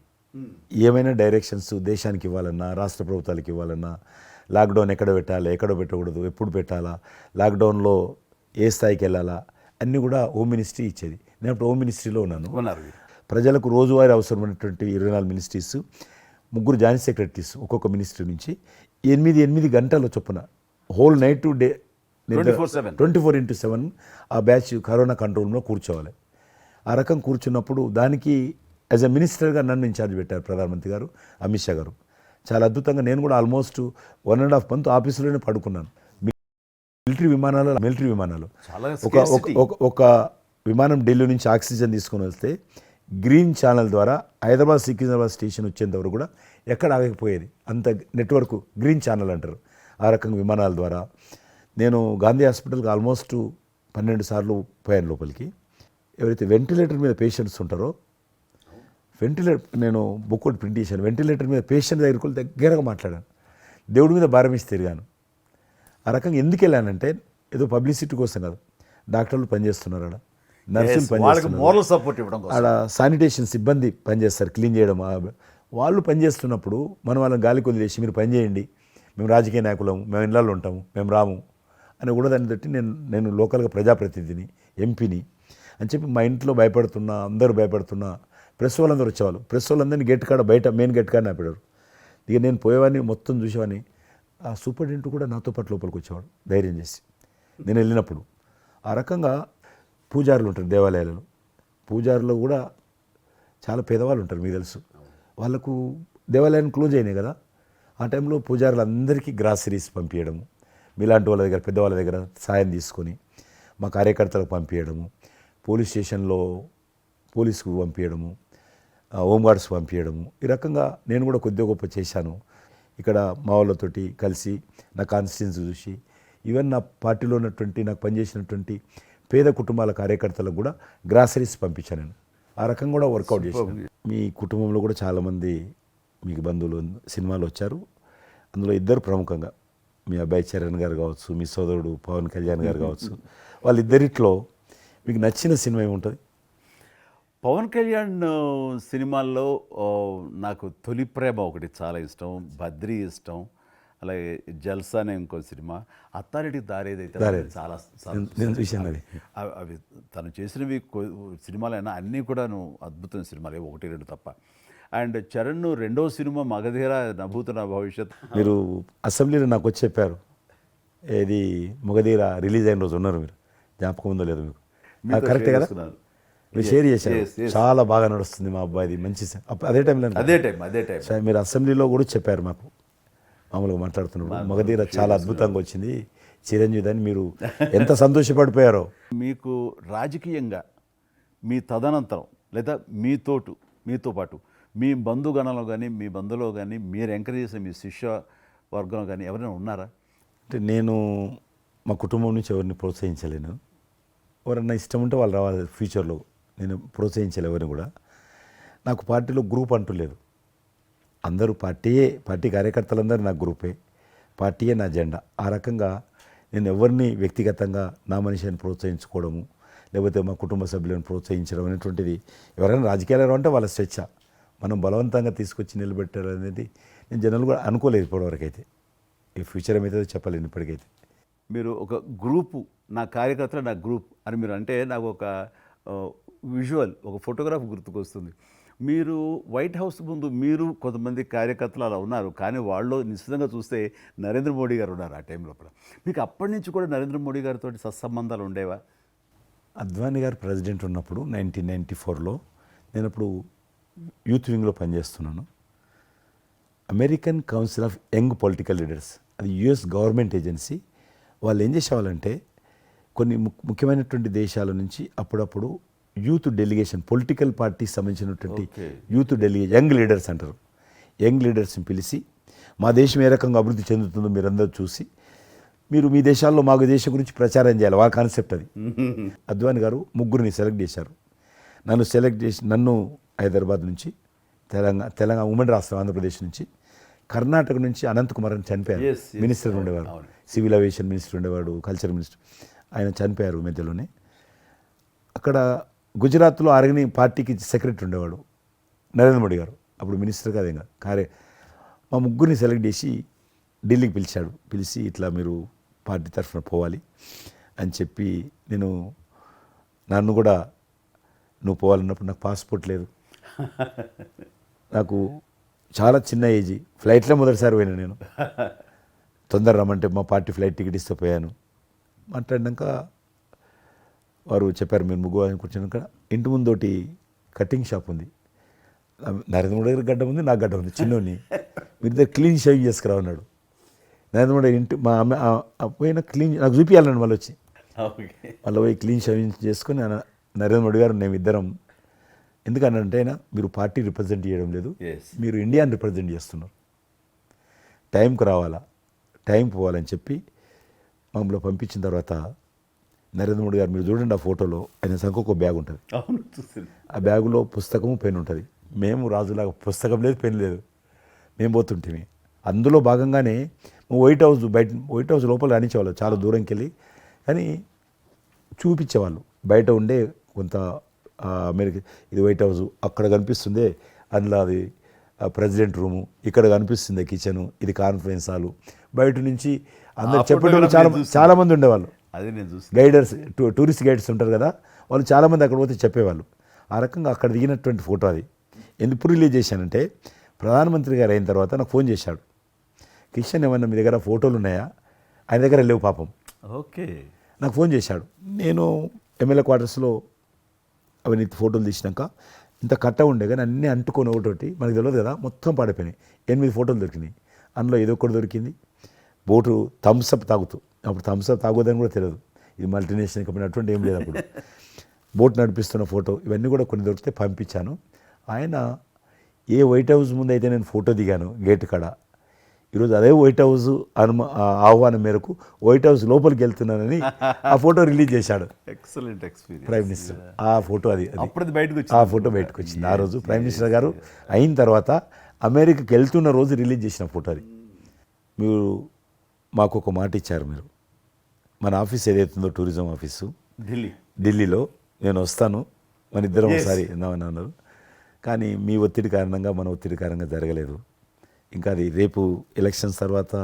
ఏమైనా డైరెక్షన్స్ దేశానికి ఇవ్వాలన్నా రాష్ట్ర ప్రభుత్వాలకు ఇవ్వాలన్నా లాక్డౌన్ ఎక్కడ పెట్టాలి ఎక్కడ పెట్టకూడదు ఎప్పుడు పెట్టాలా లాక్డౌన్లో ఏ స్థాయికి వెళ్ళాలా అన్నీ కూడా హోమ్ మినిస్ట్రీ ఇచ్చేది. నేను అప్పుడు హోమ్ మినిస్ట్రీలో ఉన్నాను. ప్రజలకు రోజువారీ అవసరమైనటువంటి 24 మినిస్ట్రీస్ 3 జాయింట్ సెక్రటరీస్ ఒక్కొక్క మినిస్ట్రీ నుంచి 8 గంటల చొప్పున హోల్ నైట్ టు డే 24/7 ఆ బ్యాచ్ కరోనా కంట్రోల్ రూమ్లో కూర్చోవాలి. ఆ రకం కూర్చున్నప్పుడు దానికి యాజ్ ఎ మినిస్టర్గా నన్ను ఇన్ఛార్జ్ పెట్టారు ప్రధానమంత్రి గారు అమిత్ షా గారు. చాలా అద్భుతంగా నేను కూడా ఆల్మోస్ట్ 1.5 మంత్ ఆఫీసులోనే పడుకున్నాను. మిలిటరీ విమానాలు ఒక విమానం ఢిల్లీ నుంచి ఆక్సిజన్ తీసుకొని వస్తే గ్రీన్ ఛానల్ ద్వారా హైదరాబాద్ సికింద్రాబాద్ స్టేషన్ వచ్చేంత వరకు కూడా ఎక్కడ ఆగకపోయేది. అంత నెట్వర్క్ గ్రీన్ ఛానల్ అంటారు. ఆ రకంగా విమానాల ద్వారా నేను గాంధీ హాస్పిటల్కి ఆల్మోస్ట్ 12 సార్లు పోయాను లోపలికి. ఎవరైతే వెంటిలేటర్ మీద పేషెంట్స్ ఉంటారో నేను బుక్ ఒకటి ప్రింట్ చేశాను. వెంటిలేటర్ మీద పేషెంట్ దగ్గరికి దగ్గరగా మాట్లాడాను. దేవుడి మీద భారం ఇచ్చి తిరిగాను. ఆ రకంగా ఎందుకు వెళ్ళానంటే ఏదో పబ్లిసిటీ కోసం కాదు. డాక్టర్లు పనిచేస్తున్నారు, ఆడ నర్సులు పనిచేస్తున్నారు, ఆడ శానిటేషన్ సిబ్బంది పనిచేస్తారు క్లీన్ చేయడం. వాళ్ళు పనిచేస్తున్నప్పుడు మనం వాళ్ళని గాలికి వదిలేసి మీరు పని చేయండి, మేము రాజకీయ నాయకులము, మేము ఇళ్ళల్లో ఉంటాము, మేము రాము అని కూడా దాన్ని బట్టి నేను లోకల్గా ప్రజాప్రతినిధిని ఎంపీని అని చెప్పి మా ఇంట్లో భయపడుతున్నా, అందరూ భయపడుతున్నా. ప్రెస్ వాళ్ళందరూ వచ్చేవాళ్ళు. ప్రెస్ వాళ్ళందరినీ గేట్ కాడ బయట మెయిన్ గేట్ కాడ ఆపాడు. ఇక నేను పోయేవాడిని, మొత్తం చూసేవాడిని. ఆ సూపరింటెండెంట్ కూడా నాతో పాటు లోపలికి వచ్చేవాడు ధైర్యం చేసి నేను వెళ్ళినప్పుడు. ఆ రకంగా పూజారులు ఉంటారు దేవాలయాలలో. పూజారులు కూడా చాలా పేదవాళ్ళు ఉంటారు, మీకు తెలుసు. వాళ్ళకు దేవాలయాన్ని క్లోజ్ అయినాయి కదా. ఆ టైంలో పూజారులు అందరికీ గ్రాసరీస్ పంపించడము, మీలాంటి వాళ్ళ దగ్గర పెద్దవాళ్ళ దగ్గర సాయం తీసుకొని మా కార్యకర్తలకు పంపించడము, పోలీస్ స్టేషన్లో పోలీసుకు పంపించడము, హోంగార్డ్స్ పంపించడము. ఈ రకంగా నేను కూడా కొద్దిగా గొప్ప చేశాను. ఇక్కడ మా వాళ్ళతోటి కలిసి నా కాన్స్టిట్యున్సీ చూసి ఈవెన్ నా పార్టీలో ఉన్నటువంటి నాకు పనిచేసినటువంటి పేద కుటుంబాల కార్యకర్తలకు కూడా గ్రాసరీస్ పంపించాను నేను. ఆ రకంగా కూడా వర్కౌట్ చేశాను. మీ కుటుంబంలో కూడా చాలామంది మీకు బంధువులు సినిమాలు వచ్చారు. అందులో 2 ప్రముఖంగా మీ అబ్బాయి చరణ్ గారు కావచ్చు, మీ సోదరుడు పవన్ కళ్యాణ్ గారు కావచ్చు. వాళ్ళిద్దరిట్లో మీకు నచ్చిన సినిమా ఏముంటుంది? పవన్ కళ్యాణ్ సినిమాల్లో నాకు తొలి ప్రేమ ఒకటి చాలా ఇష్టం, బద్రీ ఇష్టం, అలాగే జల్సా అనే ఇంకో సినిమా, అత్తారెడ్డి దారేదైతే చాలా నేను చూశాను. అది అవి తను చేసినవి సినిమాలైనా అన్నీ కూడాను అద్భుతమైన సినిమాలే, 1-2 తప్ప. అండ్ చరణ్ రెండో సినిమా మగధీర నభూతన భవిష్యత్. మీరు అసెంబ్లీలో నాకు వచ్చి చెప్పారు, ఏది మగధీర రిలీజ్ అయిన రోజు ఉన్నారు మీరు, జ్ఞాపకం ఉందో లేదు మీకు? కరెక్టే కదా, మీరు షేర్ చేశారు. చాలా బాగా నడుస్తుంది మా అబ్బాయిది, మంచి అదే టైం మీరు అసెంబ్లీలో కూడా చెప్పారు మాకు, మామూలుగా మాట్లాడుతున్నారు. మగధీర చాలా అద్భుతంగా వచ్చింది, చిరంజీవి అని మీరు ఎంత సంతోషపడిపోయారో. మీకు రాజకీయంగా మీ తదనంతరం లేదా మీతో పాటు మీ బంధుగణంలో కానీ మీ బంధువులో కానీ మీరు ఎంకరేజ్ చేసిన మీ శిష్య వర్గంలో కానీ ఎవరైనా ఉన్నారా? అంటే నేను మా కుటుంబం నుంచి ఎవరిని ప్రోత్సహించలేను. ఎవరన్నా ఇష్టం ఉంటే వాళ్ళు రావాలి ఫ్యూచర్లో, నేను ప్రోత్సహించలే ఎవరిని కూడా. నాకు పార్టీలో గ్రూప్ అంటూ లేదు, అందరూ పార్టీ కార్యకర్తలందరూ నా గ్రూపే, పార్టీయే నా జెండా. ఆ రకంగా నేను ఎవరిని వ్యక్తిగతంగా నా మనిషిని ప్రోత్సహించుకోవడము లేకపోతే మా కుటుంబ సభ్యులను ప్రోత్సహించడం అనేటువంటిది, ఎవరైనా రాజకీయాలు అంటే వాళ్ళ స్వేచ్ఛ, మనం బలవంతంగా తీసుకొచ్చి నిలబెట్టారు అనేది నేను జనరల్ కూడా అనుకోలేదు ఇప్పటివరకు అయితే. ఈ ఫ్యూచర్ ఏమైతే చెప్పలేను ఇప్పటికైతే. మీరు ఒక గ్రూపు, నా కార్యకర్తలు నా గ్రూప్ అని మీరు అంటే నాకు ఒక విజువల్, ఒక ఫోటోగ్రాఫ్ గుర్తుకొస్తుంది. మీరు వైట్ హౌస్ ముందు మీరు కొంతమంది కార్యకర్తలు అలా ఉన్నారు, కానీ వాళ్ళు నిశ్చితంగా చూస్తే నరేంద్ర మోడీ గారు ఉన్నారు ఆ టైం లోపల. మీకు అప్పటి నుంచి కూడా నరేంద్ర మోడీ గారితో సత్సంబంధాలు ఉండేవా? అద్వానీ గారు ప్రెసిడెంట్ ఉన్నప్పుడు 1994లో నేను అప్పుడు యూత్ వింగ్లో పనిచేస్తున్నాను. American council of young political leaders, అది యుఎస్ గవర్నమెంట్ ఏజెన్సీ. వాళ్ళు ఏం చేసేవాళ్ళంటే కొన్ని ముఖ్యమైనటువంటి దేశాల నుంచి అప్పుడప్పుడు యూత్ డెలిగేషన్, పొలిటికల్ పార్టీకి సంబంధించినటువంటి యూత్ డెలిగేషన్, యంగ్ లీడర్స్ అంటారు, యంగ్ లీడర్స్ని పిలిచి మా దేశం ఏ రకంగా అభివృద్ధి చెందుతుందో మీరందరూ చూసి మీరు మీ దేశాల్లో మాకు దేశం గురించి ప్రచారం చేయాలి, వాళ్ళ కాన్సెప్ట్ అది. అద్వానీ గారు ముగ్గురిని సెలెక్ట్ చేశారు. నన్ను సెలెక్ట్ చేసి నన్ను హైదరాబాద్ నుంచి, తెలంగాణ ఉమ్మడి రాష్ట్రం ఆంధ్రప్రదేశ్ నుంచి, కర్ణాటక నుంచి అనంత్ కుమార్ అని చనిపోయారు. మినిస్టర్ ఉండేవారు, సివిల్ అవియేషన్ మినిస్టర్ ఉండేవాడు, కల్చర్ మినిస్టర్. ఆయన చనిపోయారు మధ్యలోనే. అక్కడ గుజరాత్లో అరగని పార్టీకి సెక్రటరీ ఉండేవాడు నరేంద్ర మోడీ గారు, అప్పుడు మినిస్టర్ కాదు ఇంకా మా ముగ్గురిని సెలెక్ట్ చేసి ఢిల్లీకి పిలిచాడు. పిలిచి ఇట్లా మీరు పార్టీ తరఫున పోవాలి అని చెప్పి, నన్ను కూడా నువ్వు పోవాలన్నప్పుడు నాకు పాస్పోర్ట్ లేదు, నాకు చాలా చిన్న ఏజీ, ఫ్లైట్లో మొదటిసారి పోయినా నేను. తొందర రమ్మంటే మా పార్టీ ఫ్లైట్ టికెట్ ఇస్తే పోయాను. మాట్లాడినాక వారు చెప్పారు మీరు ముగ్గురు అని కూర్చున్నాక ఇంటి ముందోటి కటింగ్ షాప్ ఉంది, నరేంద్ర మోడీ గారి గడ్డ ఉంది, నాకు గడ్డ ఉంది, చిన్నోని, మీరు ఇద్దరు క్లీన్ షేవింగ్ చేసుకురా అన్నాడు. నరేంద్ర మోడీ ఇంటి మా అమ్మ పోయిన క్లీన్ నాకు చూపించాలన్నాడు. మళ్ళీ వచ్చి మళ్ళీ పోయి క్లీన్ షేవింగ్ చేసుకొని నరేంద్ర మోడీ గారు మేము ఇద్దరం, ఎందుకనంటే అయినా మీరు పార్టీ రిప్రజెంట్ చేయడం లేదు, మీరు ఇండియాని రిప్రజెంట్ చేస్తున్నారు, టైంకి రావాలా, టైం పోవాలని చెప్పి మమ్మల్ని పంపించిన తర్వాత నరేంద్ర మోడీ గారు మీరు చూడండి ఆ ఫోటోలో ఆయన సంఖ్య ఒక బ్యాగ్ ఉంటుంది, ఆ బ్యాగులో పుస్తకము పెన్ ఉంటుంది. మేము రాజులాగా పుస్తకం లేదు, పెన్ లేదు, మేము పోతుంటే అందులో భాగంగానే వైట్ హౌస్ లోపల రానిచ్చేవాళ్ళు, చాలా దూరంకి వెళ్ళి, కానీ చూపించేవాళ్ళు. బయట ఉండే కొంత అమెరికా ఇది వైట్ హౌస్ అక్కడ కనిపిస్తుంది, అందులో అది ప్రెసిడెంట్ రూము, ఇక్కడ కనిపిస్తుంది కిచెను, ఇది కాన్ఫరెన్స్ హాలు. బయట నుంచి అందరు చెప్పేటోళ్ళు చాలామంది ఉండేవాళ్ళు, అదే నేను చూసి గైడర్స్, టూరిస్ట్ గైడ్స్ ఉంటారు కదా, వాళ్ళు చాలామంది అక్కడ పోతే చెప్పేవాళ్ళు. ఆ రకంగా అక్కడ దిగినటువంటి ఫోటో అది. ఎందుకు రిలీజ్ చేశానంటే ప్రధానమంత్రి గారు అయిన తర్వాత నాకు ఫోన్ చేశాడు, కిషన్ ఏమన్నా మీ దగ్గర ఫోటోలు ఉన్నాయా? ఆయన దగ్గర లేవు పాపం. ఓకే, నాకు ఫోన్ చేశాడు. నేను ఎమ్మెల్యే క్వార్టర్స్లో అవన్నీ ఫోటోలు తీసినాక ఇంత కట్ట ఉండే కానీ అన్నీ అంటుకొని ఒకటి మనకు తెలియదు కదా, మొత్తం పాడిపోయినాయి. 8 ఫోటోలు దొరికినాయి. అందులో ఏదో ఒకటి దొరికింది, బోటు థమ్స్అప్ తాగుతూ, అప్పుడు థమ్స్అప్ తాగొద్దని కూడా తెలియదు, ఇది మల్టీనేషనల్ కంపెనీ అటువంటి ఏం లేదు అప్పుడు. బోట్ నడిపిస్తున్న ఫోటో, ఇవన్నీ కూడా కొన్ని దొరికితే పంపించాను. ఆయన ఏ వైట్ హౌస్ ముందు అయితే నేను ఫోటో దిగాను గేట్ కాడ, ఈరోజు అదే వైట్ హౌస్ ఆహ్వానం మేరకు వైట్ హౌస్ లోపలికి వెళ్తున్నానని ఆ ఫోటో రిలీజ్ చేశాడు. Excellent experience. ప్రైమ్ మినిస్టర్ ఆ ఫోటో అప్పుడు బయటకు వచ్చింది, ఆ ఫోటో బయటకు వచ్చింది. ఆ రోజు ప్రైమ్ మినిస్టర్ గారు అయిన తర్వాత అమెరికాకి వెళ్తున్న రోజు రిలీజ్ చేసిన ఫోటో అది. మీరు మాకు ఒక మాట ఇచ్చారు, మీరు మన ఆఫీస్ ఏదైతుందో టూరిజం ఆఫీసు ఢిల్లీలో నేను వస్తాను, మన ఇద్దరం ఒకసారి ఎందామని అన్నారు. కానీ మీ ఒత్తిడి కారణంగా మన ఒత్తిడి కారణంగా జరగలేదు. ఇంకా అది రేపు ఎలక్షన్స్ తర్వాత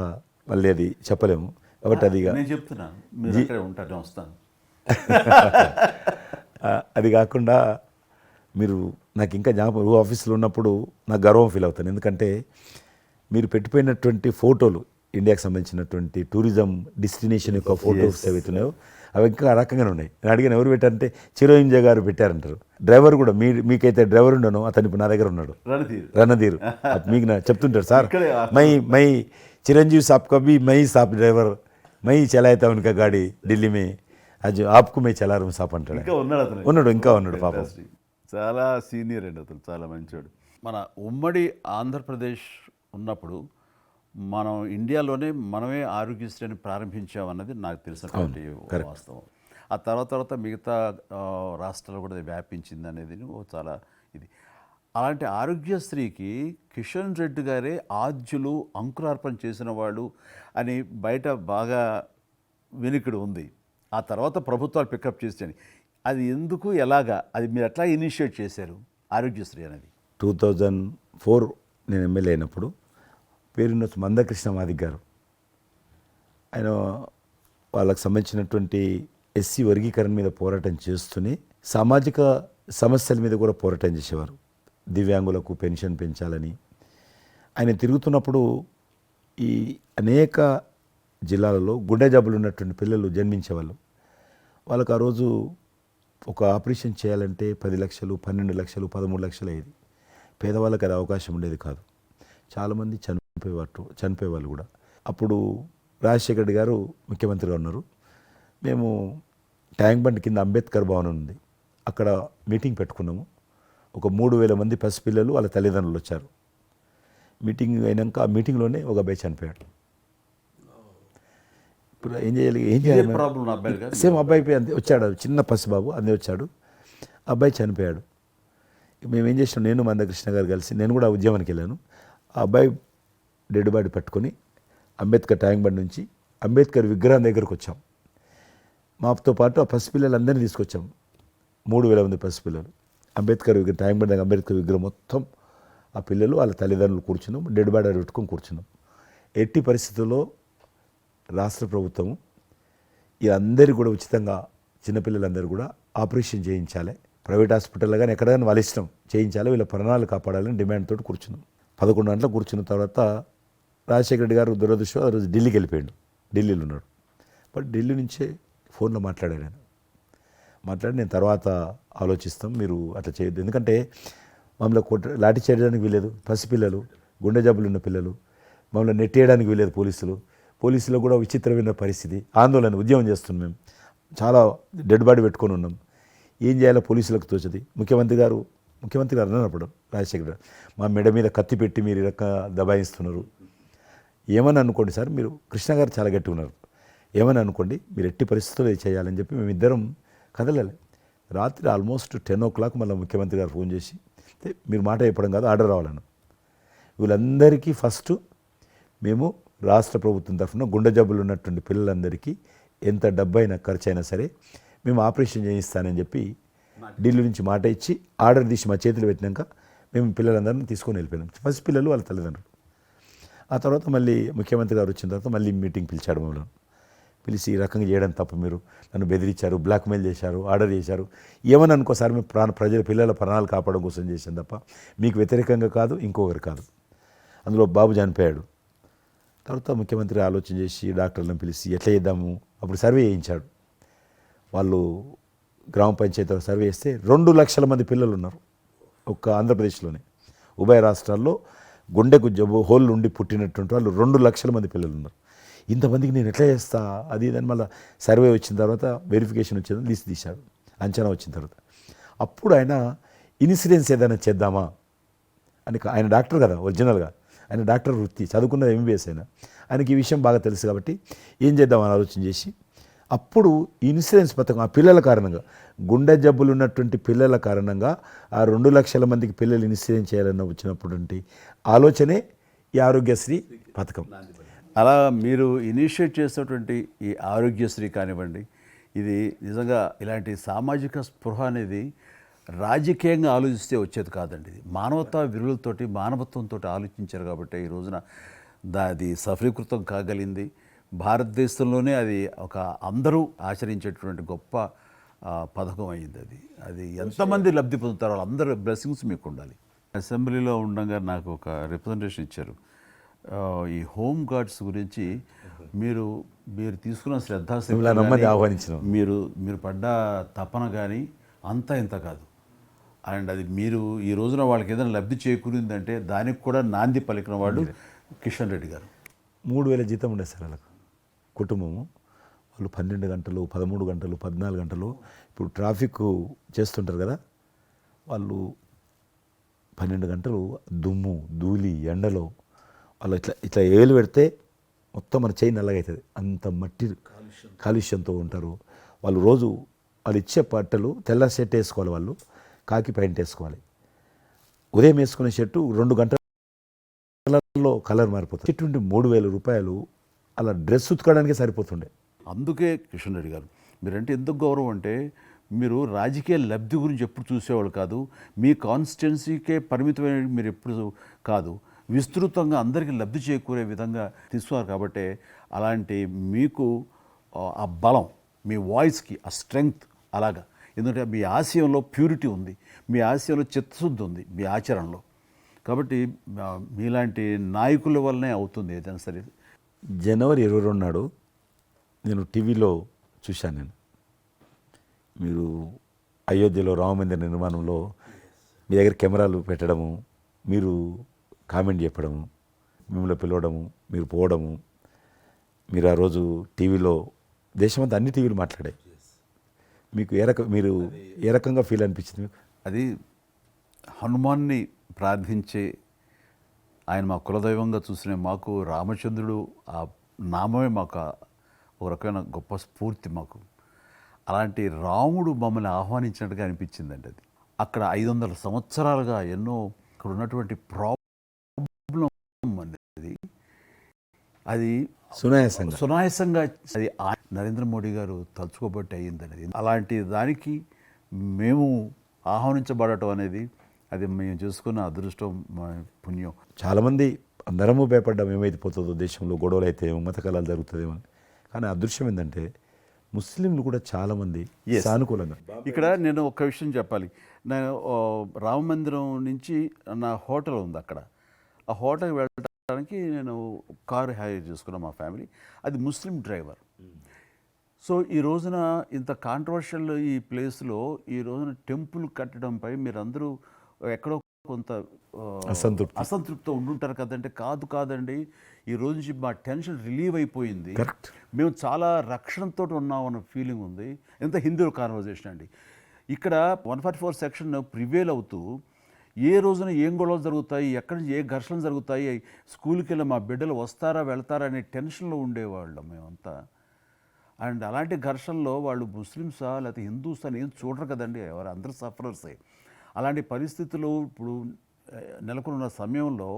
మళ్ళీ అది చెప్పలేము కాబట్టి అది నేను చెప్తున్నాను, మీరు అక్కడే ఉంటాను, వస్తాను. అది కాకుండా మీరు నాకు ఇంకా జ్ఞాపకం, ఆఫీస్లో ఉన్నప్పుడు నాకు గర్వం ఫీల్ అవుతాను. ఎందుకంటే మీరు పెట్టిపోయినటువంటి ఫోటోలు, ఇండియాకి సంబంధించినటువంటి టూరిజం డెస్టినేషన్ యొక్క ఫోటోస్ ఏవైతున్నాయో అవి ఇంకా ఆ రకంగానే ఉన్నాయి. నేను అడిగాను ఎవరు పెట్టారంటే చిరంజీవి గారు పెట్టారంటారు. డ్రైవర్ కూడా మీకైతే డ్రైవర్ ఉండను, అతను ఇప్పుడు నా దగ్గర ఉన్నాడు, రణధీర్. మీకు చెప్తుంటారు సార్, మై చిరంజీవి సాబ్ కभी मैं ही साहब ड्राइवर मैं ही चलाता उनका गाड़ी ఢిల్లీ में आज आपको मैं चला रहा हूं साहब అంటాడు. ఇంకా ఉన్నాడు పాపం. చాలా సీనియర్ అండి అతను, చాలా మంచోడు. మన ఉమ్మడి ఆంధ్రప్రదేశ్ ఉన్నప్పుడు మనం ఇండియాలోనే మనమే ఆరోగ్యశ్రీని ప్రారంభించామన్నది నాకు తెలిసినటువంటి వాస్తవం. ఆ తర్వాత మిగతా రాష్ట్రాలు కూడా వ్యాపించింది అనేది చాలా ఇది. అలాంటి ఆరోగ్యశ్రీకి కిషన్ రెడ్డి గారే ఆద్యులు, అంకురార్పణ చేసిన వాళ్ళు అని బయట బాగా వెనుకడు ఉంది. ఆ తర్వాత ప్రభుత్వాలు పికప్ చేసాయి. అది ఎందుకు, ఎలాగా, అది మీరు ఎట్లా ఇనిషియేట్ చేశారు ఆరోగ్యశ్రీ అనేది? 2004 నేను ఎమ్మెల్యే అయినప్పుడు పేరున్న మందకృష్ణ మాదిక్ గారు, ఆయన వాళ్ళకు సంబంధించినటువంటి ఎస్సీ వర్గీకరణ మీద పోరాటం చేస్తూనే సామాజిక సమస్యల మీద కూడా పోరాటం చేసేవారు. దివ్యాంగులకు పెన్షన్ పెంచాలని ఆయన తిరుగుతున్నప్పుడు ఈ అనేక జిల్లాలలో గుండె జబ్బులు ఉన్నటువంటి పిల్లలు జన్మించేవాళ్ళు. వాళ్ళకు ఆ రోజు ఒక ఆపరేషన్ చేయాలంటే 10 లక్షలు, 12 లక్షలు, 13 లక్షలు అయ్యేది. పేదవాళ్ళకి అది అవకాశం ఉండేది కాదు. చాలామంది చనిపోయేవాళ్ళు కూడా. అప్పుడు రాజశేఖర్ రెడ్డి గారు ముఖ్యమంత్రిగా ఉన్నారు. మేము ట్యాంక్ బండ్ కింద అంబేద్కర్ భవనం ఉంది, అక్కడ మీటింగ్ పెట్టుకున్నాము. ఒక 3,000 మంది పసిపిల్లలు వాళ్ళ తల్లిదండ్రులు వచ్చారు. మీటింగ్ అయినాక ఆ మీటింగ్లోనే ఒక అబ్బాయి చనిపోయాడు. ఇప్పుడు ఏం చేయాలి ప్రాబ్లం అబ్బాయి గారు సేమ్ అబ్బాయి అంతే వచ్చాడు, చిన్న పసిబాబు అందే వచ్చాడు. అబ్బాయి చనిపోయాడు. మేము ఏం చేసినాం, నేను మందకృష్ణ గారు కలిసి నేను కూడా ఉద్యమానికి వెళ్ళాను. ఆ అబ్బాయి డెడ్ బాడీ పట్టుకొని అంబేద్కర్ ట్యాంక్ బండ్ నుంచి అంబేద్కర్ విగ్రహం దగ్గరకు వచ్చాం. మాతో పాటు ఆ పసిపిల్లలందరినీ తీసుకొచ్చాం. 3,000 మంది పసిపిల్లలు అంబేద్కర్ విగ్రహం ట్యాంక్ బండ్ దగ్గర అంబేద్కర్ విగ్రహం మొత్తం ఆ పిల్లలు వాళ్ళ తల్లిదండ్రులు కూర్చున్నాం, డెడ్ బాడీ పెట్టుకొని కూర్చున్నాం. ఎట్టి పరిస్థితుల్లో రాష్ట్ర ప్రభుత్వం వీళ్ళందరికీ కూడా ఉచితంగా చిన్నపిల్లలందరూ కూడా ఆపరేషన్ చేయించాలి, ప్రైవేట్ హాస్పిటల్లో కానీ ఎక్కడైనా వాళ్ళ ఇష్టం చేయించాలి, వీళ్ళ ప్రాణాలు కాపాడాలని డిమాండ్ తోటి కూర్చున్నాం. 11 గంటలకు కూర్చున్న తర్వాత రాజశేఖర రెడ్డి గారు దురదృష్టం ఆ రోజు ఢిల్లీకి వెళ్ళిపోయాడు. ఢిల్లీలో ఉన్నాడు. బట్ ఢిల్లీ నుంచే ఫోన్లో మాట్లాడాడు. ఆయన మాట్లాడి నేను తర్వాత ఆలోచిస్తాం, మీరు అట్లా చేయొద్దు, ఎందుకంటే మమ్మల్ని లాఠీ చేయడానికి వీలేదు, పసిపిల్లలు, గుండె జబ్బులు ఉన్న పిల్లలు, మమ్మల్ని నెట్టేయడానికి వీలేదు పోలీసులో కూడా విచిత్రమైన పరిస్థితి, ఆందోళన, ఉద్యమం చేస్తున్నాం. మేము చాలా డెడ్ బాడీ పెట్టుకొని ఉన్నాం. ఏం చేయాలో పోలీసులకు తోచది. ముఖ్యమంత్రి గారు అన్నప్పుడు రాజశేఖర్ గారు మా మెడ మీద కత్తి పెట్టి మీరు రక దబాయిస్తున్నారు, ఏమని అనుకోండి సార్, మీరు కృష్ణ గారు చాలా గట్టి ఉన్నారు, ఏమని అనుకోండి, మీరు ఎట్టి పరిస్థితుల్లో ఇది చేయాలని చెప్పి మేమిద్దరం కదలాలి. రాత్రి ఆల్మోస్ట్ 10 o'clock మళ్ళీ ముఖ్యమంత్రి గారు ఫోన్ చేసి మీరు మాట చెప్పడం కాదు ఆర్డర్ రావాలను. వీళ్ళందరికీ ఫస్ట్ మేము రాష్ట్ర ప్రభుత్వం తరఫున గుండె జబ్బులు ఉన్నటువంటి పిల్లలందరికీ ఎంత డబ్బైనా ఖర్చు అయినా సరే మేము ఆపరేషన్ చేయిస్తానని చెప్పి ఢిల్లీ నుంచి మాట ఇచ్చి ఆర్డర్ తీసి మా చేతులు పెట్టినాక మేము పిల్లలందరినీ తీసుకొని వెళ్ళిపోయినాం, ఫస్ట్ పిల్లలు వాళ్ళ తల్లిదండ్రులు. ఆ తర్వాత మళ్ళీ ముఖ్యమంత్రి గారు వచ్చిన తర్వాత మళ్ళీ మీటింగ్ పిలిచాడు. మమ్మల్ని పిలిచి ఈ రకంగా చేయడం తప్ప, మీరు నన్ను బెదిరించారు, బ్లాక్మెయిల్ చేశారు, ఆర్డర్ చేశారు, ఏమని అనుకోసారి మేము ప్రజల పిల్లల ప్రాణాలు కాపాడడం కోసం చేసాం తప్ప మీకు వ్యతిరేకంగా కాదు, ఇంకొకరు కాదు. అందులో బాబు చనిపోయాడు. తర్వాత ముఖ్యమంత్రి ఆలోచన చేసి డాక్టర్లను పిలిచి ఎట్లా చేద్దాము, అప్పుడు సర్వే చేయించాడు. వాళ్ళు గ్రామ పంచాయతీలో సర్వే చేస్తే 2 లక్షల మంది పిల్లలు ఉన్నారు ఒక్క ఆంధ్రప్రదేశ్లోనే. ఉభయ రాష్ట్రాల్లో గుండెకు జబ్బు హోల్ నుండి పుట్టినటువంటి వాళ్ళు 2 లక్షల మంది పిల్లలు ఉన్నారు. ఇంతమందికి నేను ఎట్లా చేస్తా అది ఇదని మళ్ళీ సర్వే వచ్చిన తర్వాత వెరిఫికేషన్ వచ్చిన లిస్ట్ తీశాడు, అంచనా వచ్చిన తర్వాత అప్పుడు ఆయన ఇన్సూరెన్స్ ఏదైనా చేద్దామా అని, ఆయన డాక్టర్ కదా ఒరిజినల్గా, ఆయన డాక్టర్ వృత్తి చదువుకున్నది MBBS అయినా, ఆయనకి ఈ విషయం బాగా తెలుసు కాబట్టి ఏం చేద్దామని ఆలోచన చేసి అప్పుడు ఇన్సూరెన్స్ పథకం ఆ పిల్లల కారణంగా, గుండె జబ్బులు ఉన్నటువంటి పిల్లల కారణంగా ఆ 2 లక్షల మందికి పిల్లలు ఇన్సూరెన్స్ చేయాలన్న వచ్చినటువంటి ఆలోచనే ఈ ఆరోగ్యశ్రీ పథకం. అలా మీరు ఇనిషియేట్ చేసినటువంటి ఈ ఆరోగ్యశ్రీ కానివ్వండి, ఇది నిజంగా ఇలాంటి సామాజిక స్పృహ అనేది రాజకీయంగా ఆలోచిస్తే వచ్చేది కాదండి. ఇది మానవతా విలువలతోటి మానవత్వంతో ఆలోచించారు కాబట్టి ఈ రోజున అది సఫలీకృతం కాగలిగింది. భారతదేశంలోనే అది ఒక అందరూ ఆచరించేటువంటి గొప్ప పథకం అయింది. అది ఎంతమంది లబ్ధి పొందుతారో వాళ్ళందరూ బ్లెస్సింగ్స్ మీకు ఉండాలి. అసెంబ్లీలో ఉండగా నాకు ఒక రిప్రజెంటేషన్ ఇచ్చారు. ఈ హోమ్ గార్డ్స్ గురించి మీరు తీసుకున్న శ్రద్ధాశక్తి ఆహ్వానించిన మీరు పడ్డ తపన కానీ అంతా ఇంత కాదు. అండ్ అది మీరు ఈ రోజున వాళ్ళకి ఏదైనా లబ్ధి చేకూరిందంటే దానికి కూడా నాంది పలికిన వాడు కిషన్ రెడ్డి గారు. 3,000 జీతం ఉండేది సార్ వాళ్ళకు కుటుంబము. వాళ్ళు 12 గంటలు, 13 గంటలు, 14 గంటలు ఇప్పుడు ట్రాఫిక్ చేస్తుంటారు కదా, వాళ్ళు 12 గంటలు దుమ్ము ధూళి ఎండలో వాళ్ళు ఇట్లా ఏలు పెడితే మొత్తం మన చేయి నల్లగవుతుంది, అంత మట్టి కాలుష్యంతో ఉంటారు వాళ్ళు. రోజు వాళ్ళు ఇచ్చే బట్టలు తెల్ల షర్ట్ వేసుకోవాలి, వాళ్ళు కాకి ప్యాంట్ వేసుకోవాలి. ఉదయం వేసుకునే షర్టు 2 గంటలలో కలర్ మారిపోతుంది. ఇటువంటి 3,000 రూపాయలు అలా డ్రెస్ ఉతకడానికే సరిపోతుండే. అందుకే కిషన్ రెడ్డి గారు మీరంటే ఎందుకు గౌరవం అంటే, మీరు రాజకీయ లబ్ధి గురించి ఎప్పుడు చూసేవాళ్ళు కాదు, మీ కాన్స్టిట్యున్సీకే పరిమితమైన మీరు ఎప్పుడు కాదు, విస్తృతంగా అందరికీ లబ్ధి చేకూరే విధంగా తీసుకున్నారు. కాబట్టి అలాంటి మీకు ఆ బలం, మీ వాయిస్కి ఆ స్ట్రెంగ్త్ అలాగా ఎందుకంటే మీ ఆశయంలో ప్యూరిటీ ఉంది, మీ ఆశయంలో చిత్తశుద్ధి ఉంది మీ ఆచరణలో. కాబట్టి మీలాంటి నాయకుల వల్లనే అవుతుంది ఏదైనా సరే. జనవరి 22 నాడు నేను టీవీలో చూశాను. మీరు అయోధ్యలో రామమందిర నిర్మాణంలో మీ దగ్గర కెమెరాలు పెట్టడము, మీరు కామెంట్ చెప్పడము, మిమ్మల్ని పిలవడము, మీరు పోవడము, మీరు ఆ రోజు టీవీలో దేశమంతా అన్ని టీవీలు మాట్లాడాయి. మీకు మీరు ఏ రకంగా ఫీల్ అనిపించింది మీకు? అది హనుమాన్ని ప్రార్థించే ఆయన మా కులదైవంగా చూసిన మాకు రామచంద్రుడు ఆ నామమే మాకు ఒక రకమైన గొప్ప స్ఫూర్తి మాకు. అలాంటి రాముడు మమ్మల్ని ఆహ్వానించినట్టుగా అనిపించిందండి. అది అక్కడ 500 సంవత్సరాలుగా ఎన్నో ఇక్కడ ఉన్నటువంటి ప్రాబ్లం అనేది అది సునాయాసంగా అది నరేంద్ర మోడీ గారు తలుచుకోబట్టి అయ్యిందనేది. అలాంటి దానికి మేము ఆహ్వానించబడటం అనేది అది మేము చేసుకున్న అదృష్టం, మా పుణ్యం. చాలామంది అందరము భయపడ్డాం ఏమైపోతుందో, దేశంలో గొడవలు అయితే మత కళాలు జరుగుతుందేమో. కానీ అదృశ్యం ఏంటంటే ముస్లింలు కూడా చాలామంది సానుకూలంగా. ఇక్కడ నేను ఒక విషయం చెప్పాలి. నేను రామ మందిరం నుంచి నా హోటల్ ఉంది అక్కడ. ఆ హోటల్కి వెళ్ళడానికి నేను కారు హైర్ చేసుకున్నాను మా ఫ్యామిలీ. అది ముస్లిం డ్రైవర్. సో ఈ రోజున ఇంత కాంట్రవర్షియల్ ఈ ప్లేస్లో ఈ రోజున టెంపుల్ కట్టడంపై మీరందరూ ఎక్కడో కొంత అసంతృప్తితో ఉండుంటారు కదంటే. కాదండి, ఈ రోజు నుంచి మా టెన్షన్ రిలీవ్ అయిపోయింది, మేము చాలా రక్షణతో ఉన్నాం అన్న ఫీలింగ్ ఉంది. ఎంత హిందూ కాన్వర్జేషన్ అండి. ఇక్కడ 144 సెక్షన్ ప్రివేల్ అవుతూ ఏ రోజున ఏం గొడవలు జరుగుతాయి, ఎక్కడి నుంచి ఏ ఘర్షణలు జరుగుతాయి, స్కూల్కి వెళ్ళి మా బిడ్డలు వస్తారా వెళ్తారా అనే టెన్షన్లో ఉండేవాళ్ళం మేమంతా. అండ్ అలాంటి ఘర్షణలో వాళ్ళు ముస్లిమ్సా లేకపోతే హిందూస్ అని ఏం చూడరు కదండి, ఎవరు అందరూ సఫరర్సే. అలాంటి పరిస్థితులు ఇప్పుడు నెలకొన్న సమయంలో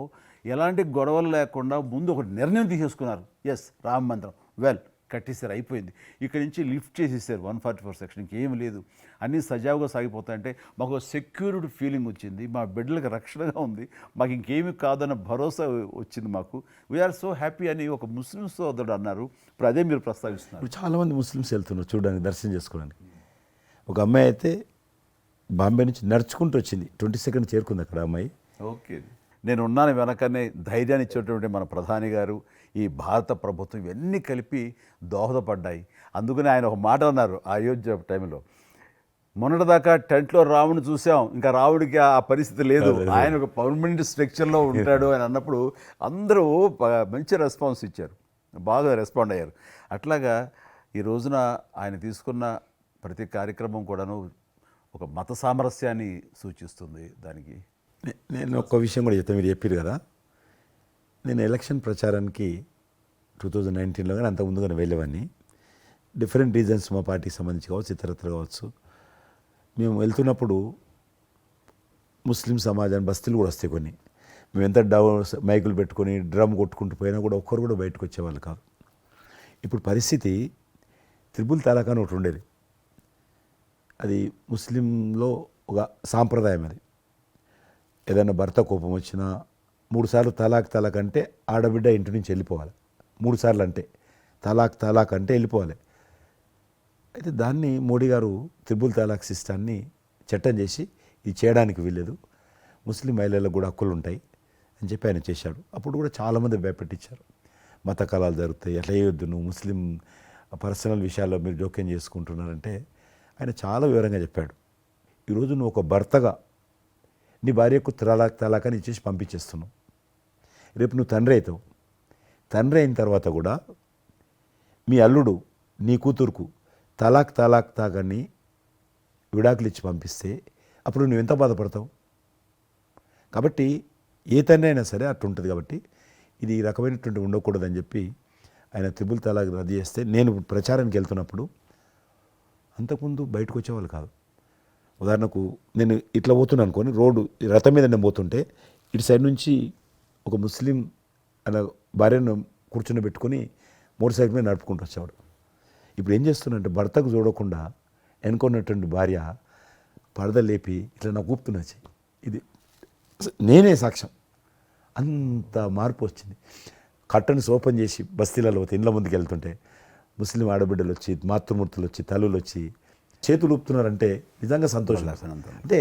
ఎలాంటి గొడవలు లేకుండా ముందు ఒక నిర్ణయం తీసేసుకున్నారు. ఎస్, రామ మందిరం కట్టేసారు, అయిపోయింది. ఇక్కడి నుంచి లిఫ్ట్ చేసేసారు 144 సెక్షన్, ఇంకేం లేదు, అన్నీ సజావుగా సాగిపోతాయంటే మాకు సెక్యూర్డ్ ఫీలింగ్ వచ్చింది. మా బిడ్డలకు రక్షణగా ఉంది, మాకు ఇంకేమీ కాదన్న భరోసా వచ్చింది మాకు. వీఆర్ సో హ్యాపీ అని ఒక ముస్లిం సోదరుడు అన్నారు. ఇప్పుడు అదే మీరు ప్రస్తావిస్తున్నారు. ఇప్పుడు చాలామంది ముస్లిమ్స్ వెళ్తున్నారు చూడడానికి, దర్శనం చేసుకోవడానికి. ఒక అమ్మాయి అయితే బాంబే నుంచి నడుచుకుంటూ వచ్చింది, 22nd చేరుకుంది అక్కడ అమ్మాయి. ఓకే, నేను ఉన్నాను వెనకనే ధైర్యాన్ని ఇచ్చేటువంటి మన ప్రధాని గారు, ఈ భారత ప్రభుత్వం ఇవన్నీ కలిపి దోహదపడ్డాయి. అందుకని ఆయన ఒక మాట అన్నారు అయోధ్య టైంలో, మొన్నటిదాకా టెంట్లో రాముడిని చూసాం, ఇంకా రాముడికి ఆ పరిస్థితి లేదు, ఆయన ఒక పర్మనెంట్ స్ట్రక్చర్లో ఉంటాడు అని అన్నప్పుడు అందరూ మంచి రెస్పాన్స్ ఇచ్చారు, బాగా రెస్పాండ్ అయ్యారు. అట్లాగా ఈ రోజున ఆయన తీసుకున్న ప్రతి కార్యక్రమం కూడాను ఒక మత సామరస్యాన్ని సూచిస్తుంది. దానికి నేను ఒక్క విషయం కూడా చెప్తాను. మీరు చెప్పారు కదా, నేను ఎలక్షన్ ప్రచారానికి 2019లో కానీ అంత ముందుగానే వెళ్ళేవాడిని. డిఫరెంట్ రీజన్స్ మా పార్టీకి సంబంధించి కావచ్చు, ఇతరత్ర కావచ్చు. మేము వెళ్తున్నప్పుడు ముస్లిం సమాజాన్ని బస్తీలు కూడా వస్తాయి కొన్ని. మేము ఎంత మైకులు పెట్టుకొని డ్రమ్ కొట్టుకుంటూ పోయినా కూడా ఒక్కరు కూడా బయటకు వచ్చేవాళ్ళు కాదు. ఇప్పుడు పరిస్థితి త్రిపుల్ తలాక్ అని ఒకటి ఉండేది. అది ముస్లింలో ఒక సాంప్రదాయం. అది ఏదైనా భర్త కోపం వచ్చినా 3 సార్లు తలాక్ అంటే ఆడబిడ్డ ఇంటి నుంచి వెళ్ళిపోవాలి. 3 సార్లు అంటే తలాక్ అంటే వెళ్ళిపోవాలి. అయితే దాన్ని మోడీ గారు త్రిపుల్ తలాక్ సిస్టాన్ని చట్టం చేసి ఇది చేయడానికి వీల్లేదు, ముస్లిం మహిళలకు కూడా హక్కులు ఉంటాయి అని చెప్పి ఆయన చేశాడు. అప్పుడు కూడా చాలామంది భయపెట్టించారు, మత కళాలు జరుగుతాయి, అట్లా వేయొద్దు, నువ్వు ముస్లిం పర్సనల్ విషయాల్లో మీరు జోక్యం చేసుకుంటున్నారంటే ఆయన చాలా వివరంగా చెప్పాడు. ఈరోజు నువ్వు ఒక భర్తగా నీ భార్యకు తలాక్ అని ఇచ్చేసి పంపించేస్తున్నావు. రేపు నువ్వు తండ్రి అవుతావు. తండ్రి అయిన తర్వాత కూడా మీ అల్లుడు నీ కూతురుకు తాగని విడాకులు ఇచ్చి పంపిస్తే అప్పుడు నువ్వు ఎంత బాధపడతావు? కాబట్టి ఏ తండ్రి అయినా సరే అట్లా ఉంటుంది. కాబట్టి ఇది ఈ రకమైనటువంటి ఉండకూడదని చెప్పి ఆయన త్రిపుల్ తలాక్ రద్దు చేస్తే, నేను ప్రచారానికి వెళ్తున్నప్పుడు అంతకుముందు బయటకు వచ్చేవాళ్ళు కాదు. ఉదాహరణకు నేను ఇట్లా పోతున్నాను అనుకోని, రోడ్డు రథం మీద నేను పోతుంటే ఇటు సైడ్ నుంచి ఒక ముస్లిం అలా భార్యను కూర్చుని పెట్టుకొని మోటార్ సైకిల్ మీద నడుపుకుంటూ వచ్చేవాడు. ఇప్పుడు ఏం చేస్తున్నంటే భర్తకు చూడకుండా ఎన్నుకున్నటువంటి భార్య పరద లేపి ఇట్లా నాకు ఊపుతున్నచ్చి, ఇది నేనే సాక్ష్యం. అంత మార్పు వచ్చింది. కట్టన్స్ ఓపెన్ చేసి బస్తీలలో ఇండ్ల ముందుకు వెళ్తుంటే ముస్లిం ఆడబిడ్డలు వచ్చి, మాతృమూర్తులు వచ్చి, తల్లులు వచ్చి చేతులు ఊపుతున్నారంటే నిజంగా సంతోషం. అంటే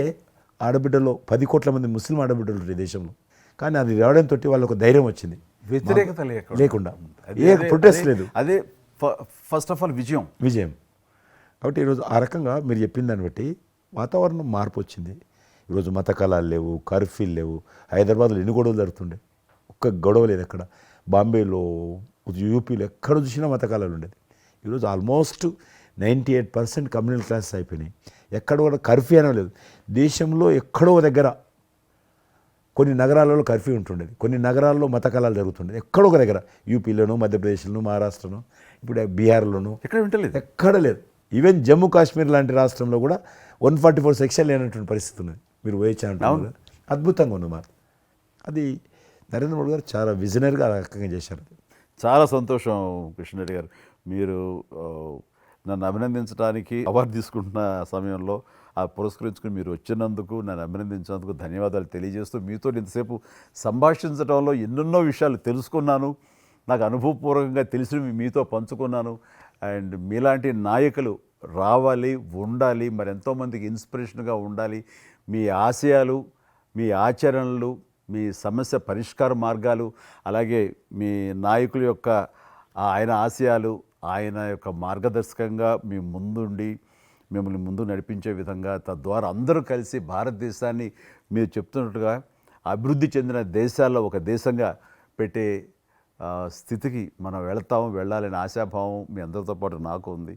ఆడబిడ్డలో 10 కోట్ల మంది ముస్లిం ఆడబిడ్డలు ఉంటారు ఈ దేశంలో, కానీ అది రావడంతో వాళ్ళకు ధైర్యం వచ్చింది, వ్యతిరేకత లేకుండా ఏ ప్రొటెస్ట్ లేదు. అదే ఫస్ట్ ఆఫ్ ఆల్ విజయం. కాబట్టి ఈరోజు ఆ రకంగా మీరు చెప్పిన దాన్ని బట్టి వాతావరణం మార్పు వచ్చింది. ఈరోజు మత కళాలు లేవు, కర్ఫ్యూలు లేవు. హైదరాబాద్లో ఎన్ని గొడవలు జరుగుతుండే, ఒక్క గొడవ లేదు ఎక్కడ. బాంబేలో, యూపీలో ఎక్కడ చూసినా మత కళాలు ఉండేది. ఈరోజు ఆల్మోస్ట్ 98% కమ్యూనల్ క్లాసెస్ అయిపోయినాయి. ఎక్కడ కూడా కర్ఫ్యూ అనే లేదు. దేశంలో ఎక్కడో దగ్గర కొన్ని నగరాలలో కర్ఫ్యూ ఉంటుండేది, కొన్ని నగరాల్లో మత కళాలు జరుగుతుండేది. ఎక్కడో ఒక దగ్గర యూపీలోనూ, మధ్యప్రదేశ్లోనూ, మహారాష్ట్రలో, ఇప్పుడు బీహార్లోనూ ఎక్కడ లేదు. ఈవెన్ జమ్మూ కాశ్మీర్ లాంటి రాష్ట్రంలో కూడా 144 సెక్షన్ లేనటువంటి పరిస్థితి ఉన్నది. మీరు వేయచ్చా అంటున్నారు, అద్భుతంగా ఉంది మాట. అది నరేంద్ర మోడీ గారు చాలా విజనరీగా ఆ రకంగా చేశారు. చాలా సంతోషం కృష్ణరెడ్డి గారు. మీరు నన్ను అభినందించడానికి అవార్డు తీసుకుంటున్న సమయంలో ఆ పురస్కరించుకుని మీరు వచ్చినందుకు, నన్ను అభినందించినందుకు ధన్యవాదాలు తెలియజేస్తూ, మీతో ఇంతసేపు సంభాషించడంలో ఎన్నెన్నో విషయాలు తెలుసుకున్నాను, నాకు అనుభవపూర్వకంగా తెలిసినవి మీతో పంచుకున్నాను. అండ్ మీలాంటి నాయకులు రావాలి, ఉండాలి, మరి ఎంతోమందికి ఇన్స్పిరేషన్గా ఉండాలి. మీ ఆశయాలు, మీ ఆచరణలు, మీ సమస్య పరిష్కార మార్గాలు, అలాగే మీ నాయకుల యొక్క ఆయన ఆశయాలు, ఆయన యొక్క మార్గదర్శకంగా మీ ముందుండి మిమ్మల్ని ముందు నడిపించే విధంగా, తద్వారా అందరూ కలిసి భారతదేశాన్ని మీరు చెప్తున్నట్టుగా అభివృద్ధి చెందిన దేశాల్లో ఒక దేశంగా పెట్టే స్థితికి మనం వెళ్ళాలనే ఆశాభావం మీ అందరితో పాటు నాకు ఉంది.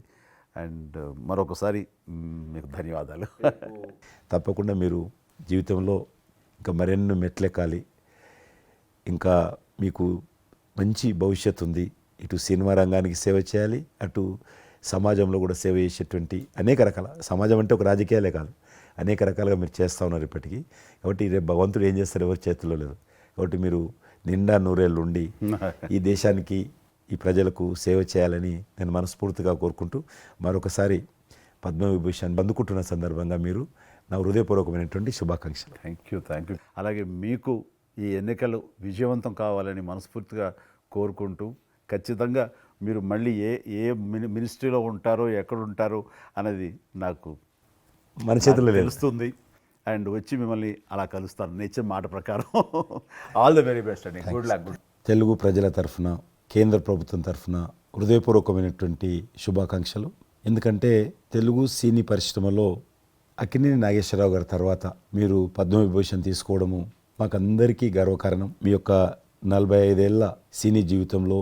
అండ్ మరొకసారి మీకు ధన్యవాదాలు. తప్పకుండా మీరు జీవితంలో ఇంకా మరెన్నో మెట్లెక్కాలి, ఇంకా మీకు మంచి భవిష్యత్తు ఉంది. ఇటు సినిమా రంగానికి సేవ చేయాలి, అటు సమాజంలో కూడా సేవ చేసేటువంటి అనేక రకాల, సమాజం అంటే ఒక రాజకీయాలే కాదు, అనేక రకాలుగా మీరు చేస్తూ ఉన్నారు ఇప్పటికీ. కాబట్టి రేపు భగవంతుడు ఏం చేస్తారు ఎవరి చేతుల్లో లేదు. కాబట్టి మీరు నిండా నూరేళ్ళు ఉండి ఈ దేశానికి, ఈ ప్రజలకు సేవ చేయాలని నేను మనస్ఫూర్తిగా కోరుకుంటూ, మరొకసారి పద్మవిభూషణ్ అందుకుంటున్న సందర్భంగా మీరు నా హృదయపూర్వకమైనటువంటి శుభాకాంక్షలు. Thank you. అలాగే మీకు ఈ ఎన్నికలు విజయవంతం కావాలని మనస్ఫూర్తిగా కోరుకుంటూ, ఖచ్చితంగా మీరు మళ్ళీ ఏ మినిస్ట్రీలో ఉంటారో, ఎక్కడ ఉంటారో అనేది నాకు మన చేతుల్లో తెలుస్తుంది. అండ్ వచ్చి మిమ్మల్ని అలా కలుస్తాను నేర్చిన మాట ప్రకారం. ఆల్ ద వెరీ బెస్ట్ అండి. Good luck. తెలుగు ప్రజల తరఫున, కేంద్ర ప్రభుత్వం తరఫున హృదయపూర్వకమైనటువంటి శుభాకాంక్షలు. ఎందుకంటే తెలుగు సినీ పరిశ్రమలో అక్కినేని నాగేశ్వరరావు గారి తర్వాత మీరు పద్మవిభూషణ్ తీసుకోవడము మాకందరికీ గర్వకారణం. మీ యొక్క 45 ఏళ్ల సినీ జీవితంలో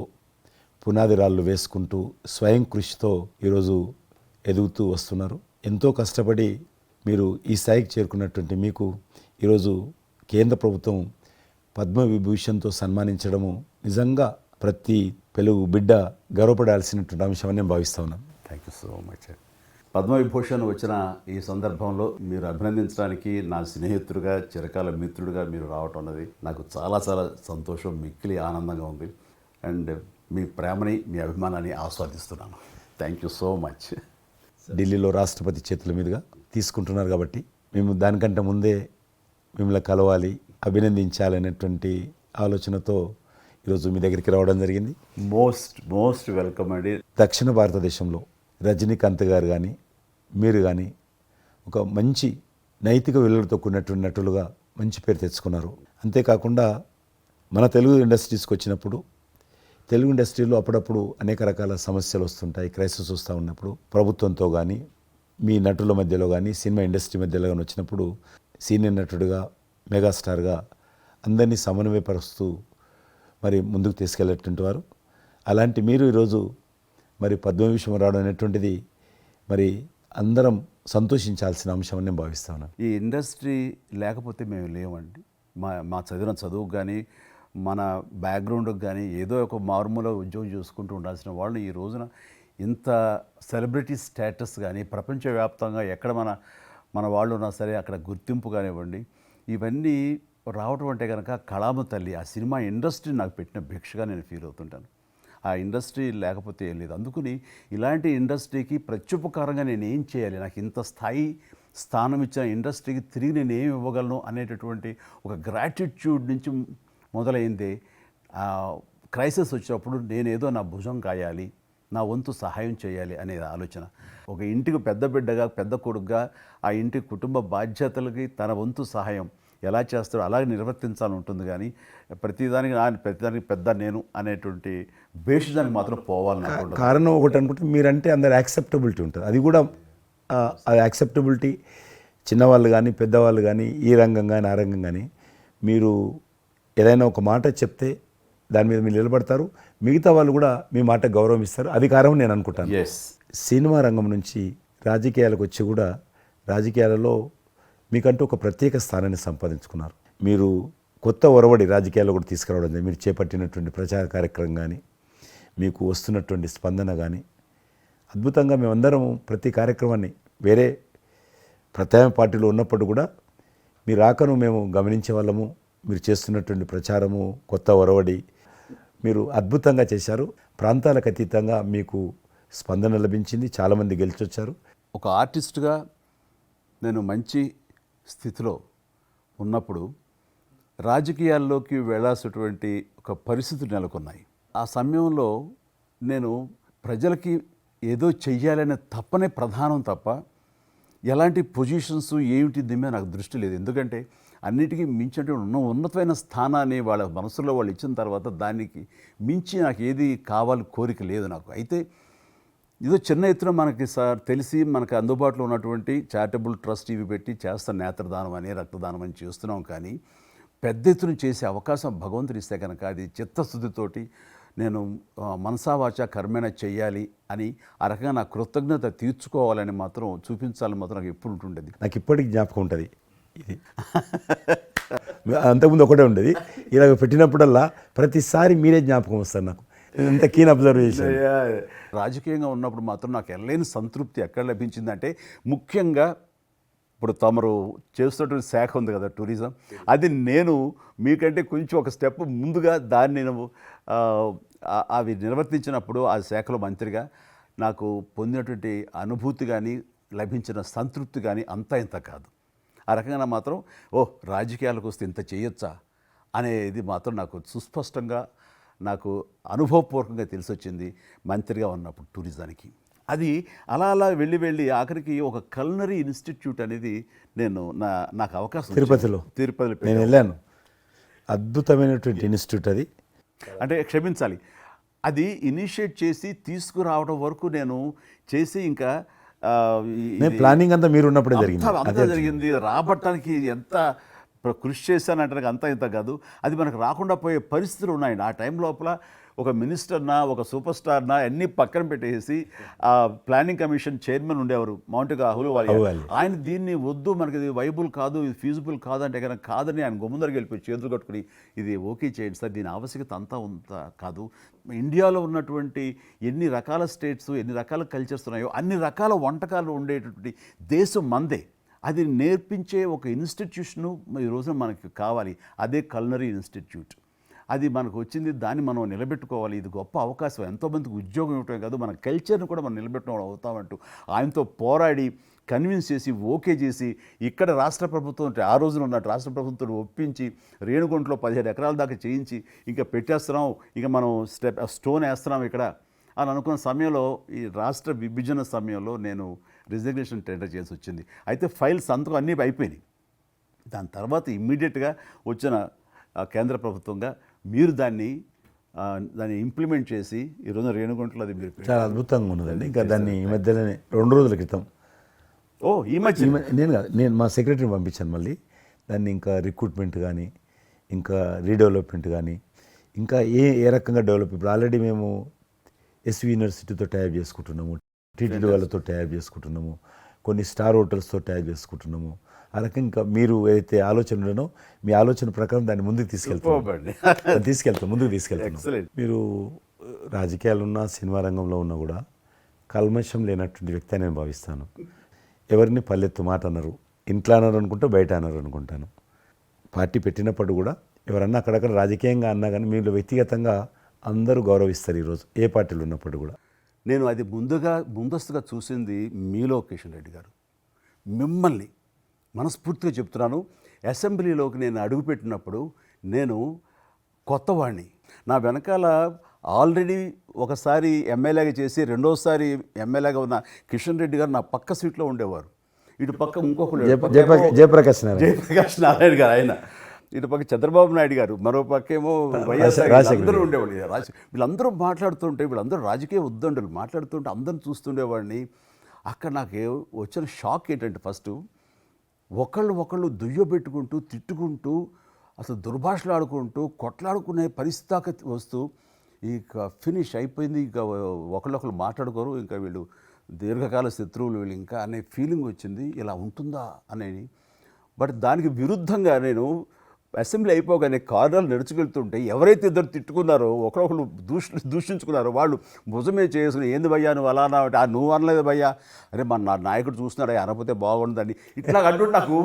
పునాది రాళ్ళు వేసుకుంటూ స్వయం కృషితో ఈరోజు ఎదుగుతూ వస్తున్నారు. ఎంతో కష్టపడి మీరు ఈ స్థాయికి చేరుకున్నటువంటి మీకు ఈరోజు కేంద్ర ప్రభుత్వం పద్మవిభూషణ్తో సన్మానించడము నిజంగా ప్రతి తెలుగు బిడ్డ గర్వపడాల్సినటువంటి అంశమని నేను భావిస్తా ఉన్నాను. Thank you so much. Padma Vibhushan వచ్చిన ఈ సందర్భంలో మీరు అభినందించడానికి నా స్నేహితుడిగా, చిరకాల మిత్రుడిగా మీరు రావటం అన్నది నాకు చాలా చాలా సంతోషం, మిక్కిలి ఆనందంగా ఉంది. అండ్ మీ ప్రేమని, మీ అభిమానాన్ని ఆస్వాదిస్తున్నాను. Thank you so much. ఢిల్లీలో రాష్ట్రపతి చేతుల మీదుగా తీసుకుంటున్నారు కాబట్టి మేము దానికంటే ముందే మిమ్మల్ని కలవాలి, అభినందించాలనేటువంటి ఆలోచనతో ఈరోజు మీ దగ్గరికి రావడం జరిగింది. మోస్ట్ వెల్కమ్ అండి. దక్షిణ భారతదేశంలో రజనీకాంత్ గారు కానీ మీరు కానీ ఒక మంచి నైతిక విలువలతో కూడినటువంటి నటులుగా మంచి పేరు తెచ్చుకున్నారు. అంతేకాకుండా మన తెలుగు ఇండస్ట్రీస్కి వచ్చినప్పుడు తెలుగు ఇండస్ట్రీలో అప్పుడప్పుడు అనేక రకాల సమస్యలు వస్తుంటాయి, క్రైసిస్ వస్తూ ఉన్నప్పుడు ప్రభుత్వంతో కానీ మీ నటుల మధ్యలో కానీ సినిమా ఇండస్ట్రీ మధ్యలో కానీ వచ్చినప్పుడు సీనియర్ నటుడిగా, మెగాస్టార్గా అందరినీ సమన్వయపరుస్తూ మరి ముందుకు తీసుకెళ్ళేటువంటి వారు. అలాంటి మీరు ఈరోజు మరి పద్మవిభూషణ్ రావడం అనేటువంటిది మరి అందరం సంతోషించాల్సిన అంశం అని నేను భావిస్తాను. ఈ ఇండస్ట్రీ లేకపోతే మేము లేవండి. మా చదివిన చదువుకు కానీ, మన బ్యాక్గ్రౌండ్కి కానీ ఏదో ఒక మారుమూల ఉద్యోగం చూసుకుంటూ ఉండాల్సిన వాళ్ళు ఈ రోజున ఇంత సెలబ్రిటీ స్టేటస్ కానీ ప్రపంచవ్యాప్తంగా ఎక్కడ మన వాళ్ళు ఉన్నా సరే అక్కడ గుర్తింపు కానివ్వండి, ఇవన్నీ రావటం అంటే కనుక కళామ తల్లి, ఆ సినిమా ఇండస్ట్రీ నాకు పెట్టిన భిక్షగా నేను ఫీల్ అవుతుంటాను. ఆ ఇండస్ట్రీ లేకపోతే ఏం లేదు. అందుకని ఇలాంటి ఇండస్ట్రీకి ప్రత్యుపకారంగా నేను ఏం చేయాలి, నాకు ఇంత స్థానం ఇచ్చిన ఇండస్ట్రీకి తిరిగి నేను ఏమి ఇవ్వగలను అనేటటువంటి ఒక గ్రాటిట్యూడ్ నుంచి మొదలైంది. క్రైసిస్ వచ్చినప్పుడు నేనేదో నా భుజం కాయాలి, నా వంతు సహాయం చేయాలి అనే ఆలోచన. ఒక ఇంటికి పెద్ద బిడ్డగా, పెద్ద కొడుకుగా ఆ ఇంటి కుటుంబ బాధ్యతలకి తన వంతు సహాయం ఎలా చేస్తాడో అలాగే నిర్వర్తించాలని ఉంటుంది. కానీ ప్రతిదానికి పెద్ద నేను అనేటువంటి బేషిజానికి మాత్రం పోవాలని అనుకుంటున్నాను. కారణం ఒకటి అనుకుంటే మీరంటే అందరు యాక్సెప్టబిలిటీ ఉంటుంది. అది కూడా ఆ యాక్సెప్టబిలిటీ చిన్నవాళ్ళు కానీ పెద్దవాళ్ళు కానీ ఈ రంగం కానీ ఆ రంగం కానీ మీరు ఏదైనా ఒక మాట చెప్తే దాని మీద మీరు నిలబడతారు, మిగతా వాళ్ళు కూడా మీ మాట గౌరవం ఇస్తారు. అది కారణం నేను అనుకుంటాను. ఎస్, సినిమా రంగం నుంచి రాజకీయాలకు వచ్చి కూడా రాజకీయాలలో మీకంటూ ఒక ప్రత్యేక స్థానాన్ని సంపాదించుకున్నారు. మీరు కొత్త ఒరవడి రాజకీయాల్లో కూడా తీసుకురావడం జరిగింది. మీరు చేపట్టినటువంటి ప్రచార కార్యక్రమం కానీ మీకు వస్తున్నటువంటి స్పందన కానీ అద్భుతంగా మేమందరం ప్రతి కార్యక్రమాన్ని వేరే ప్రత్యామ్నాయ పార్టీలో ఉన్నప్పుడు కూడా మీ రాకను మేము గమనించే వాళ్ళము. మీరు చేస్తున్నటువంటి ప్రచారము, కొత్త ఒరవడి మీరు అద్భుతంగా చేశారు. ప్రాంతాలకు అతీతంగా మీకు స్పందన లభించింది, చాలామంది గెలిచొచ్చారు. ఒక ఆర్టిస్ట్గా నేను మంచి స్థితిలో ఉన్నప్పుడు రాజకీయాల్లోకి వెళ్ళాల్సినటువంటి ఒక పరిస్థితులు నెలకొన్నాయి. ఆ సమయంలో నేను ప్రజలకి ఏదో చెయ్యాలనే తప్పనే ప్రధానం తప్ప ఎలాంటి పొజిషన్స్ ఏమిటి దీని మీద నాకు దృష్టి లేదు. ఎందుకంటే అన్నిటికీ మించినటువంటి ఉన్నతమైన స్థానాన్ని వాళ్ళ మనసులో వాళ్ళు ఇచ్చిన తర్వాత దానికి మించి నాకు ఏది కావాలి కోరిక లేదు నాకు. అయితే ఏదో చిన్న ఎత్తున మనకి తెలిసి మనకు అందుబాటులో ఉన్నటువంటి చారిటబుల్ ట్రస్ట్ ఇవి పెట్టి చేస్తాం, నేత్రదానం అని రక్తదానం అని చేస్తున్నాం. కానీ పెద్ద ఎత్తున చేసే అవకాశం భగవంతుడు ఇస్తే కనుక అది చిత్తశుద్ధితోటి నేను మనసావాచ కర్మేణ చెయ్యాలి అని ఆ రకంగా నా కృతజ్ఞత తీర్చుకోవాలని మాత్రం చూపించాలని మాత్రం నాకు ఎప్పుడు ఉంటుండేది. నాకు ఇప్పటికి జ్ఞాపకం ఉంటుంది ఇది. అంతకుముందు ఒకటే ఉండేది, ఇలా పెట్టినప్పుడల్లా ప్రతిసారి మీరే జ్ఞాపకం వస్తారు నాకు. ఎంత కీన్ అబ్జర్వేషన్. రాజకీయంగా ఉన్నప్పుడు మాత్రం నాకు ఎనలేని సంతృప్తి ఎక్కడ లభించిందంటే, ముఖ్యంగా ఇప్పుడు తమరు చేస్తున్నటువంటి శాఖ ఉంది కదా టూరిజం, అది నేను మీకంటే కొంచెం ఒక స్టెప్ ముందుగా దాన్ని నేను అవి నిర్వర్తించినప్పుడు ఆ శాఖలో మంత్రిగా నాకు పొందినటువంటి అనుభూతి కానీ లభించిన సంతృప్తి కానీ అంతా ఇంత కాదు. ఆ రకంగా మాత్రం రాజకీయాలకు వస్తే ఇంత చేయొచ్చా అనేది మాత్రం నాకు సుస్పష్టంగా నాకు అనుభవపూర్వకంగా తెలిసొచ్చింది మంత్రిగా ఉన్నప్పుడు టూరిజానికి. అది అలా అలా వెళ్ళి ఆఖరికి ఒక కల్నరీ ఇన్స్టిట్యూట్ అనేది నాకు అవకాశం తిరుపతిలో నేను వెళ్ళాను. అద్భుతమైనటువంటి ఇన్స్టిట్యూట్ అది. అంటే క్షమించాలి, అది ఇనిషియేట్ చేసి తీసుకురావడం వరకు నేను చేసి ఇంకా ప్లానింగ్ అంతా మీరు ఉన్నప్పుడే జరిగింది. రాబట్టడానికి ఎంత కృషి చేశానంటే అంతా ఇంత కాదు, అది మనకు రాకుండా పోయే పరిస్థితులు ఉన్నాయండి. ఆ టైం లోపల ఒక మినిస్టర్నా ఒక సూపర్ స్టార్నా అన్నీ పక్కన పెట్టేసి ఆ ప్లానింగ్ కమిషన్ చైర్మన్ ఉండేవారు మౌంటిగా అహ్లూవాలియా. ఆయన దీన్ని వద్దు, మనకి ఇది వైబుల్ కాదు, ఇది ఫీజిబుల్ కాదు అంటే కనుక కాదని ఆయన గుమ్మందరికి వెళ్ళిపోయి చేతులు కట్టుకుని ఇది ఓకే చేయండి సార్, దీని ఆవశ్యకత అంతా కాదు. ఇండియాలో ఉన్నటువంటి ఎన్ని రకాల స్టేట్స్, ఎన్ని రకాల కల్చర్స్ ఉన్నాయో అన్ని రకాల వంటకాలు ఉండేటటువంటి దేశం మందే. అది నేర్పించే ఒక ఇన్స్టిట్యూషను ఈ రోజున మనకి కావాలి. అదే కల్నరీ ఇన్స్టిట్యూట్. అది మనకు వచ్చింది, దాన్ని మనం నిలబెట్టుకోవాలి. ఇది గొప్ప అవకాశం, ఎంతోమందికి ఉద్యోగం ఇవ్వటమే కాదు మన కల్చర్ని కూడా మనం నిలబెట్టడం అవుతామంటూ ఆయనతో పోరాడి కన్విన్స్ చేసి ఓకే చేసి ఇక్కడ రాష్ట్ర ప్రభుత్వం ఆ రోజున ఉన్నట్టు రాష్ట్ర ప్రభుత్వం ఒప్పించి రేణుగుంటలో 17 ఎకరాల దాకా చేయించి ఇంకా పెట్టేస్తున్నాం, ఇంకా మనం స్టోన్ వేస్తున్నాం ఇక్కడ అని అనుకున్న సమయంలో ఈ రాష్ట్ర విభజన సమయంలో నేను రిజిగ్నేషన్ టెండర్ చేసి వచ్చింది. అయితే ఫైల్స్ అంతకు అన్నీ అయిపోయినాయి. దాని తర్వాత ఇమ్మీడియట్గా వచ్చిన కేంద్ర ప్రభుత్వంగా మీరు దాన్ని ఇంప్లిమెంట్ చేసి ఈరోజు రేణుగుంటలో అది మీరు చాలా అద్భుతంగా ఉన్నదండి. ఇంకా దాన్ని ఈ మధ్యలోనే 2 రోజుల క్రితం ఈ మధ్య నేను మా సెక్రటరీని పంపించాను. మళ్ళీ దాన్ని ఇంకా రిక్రూట్మెంట్ కానీ ఇంకా రీడెవలప్మెంట్ కానీ ఇంకా ఏ రకంగా డెవలప్. ఇప్పుడు ఆల్రెడీ మేము ఎస్వి యూనివర్సిటీతో టైప్ చేసుకుంటున్నాము, టీటీడీ వాళ్ళతో టైప్ చేసుకుంటున్నాము, కొన్ని స్టార్ హోటల్స్తో టైప్ చేసుకుంటున్నాము. ఆ రకంగా ఇంకా మీరు ఏదైతే ఆలోచన ఉండనో మీ ఆలోచన ప్రకారం దాన్ని ముందుకు ముందుకు తీసుకెళ్తాం. మీరు రాజకీయాలు ఉన్నా సినిమా రంగంలో ఉన్నా కూడా కల్మషం లేనటువంటి వ్యక్తి అని నేను భావిస్తాను. ఎవరిని పల్లెత్తు మాట అన్నారు, ఇంట్లో అన్నారు అనుకుంటా, బయట అన్నారు అనుకుంటాను. పార్టీ పెట్టినప్పుడు కూడా ఎవరన్నా అక్కడక్కడ రాజకీయంగా అన్నా కానీ మీరు వ్యక్తిగతంగా అందరూ గౌరవిస్తారు ఈరోజు ఏ పార్టీలు ఉన్నప్పుడు కూడా. నేను అది ముందస్తుగా చూసింది మీలో కిషన్ రెడ్డి గారు. మిమ్మల్ని మనస్ఫూర్తిగా చెప్తున్నాను, అసెంబ్లీలోకి నేను అడుగుపెట్టినప్పుడు నేను కొత్తవాడిని. నా వెనకాల ఆల్రెడీ ఒకసారి ఎమ్మెల్యేగా చేసి రెండోసారి ఎమ్మెల్యేగా ఉన్న కిషన్ రెడ్డి గారు నా పక్క సీట్లో ఉండేవారు. ఇటు పక్క ఇంకొకరు జయప్రకాష్ నారాయణ. జయప్రకాష్ నారాయణ గారు ఆయన, ఇటు పక్క చంద్రబాబు నాయుడు గారు, మరో పక్క ఏమో వైఎస్ఆర్ అందరూ ఉండేవాళ్ళు. వీళ్ళందరూ మాట్లాడుతుంటే, వీళ్ళందరూ రాజకీయ ఉద్దండులు మాట్లాడుతుంటే అందరిని చూస్తుండేవాడిని. అక్కడ నాకు వచ్చిన షాక్ ఏంటంటే, ఫస్ట్ ఒకళ్ళు దుయ్యబెట్టుకుంటూ తిట్టుకుంటూ అసలు దుర్భాషలు ఆడుకుంటూ కొట్లాడుకునే పరిస్థితి దాకా వస్తూ ఇక ఫినిష్ అయిపోయింది, ఇక ఒకళ్ళు మాట్లాడుకోరు, ఇంకా వీళ్ళు దీర్ఘకాల శత్రువులు వీళ్ళు ఇంకా అనే ఫీలింగ్ వచ్చింది. ఇలా ఉంటుందా అనేది. బట్ దానికి విరుద్ధంగా నేను అసెంబ్లీ అయిపోగానే కారులో నడుచుకెళ్తుంటే ఎవరైతే ఇద్దరు తిట్టుకున్నారో, ఒకరొకరు దూషించుకున్నారో వాళ్ళు భుజమే చేసుకుని, ఏంది భయ్యా నువ్వు అలా అన్నావు, నువ్వు అనలేదు భయ్యా, అరే మన నా నాయకుడు చూస్తున్నాడు అనకపోతే బాగుండదని ఇట్లా అంటుంటే నాకు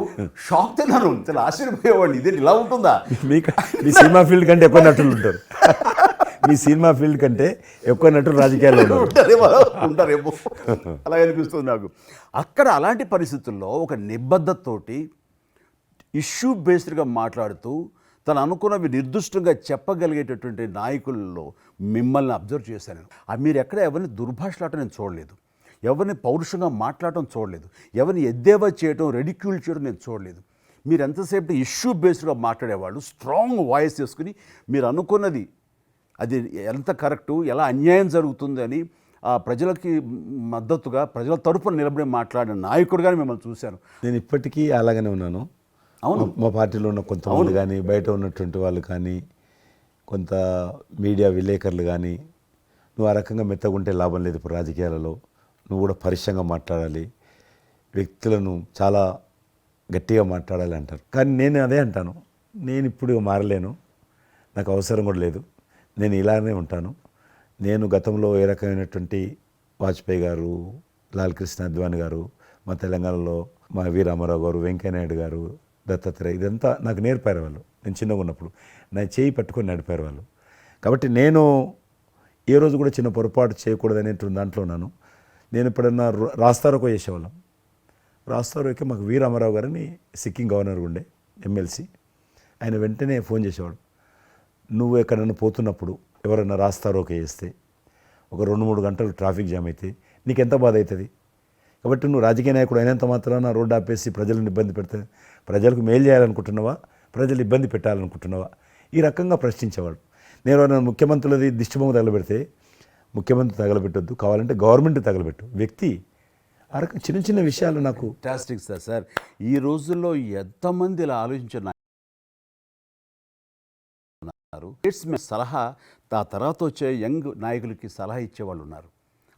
షాక్ తిన్నాను. చాలా ఆశ్చర్యపోయేవాడిని, ఇదే ఇలా ఉంటుందా. మీకు మీ సినిమా ఫీల్డ్ కంటే ఎక్కువ నటులు ఉంటారు. మీ సినిమా ఫీల్డ్ కంటే ఎక్కువ నటులు రాజకీయాల్లో ఉంటారేమో అలా అనిపిస్తుంది నాకు. అక్కడ అలాంటి పరిస్థితుల్లో ఒక నిబద్ధతతోటి ఇష్యూ బేస్డ్గా మాట్లాడుతూ తను అనుకున్నవి నిర్దిష్టంగా చెప్పగలిగేటటువంటి నాయకుల్లో మిమ్మల్ని అబ్జర్వ్ చేశాను. మీరు ఎక్కడ ఎవరిని దుర్భాషలాటం నేను చూడలేదు, ఎవరిని పౌరుషంగా మాట్లాడటం చూడలేదు, ఎవరిని ఎద్దేవా చేయడం రెడిక్యూల్ చేయడం నేను చూడలేదు. మీరు ఎంతసేపు ఇష్యూ బేస్డ్గా మాట్లాడేవాళ్ళు, స్ట్రాంగ్ వాయిస్ చేసుకుని మీరు అనుకున్నది అది ఎంత కరెక్టు, ఎలా అన్యాయం జరుగుతుంది అని ఆ ప్రజలకి మద్దతుగా ప్రజల తరపున నిలబడి మాట్లాడిన నాయకుడుగానే మిమ్మల్ని చూశాను. నేను ఇప్పటికీ అలాగనే ఉన్నాను. అవును, మా పార్టీలో ఉన్న కొంతమంది కానీ, బయట ఉన్నటువంటి వాళ్ళు కానీ, కొంత మీడియా విలేకరులు కానీ, నువ్వు ఆ రకంగా మెత్తగుంటే లాభం లేదు, ఇప్పుడు రాజకీయాలలో నువ్వు కూడా పరిశ్యంగా మాట్లాడాలి, వ్యక్తులను చాలా గట్టిగా మాట్లాడాలి అంటారు. కానీ నేను అదే అంటాను, నేను ఇప్పుడు మారలేను, నాకు అవసరం కూడా లేదు, నేను ఇలానే ఉంటాను. నేను గతంలో ఏ రకమైనటువంటి వాజ్పేయి గారు, లాల్ కృష్ణ అద్వానీ గారు, మా తెలంగాణలో మా వి రామారావు గారు, వెంకయ్యనాయుడు గారు, దత్తాత్రేయ, ఇదంతా నాకు నేర్పారు వాళ్ళు. నేను చిన్నగా ఉన్నప్పుడు నా చేయి పట్టుకొని నడిపారు వాళ్ళు. కాబట్టి నేను ఏ రోజు కూడా చిన్న పొరపాటు చేయకూడదు అనేటువంటి దాంట్లో ఉన్నాను. నేను ఎప్పుడన్నా రాస్తారోకో చేసేవాళ్ళం. రాస్తారోకే మాకు వి రామారావు గారని సిక్కిం గవర్నర్ ఉండే ఎమ్మెల్సీ, ఆయన వెంటనే ఫోన్ చేసేవాడు. నువ్వు ఎక్కడన్నా పోతున్నప్పుడు ఎవరన్నా రాస్తారోకే చేస్తే ఒక 2-3 గంటలు ట్రాఫిక్ జామ్ అయితే నీకెంత బాధ అవుతుంది. కాబట్టి నువ్వు రాజకీయ నాయకుడు అయినంత మాత్రాన రోడ్డు ఆపేసి ప్రజలను ఇబ్బంది పెడితే ప్రజలకు మేలు చేయాలనుకుంటున్నావా, ప్రజలు ఇబ్బంది పెట్టాలనుకుంటున్నావా, ఈ రకంగా ప్రశ్నించేవాడు. నేను నన్ను ముఖ్యమంత్రులది దిష్టిబొమ్మ తగలబెడితే ముఖ్యమంత్రి తగలబెట్టొద్దు, కావాలంటే గవర్నమెంట్ తగలబెట్టు, వ్యక్తి ఆ రకం చిన్న చిన్న విషయాలు నాకు ఫ్యాంటాస్టిక్ సార్. ఈ రోజుల్లో ఎంతమంది ఇలా ఆలోచించిన సలహా ఆ తర్వాత వచ్చే యంగ్ నాయకులకి సలహా ఇచ్చేవాళ్ళు ఉన్నారు.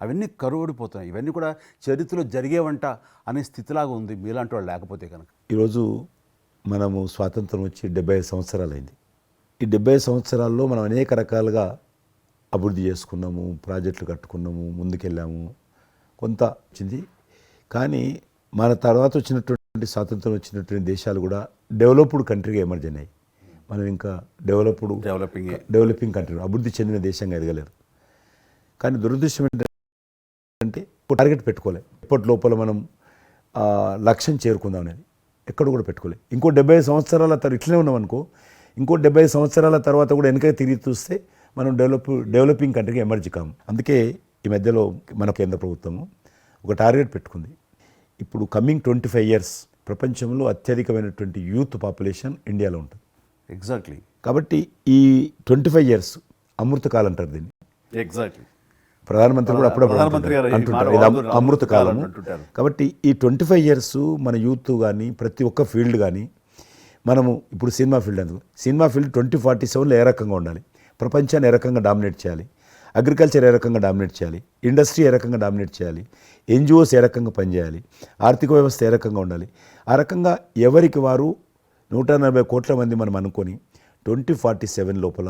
అవన్నీ కరువడిపోతున్నాయి. ఇవన్నీ కూడా చరిత్రలో జరిగేవంట అనే స్థితిలాగా ఉంది మీలాంటి వాళ్ళు లేకపోతే కనుక. ఈరోజు మనము స్వాతంత్రం వచ్చి 75 సంవత్సరాలు అయింది. ఈ 75 సంవత్సరాల్లో మనం అనేక రకాలుగా అభివృద్ధి చేసుకున్నాము, ప్రాజెక్టులు కట్టుకున్నాము, ముందుకెళ్ళాము, కొంత వచ్చింది. కానీ మన తర్వాత వచ్చినటువంటి స్వాతంత్రం వచ్చినటువంటి దేశాలు కూడా డెవలప్డ్ కంట్రీగా ఎమర్జ్ అయినాయి. మనం ఇంకా డెవలపింగ్ కంట్రీ, అభివృద్ధి చెందిన దేశంగా ఎదగలేరు. కానీ దురదృష్టం ఏంటంటే టార్గెట్ పెట్టుకోలే. ఇప్పటి లోపల మనం లక్ష్యం చేరుకుందాం అనేది ఎక్కడ కూడా పెట్టుకోలే. ఇంకో 75 సంవత్సరాల తర్వాత ఇట్లనే ఉన్నాం అనుకో, ఇంకో 75 సంవత్సరాల తర్వాత కూడా వెనక తిరిగి చూస్తే మనం డెవలపింగ్ కంట్రీగా ఎమర్జ్ కాము. అందుకే ఈ మధ్యలో మన కేంద్ర ప్రభుత్వము ఒక టార్గెట్ పెట్టుకుంది. ఇప్పుడు కమింగ్ 25 years ప్రపంచంలో అత్యధికమైనటువంటి యూత్ పాపులేషన్ ఇండియాలో ఉంటుంది. ఎగ్జాక్ట్లీ. కాబట్టి ఈ 25 years అమృతకాలం అంటారు దీన్ని. ఎగ్జాక్ట్లీ. ప్రధానమంత్రి కూడా అప్పుడప్పుడు అంటుంటారు ఇది అమృతకాలం. కాబట్టి ఈ 25 years మన యూత్ కానీ ప్రతి ఒక్క ఫీల్డ్ కానీ మనము ఇప్పుడు సినిమా ఫీల్డ్ అందుకు సినిమా ఫీల్డ్ 2047లో ఏ రకంగా ఉండాలి, ప్రపంచాన్ని ఏ రకంగా డామినేట్ చేయాలి, అగ్రికల్చర్ ఏ రకంగా డామినేట్ చేయాలి, ఇండస్ట్రీ ఏ రకంగా డామినేట్ చేయాలి, ఎన్జిఓస్ ఏ రకంగా పనిచేయాలి, ఆర్థిక వ్యవస్థ ఏ రకంగా ఉండాలి, ఆ రకంగా ఎవరికి వారు 140 కోట్ల మంది మనం అనుకొని 2047 లోపల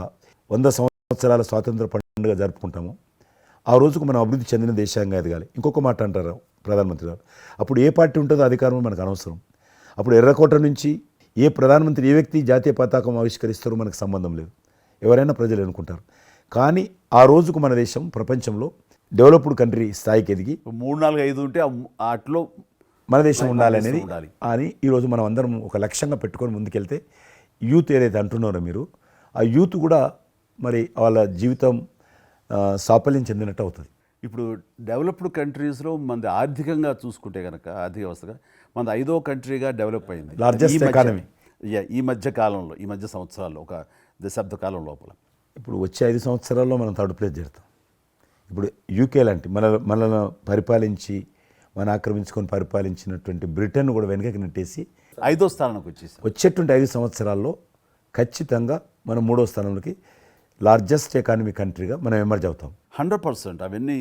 100 సంవత్సరాల స్వాతంత్ర పండుగ జరుపుకుంటాము. ఆ రోజుకు మనం అభివృద్ధి చెందిన దేశంగా ఎదగాలి. ఇంకొక మాట అంటారు ప్రధానమంత్రి గారు, అప్పుడు ఏ పార్టీ ఉంటుందో అధికారం మనకు అనవసరం. అప్పుడు ఎర్రకోట నుంచి ఏ ప్రధానమంత్రి ఏ వ్యక్తి జాతీయ పతాకం ఆవిష్కరిస్తారో మనకు సంబంధం లేదు, ఎవరైనా ప్రజలు అనుకుంటారు. కానీ ఆ రోజుకు మన దేశం ప్రపంచంలో డెవలప్డ్ కంట్రీ స్థాయికి ఎదిగి 3, 4, 5 ఉంటే అట్లో మన దేశం ఉండాలి అనేది అని ఈరోజు మనం అందరం ఒక లక్ష్యంగా పెట్టుకొని ముందుకెళ్తే యూత్ ఏదైతే అంటున్నారో మీరు, ఆ యూత్ కూడా మరి వాళ్ళ జీవితం సాఫల్యం చెందినట్టు అవుతుంది. ఇప్పుడు డెవలప్డ్ కంట్రీస్లో మనది ఆర్థికంగా చూసుకుంటే కనుక ఆర్థిక వ్యవస్థగా మనది 5వ కంట్రీగా డెవలప్ అయింది. Largest ఈ మధ్య- economy. ఈ మధ్య కాలంలో, ఈ మధ్య సంవత్సరాల్లో, ఒక దశాబ్ద కాలం లోపల. ఇప్పుడు వచ్చే 5 సంవత్సరాల్లో మనం థర్డ్ ప్లేస్ చేరుతాం. ఇప్పుడు యూకే లాంటి మనల్ని పరిపాలించి ఆక్రమించుకొని పరిపాలించినటువంటి బ్రిటన్ కూడా వెనకకి నెట్టేసి 5వ స్థానానికి వచ్చేసాం. వచ్చేటువంటి 5 సంవత్సరాల్లో ఖచ్చితంగా మనం 3వ స్థానంలోకి లార్జెస్ట్ ఎకానమీ కంట్రీగా మనం ఎమర్జ్ అవుతాం. 100% అవన్నీ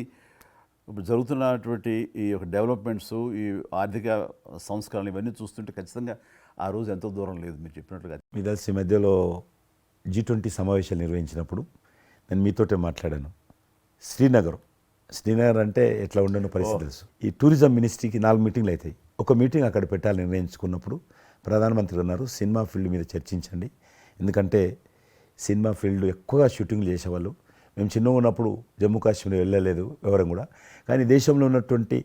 ఇప్పుడు జరుగుతున్నటువంటి ఈ యొక్క డెవలప్మెంట్స్, ఈ ఆర్థిక సంస్కరణలు ఇవన్నీ చూస్తుంటే ఖచ్చితంగా ఆ రోజు ఎంతో దూరం లేదు మీరు చెప్పినట్లుగా. మీ తెలిసి ఈ మధ్యలో G20 సమావేశాలు నిర్వహించినప్పుడు నేను మీతోటే మాట్లాడాను. శ్రీనగర్ అంటే ఎట్లా ఉండనో పరిస్థితి తెలుసు. ఈ టూరిజం మినిస్ట్రీకి 4 మీటింగ్లు అవుతాయి. ఒక మీటింగ్ అక్కడ పెట్టాలని నిర్ణయించుకున్నప్పుడు ప్రధానమంత్రి అన్నారు, సినిమా ఫీల్డ్ మీద చర్చించండి, ఎందుకంటే సినిమా ఫీల్డ్ ఎక్కువగా షూటింగ్లు చేసేవాళ్ళు. మేము చిన్నగా ఉన్నప్పుడు జమ్మూ కాశ్మీర్ వెళ్ళలేదు ఎవరం కూడా, కానీ దేశంలో ఉన్నటువంటి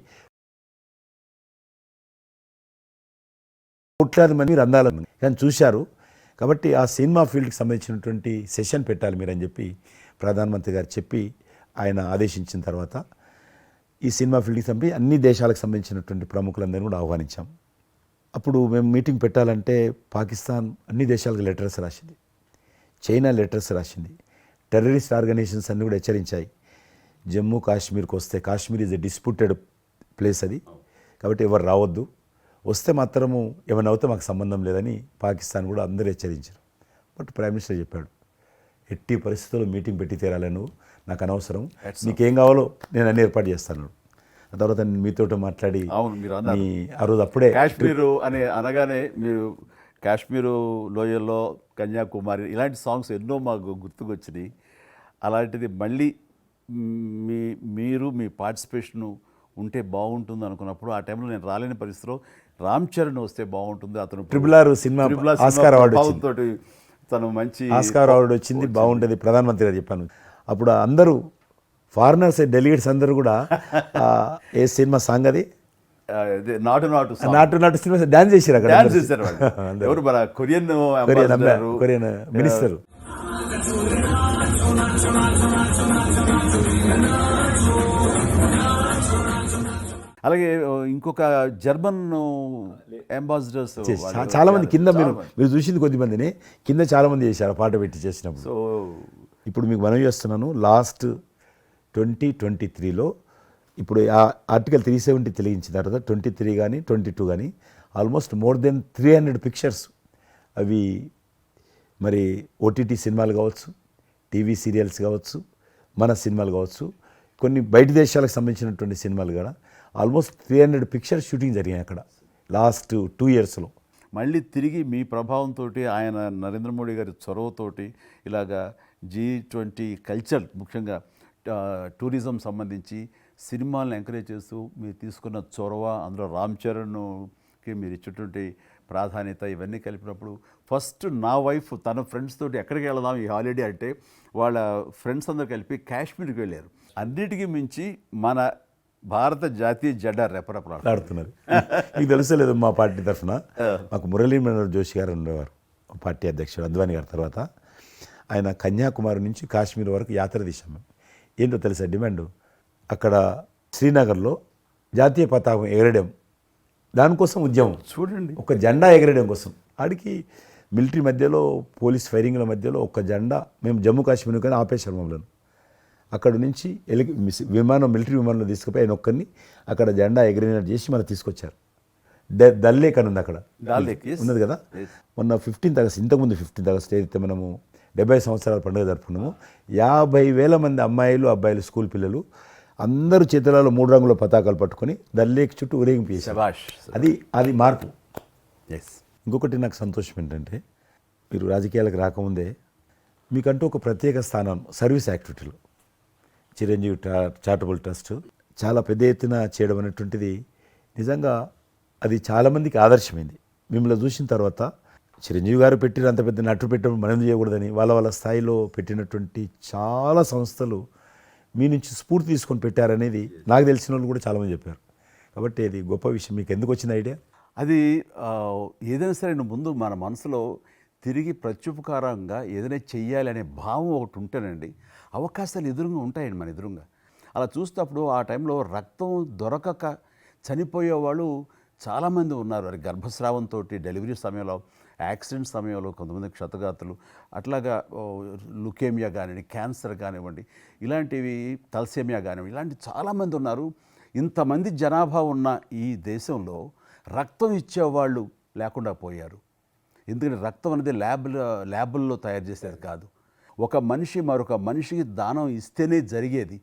కోట్లాది మంది రందాలను కానీ చూశారు. కాబట్టి ఆ సినిమా ఫీల్డ్కి సంబంధించినటువంటి సెషన్ పెట్టాలి మీరని చెప్పి ప్రధానమంత్రి గారు చెప్పి ఆయన ఆదేశించిన తర్వాత ఈ సినిమా ఫీల్డ్కి సంబంధించి అన్ని దేశాలకు సంబంధించినటువంటి ప్రముఖులందరినీ కూడా ఆహ్వానించాం. అప్పుడు మేము మీటింగ్ పెట్టాలంటే పాకిస్తాన్ అన్ని దేశాలకు లెటర్స్ రాసింది, చైనా లెటర్స్ రాసింది, టెర్రరిస్ట్ ఆర్గనైజేషన్స్ అన్నీ కూడా హెచ్చరించాయి. జమ్మూ కాశ్మీర్కి వస్తే, Kashmir is a disputed place అది, కాబట్టి ఎవరు రావద్దు, వస్తే మాత్రము ఏమైనా అవుతే మాకు సంబంధం లేదని పాకిస్తాన్ కూడా అందరూ హెచ్చరించారు. బట్ ప్రైమ్ మినిస్టర్ చెప్పాడు, ఎట్టి పరిస్థితుల్లో మీటింగ్ పెట్టి తీరాలి, నువ్వు నాకు అనవసరం, నీకేం కావాలో నేను అన్ని ఏర్పాటు చేస్తాను. ఆ తర్వాత నేను మీతో మాట్లాడి అవును, మీరు అన్నారు. ఆ రోజు అప్పుడే కాశ్మీరు అనగానే మీరు కాశ్మీరు లోయల్లో కన్యాకుమారి ఇలాంటి సాంగ్స్ ఎన్నో మాకు గుర్తుకొచ్చినాయి. అలాంటిది మళ్ళీ మీరు మీ పార్టిసిపేషన్ ఉంటే బాగుంటుంది అనుకున్నప్పుడు ఆ టైంలో నేను రాలేని పరిస్థితిలో రామ్ చరణ్ వస్తే బాగుంటుంది, అతను RRR సినిమా ఆస్కార్ అవార్డు వచ్చింది. తోటి తను మంచి ఆస్కార్ అవార్డు వచ్చింది, బాగుంటుంది, ప్రధానమంత్రి గారు చెప్పాను. అప్పుడు అందరూ ఫారినర్స్ డెలిగేట్స్ అందరూ కూడా ఏ సినిమా సాంగ్ అది నాటు నాటు సినిమా డాన్స్ చేశారు అక్కడ, డాన్స్ చేశారు వాళ్ళు. ఎవరు మన కొరియన్ మినిస్టర్. అలాగే ఇంకొక జర్మన్ అంబాసిడర్స్ చాలా మంది కింద మీరు చూసింది కొద్ది మందిని, కింద చాలా మంది చేశారు ఆ పాట పెట్టి చేసినప్పుడు. సో ఇప్పుడు మీకు మనవి చేస్తున్నాను, లాస్ట్ 2023లో ఇప్పుడు ఆ ఆర్టికల్ 370 తెలియించిన తర్వాత 23 కానీ 22 కానీ ఆల్మోస్ట్ మోర్ దెన్ 300 పిక్చర్స్, అవి మరి ఓటీటీ సినిమాలు కావచ్చు, టీవీ సీరియల్స్ కావచ్చు, మన సినిమాలు కావచ్చు, కొన్ని బయట దేశాలకు సంబంధించినటువంటి సినిమాలు కూడా ఆల్మోస్ట్ 300 పిక్చర్స్ షూటింగ్ జరిగాయి అక్కడ లాస్ట్ 2 ఇయర్స్లో. మళ్ళీ తిరిగి మీ ప్రభావంతో, ఆయన నరేంద్ర మోడీ గారి చొరవతోటి ఇలాగా G20 కల్చర్, ముఖ్యంగా టూరిజం సంబంధించి సినిమాలను ఎంకరేజ్ చేస్తూ మీరు తీసుకున్న చొరవ, అందులో రామ్ చరణ్కి మీరు ఇచ్చేటువంటి ప్రాధాన్యత, ఇవన్నీ కలిపినప్పుడు ఫస్ట్ నా వైఫ్ తన ఫ్రెండ్స్ తోటి ఎక్కడికి వెళదాం ఈ హాలిడే అంటే వాళ్ళ ఫ్రెండ్స్ అందరు కలిపి కాశ్మీర్కి వెళ్ళారు. అన్నిటికీ మించి మన భారత జాతీయ జెండా రెపరెపలాడుతున్నారు. మీకు తెలుసలేదు, మా పార్టీ తరఫున మాకు మురళీ మనోహర్ జోషి గారు ఉండేవారు, పార్టీ అధ్యక్షుడు అద్వానీ గారి తర్వాత. ఆయన కన్యాకుమారి నుంచి కాశ్మీర్ వరకు యాత్ర తీసాము. ఏంటో తెలుసా డిమాండ్, అక్కడ శ్రీనగర్లో జాతీయ పతాకం ఎగరడం, దానికోసం ఉద్యమం చూడండి, ఒక జెండా ఎగరడం కోసం. ఆడికి మిలిటరీ మధ్యలో, పోలీస్ ఫైరింగ్ల మధ్యలో ఒక జెండా, మేము జమ్మూ కాశ్మీర్ కానీ ఆపేశారు మమ్మల్ని. అక్కడ నుంచి మిలిటరీ విమానంలో తీసుకుపోయి ఆయన ఒక్కరిని అక్కడ జెండా ఎగిరినట్టు చేసి మనకు తీసుకొచ్చారు. దల్ లేక్ అని ఉంది అక్కడ, ఉన్నది కదా. మొన్న 15th ఆగస్ట్, ఇంతకుముందు 15th ఆగస్ట్ ఏదైతే మనము 70 సంవత్సరాల పండుగ జరుపుకున్నాము, 50,000 మంది అమ్మాయిలు అబ్బాయిలు స్కూల్ పిల్లలు అందరూ చేతులలో 3 రంగుల పతాకాలు పట్టుకొని దల్ లేక్ చుట్టూ ఊరేగింపు చేశారు. అది మార్పు. ఇంకొకటి నాకు సంతోషం ఏంటంటే, మీరు రాజకీయాలకు రాకముందే మీకంటూ ఒక ప్రత్యేక స్థానం సర్వీస్ యాక్టివిటీలో చిరంజీవి చారిటబుల్ ట్రస్ట్ చాలా పెద్ద ఎత్తున చేయడం అనేటువంటిది నిజంగా అది చాలామందికి ఆదర్శమైంది. మిమ్మల్ని చూసిన తర్వాత చిరంజీవి గారు పెట్టిన అంత పెద్ద నటు పెట్టడం మనం చేయకూడదని వాళ్ళ స్థాయిలో పెట్టినటువంటి చాలా సంస్థలు మీ నుంచి స్ఫూర్తి తీసుకొని పెట్టారనేది నాకు తెలిసిన వాళ్ళు కూడా చాలామంది చెప్పారు. కాబట్టి అది గొప్ప విషయం. మీకు ఎందుకు వచ్చింది ఐడియా? అది ఏదైనా సరే ముందు మన మనసులో తిరిగి ప్రత్యుపకారంగా ఏదైనా చెయ్యాలి అనే భావం ఒకటి ఉంటేనండి అవకాశాలు ఎదురుగా ఉంటాయండి మన ఎదురుగా. అలా చూసినప్పుడు ఆ టైంలో రక్తం దొరకక చనిపోయే వాళ్ళు చాలామంది ఉన్నారు. అది గర్భస్రావంతో, డెలివరీ సమయంలో, యాక్సిడెంట్ సమయంలో కొంతమంది క్షతగాతులు, అట్లాగా లుకేమియా కానివ్వండి, క్యాన్సర్ కానివ్వండి, ఇలాంటివి తలసేమియా కానివ్వండి, ఇలాంటి చాలామంది ఉన్నారు. ఇంతమంది జనాభా ఉన్న ఈ దేశంలో రక్తం ఇచ్చేవాళ్ళు లేకుండా పోయారు. ఎందుకంటే రక్తం అనేది ల్యాబుల్లో తయారు చేసేది కాదు. ఒక మనిషి మరొక మనిషికి దానం ఇస్తేనే జరిగేది.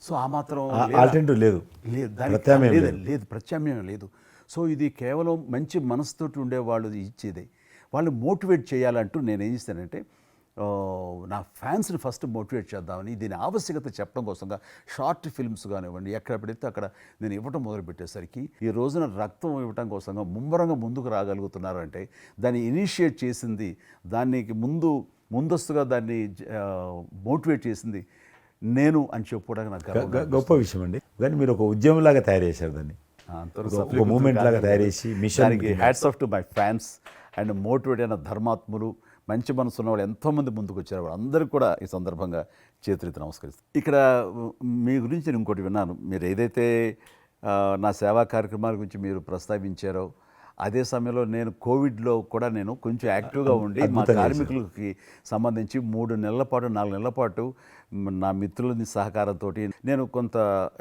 సో ఆ మాత్రం ఆల్టర్నేటివ్ లేదు, లేదు, ప్రత్యామ్నాయం లేదు, ప్రత్యామ్నాయం లేదు. సో ఇది కేవలం మంచి మనసుతోటి ఉండేవాళ్ళు ఇచ్చేదే. వాళ్ళు మోటివేట్ చేయాలంటూ నేను ఏం చేస్తానంటే నా ఫ్యాన్స్ని ఫస్ట్ మోటివేట్ చేద్దామని దీని ఆవశ్యకత చెప్పడం కోసంగా షార్ట్ ఫిల్మ్స్ కానివ్వండి, ఎక్కడ పెడితే అక్కడ నేను ఇవ్వటం మొదలుపెట్టేసరికి ఈ రోజున రక్తం ఇవ్వటం కోసంగా ముమ్మరంగా ముందుకు రాగలుగుతున్నారు అంటే దాన్ని ఇనిషియేట్ చేసింది, దానికి ముందస్తుగా దాన్ని మోటివేట్ చేసింది నేను అని చెప్పుకోవడానికి నాకు గొప్ప విషయం అండి. కానీ మీరు ఒక ఉద్యమంలాగా తయారు చేశారు దాన్ని, ఒక మూమెంట్ లాగా తయారు చేసి mission. Hats off to my fans and motivate అయిన ధర్మాత్ములు, మంచి మనసు ఉన్న వాళ్ళు ఎంతోమంది ముందుకు వచ్చారు. వాళ్ళందరికీ కూడా ఈ సందర్భంగా చేతులెత్తి నమస్కరిస్తాను. ఇక్కడ మీ గురించి నేను ఇంకోటి విన్నాను. మీరు ఏదైతే నా సేవా కార్యక్రమాల గురించి మీరు ప్రస్తావించారో అదే సమయంలో నేను కోవిడ్లో కూడా నేను కొంచెం యాక్టివ్గా ఉండి మా కార్మికులకి సంబంధించి 3 నెలల పాటు 4 నెలల పాటు నా మిత్రుల సహకారంతో నేను కొంత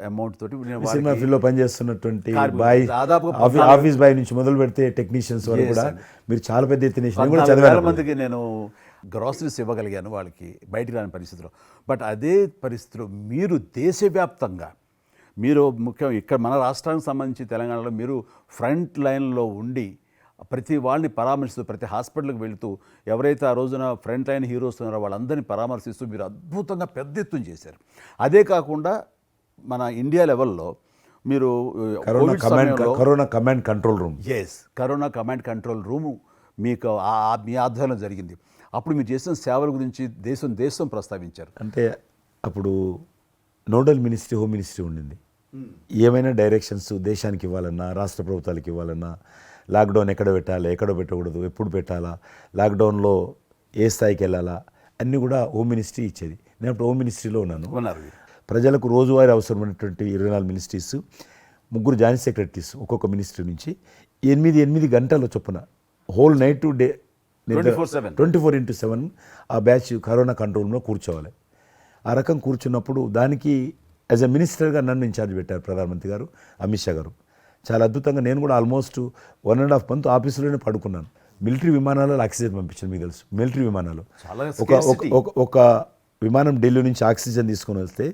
అమౌంట్ తోటి సినిమా ఫీల్డ్లో పనిచేస్తున్నటువంటి బాయ్, ఆఫీస్ బాయ్ నుంచి మొదలు పెడితే టెక్నీషియన్స్ వరకు కూడా మీరు చాలా పెద్ద ఎత్తున చాలా మందికి నేను గ్రాసరీస్ ఇవ్వగలిగాను వాళ్ళకి బయటికి రాని పరిస్థితిలో. బట్ అదే పరిస్థితిలో మీరు దేశవ్యాప్తంగా మీరు ముఖ్యం ఇక్కడ మన రాష్ట్రానికి సంబంధించి తెలంగాణలో మీరు ఫ్రంట్ లైన్లో ఉండి ప్రతి వాళ్ళని పరామర్శిస్తూ, ప్రతి హాస్పిటల్కి వెళుతూ, ఎవరైతే ఆ రోజున ఫ్రంట్ లైన్ హీరోస్ ఉన్నారో వాళ్ళందరినీ పరామర్శిస్తూ మీరు అద్భుతంగా పెద్ద ఎత్తున చేశారు. అదే కాకుండా మన ఇండియా లెవెల్లో మీరు corona command control room, corona command control room మీకు మీ ఆధ్వర్యంలో జరిగింది. అప్పుడు మీరు చేసిన సేవల గురించి దేశం ప్రస్తావించారు. అంటే అప్పుడు నోడల్ మినిస్ట్రీ హోమ్ మినిస్ట్రీ ఉండింది. ఏమైనా డైరెక్షన్స్ దేశానికి ఇవ్వాలన్నా, రాష్ట్ర ప్రభుత్వాలకు ఇవ్వాలన్నా, లాక్డౌన్ ఎక్కడ పెట్టాలి, ఎక్కడ పెట్టకూడదు, ఎప్పుడు పెట్టాలా, లాక్డౌన్లో ఏ స్థాయికి వెళ్ళాలా, అన్నీ కూడా హోమ్ మినిస్ట్రీ ఇచ్చేది. నేను అప్పుడు హోమ్ మినిస్ట్రీలో ఉన్నాను. ప్రజలకు రోజువారీ అవసరమైనటువంటి 24 మినిస్ట్రీస్, 3 జాయింట్ సెక్రటరీస్ ఒక్కొక్క మినిస్ట్రీ నుంచి 8 గంటల చొప్పున హోల్ నైట్ టు డే 24/7 ఆ బ్యాచ్ కరోనా కంట్రోల్లో కూర్చోవాలి. ఆ రకం కూర్చున్నప్పుడు దానికి యాజ్ ఎ మినిస్టర్గా నన్ను ఇన్ఛార్జ్ పెట్టారు ప్రధానమంత్రి గారు, అమిత్ షా గారు. చాలా అద్భుతంగా నేను కూడా ఆల్మోస్ట్ 1.5 month ఆఫీసులోనే పడుకున్నాను. మిలిటరీ విమానాలలో ఆక్సిజన్ పంపించాను, మీకు తెలుసు. మిలిటరీ విమానాలు ఒక విమానం ఢిల్లీ నుంచి ఆక్సిజన్ తీసుకొని వస్తే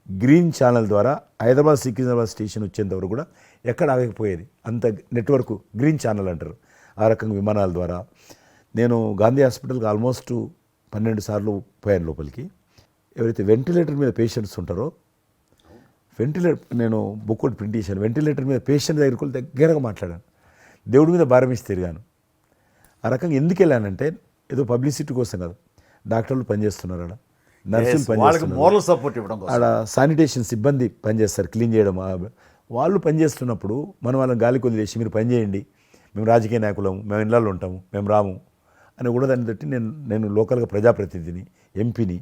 గ్రీన్ ఛానల్ ద్వారా హైదరాబాద్ సికింద్రాబాద్ స్టేషన్ వచ్చేంత వరకు కూడా ఎక్కడ ఆగకపోయేది. అంత నెట్వర్క్ గ్రీన్ ఛానల్ అంటారు. ఆ రకంగా విమానాల ద్వారా నేను గాంధీ హాస్పిటల్కి ఆల్మోస్ట్ 12 సార్లు పోయాను లోపలికి. ఎవరైతే వెంటిలేటర్ మీద పేషెంట్స్ ఉంటారో, నేను బుక్ ఒకటి ప్రింట్ చేశాను, వెంటిలేటర్ మీద పేషెంట్ దగ్గరగా మాట్లాడాను, దేవుడి మీద భారం ఇచ్చి తిరిగాను. ఆ రకంగా ఎందుకు వెళ్ళానంటే ఏదో పబ్లిసిటీ కోసం కాదు. డాక్టర్లు పనిచేస్తున్నారు, ఆడ నర్సులు పనిచేస్తున్నారు, ఆడ శానిటేషన్ సిబ్బంది పనిచేస్తారు, క్లీన్ చేయడం. వాళ్ళు పనిచేస్తున్నప్పుడు మనం వాళ్ళని గాలికి వదిలేసి మీరు పని చేయండి, మేము రాజకీయ నాయకులము, మేము ఇళ్ళల్లో ఉంటాము, మేము రాము అని కూడా దాన్ని బట్టి నేను లోకల్గా ప్రజాప్రతినిధిని, ఎంపీని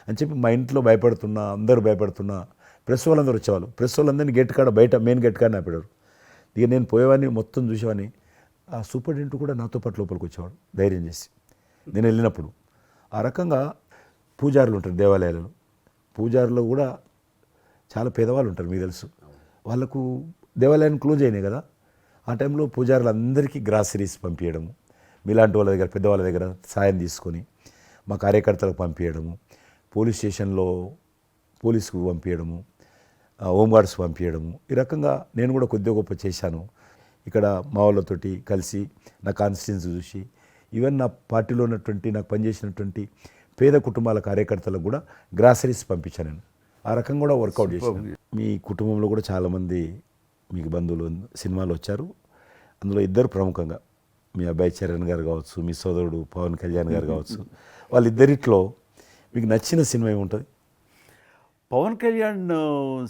అని చెప్పి మా ఇంట్లో భయపడుతున్నా, అందరూ భయపడుతున్నా, ప్రెస్ వాళ్ళందరూ వచ్చేవాళ్ళు. ప్రెస్ వాళ్ళందరినీ గేట్ కాడ బయట మెయిన్ గేట్ కాడ ఆపాడు. ఇక నేను పోయేవాడిని, మొత్తం చూసేవాడిని. ఆ సూపరింటెండెంట్ కూడా నాతో పాటు లోపలికి వచ్చేవాడు ధైర్యం చేసి నేను వెళ్ళినప్పుడు. ఆ రకంగా పూజారులు ఉంటారు దేవాలయాలలో, పూజారులు కూడా చాలా పేదవాళ్ళు ఉంటారు, మీకు తెలుసు. వాళ్ళకు దేవాలయాన్ని క్లోజ్ అయినాయి కదా, ఆ టైంలో పూజారులందరికీ గ్రాసరీస్ పంపించడము, మీలాంటి వాళ్ళ దగ్గర పెద్దవాళ్ళ దగ్గర సాయం తీసుకొని మా కార్యకర్తలకు పంపించడము, పోలీస్ స్టేషన్లో పోలీసుకు పంపించడము, హోంగార్డ్స్ పంపించడము. ఈ రకంగా నేను కూడా కొద్దిగా గొప్ప చేశాను. ఇక్కడ మా వాళ్ళతోటి కలిసి నా కాన్స్టిట్యున్సీ చూసి ఈవెన్ నా పార్టీలో ఉన్నటువంటి నాకు పనిచేసినటువంటి పేద కుటుంబాల కార్యకర్తలకు కూడా గ్రాసరీస్ పంపించాను నేను. ఆ రకంగా కూడా వర్కౌట్ చేశాను. మీ కుటుంబంలో కూడా చాలామంది మీకు బంధువులు సినిమాలు వచ్చారు. అందులో 2 ప్రముఖంగా మీ అబ్బాయి చరణ్ గారు కావచ్చు, మీ సోదరుడు పవన్ కళ్యాణ్ గారు కావచ్చు. వాళ్ళిద్దరిట్లో మీకు నచ్చిన సినిమా ఏముంటుంది? పవన్ కళ్యాణ్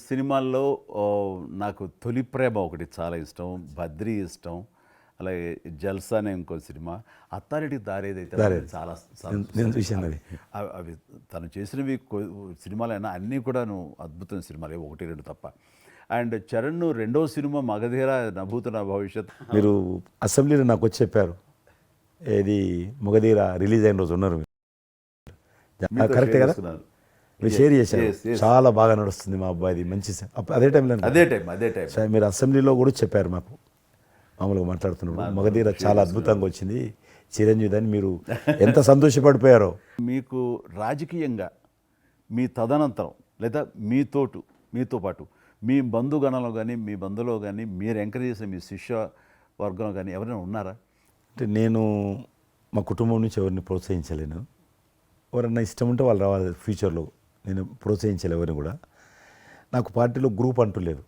సినిమాల్లో నాకు తొలి ప్రేమ ఒకటి చాలా ఇష్టం, బద్రీ ఇష్టం, అలాగే జల్సా అనే ఇంకో సినిమా, అత్తారింటికి దారేదైతే చాలా నేను చూశాను అది. అవి తను చేసినవి సినిమాలైనా అన్నీ కూడాను అద్భుతమైన సినిమాలే, 1-2 తప్ప. అండ్ చరణ్ రెండో సినిమా మగధీర నభూత నా భవిష్యత్. మీరు అసెంబ్లీలో నాకు వచ్చి చెప్పారు, ఏది మొగధీర రిలీజ్ అయిన రోజు ఉన్నారు మీతో కరెక్టే share కదా, చేసుకున్నాను. మీరు షేర్ చేశారు. Yes, yes. చాలా బాగా నడుస్తుంది మా అబ్బాయిది మంచి అదే టైంలో అదే టైం మీరు అసెంబ్లీలో కూడా చెప్పారు మాకు, మామూలుగా మాట్లాడుతున్నారు మగధీర చాలా అద్భుతంగా వచ్చింది చిరంజీవి అని, మీరు ఎంత సంతోషపడిపోయారో. మీకు రాజకీయంగా మీ తదనంతరం లేదా మీతో పాటు మీ బంధుగణంలో కానీ మీ బంధువులో కానీ మీరు ఎంకరేజ్ చేసిన మీ శిష్య వర్గంలో కానీ ఎవరైనా ఉన్నారా? అంటే నేను మా కుటుంబం నుంచి ఎవరిని ప్రోత్సహించలేను. ఎవరన్నా ఇష్టం ఉంటే వాళ్ళు రావాలి ఫ్యూచర్లో, నేను ప్రోత్సహించలే ఎవరిని కూడా. నాకు పార్టీలో గ్రూప్ అంటూ లేదు,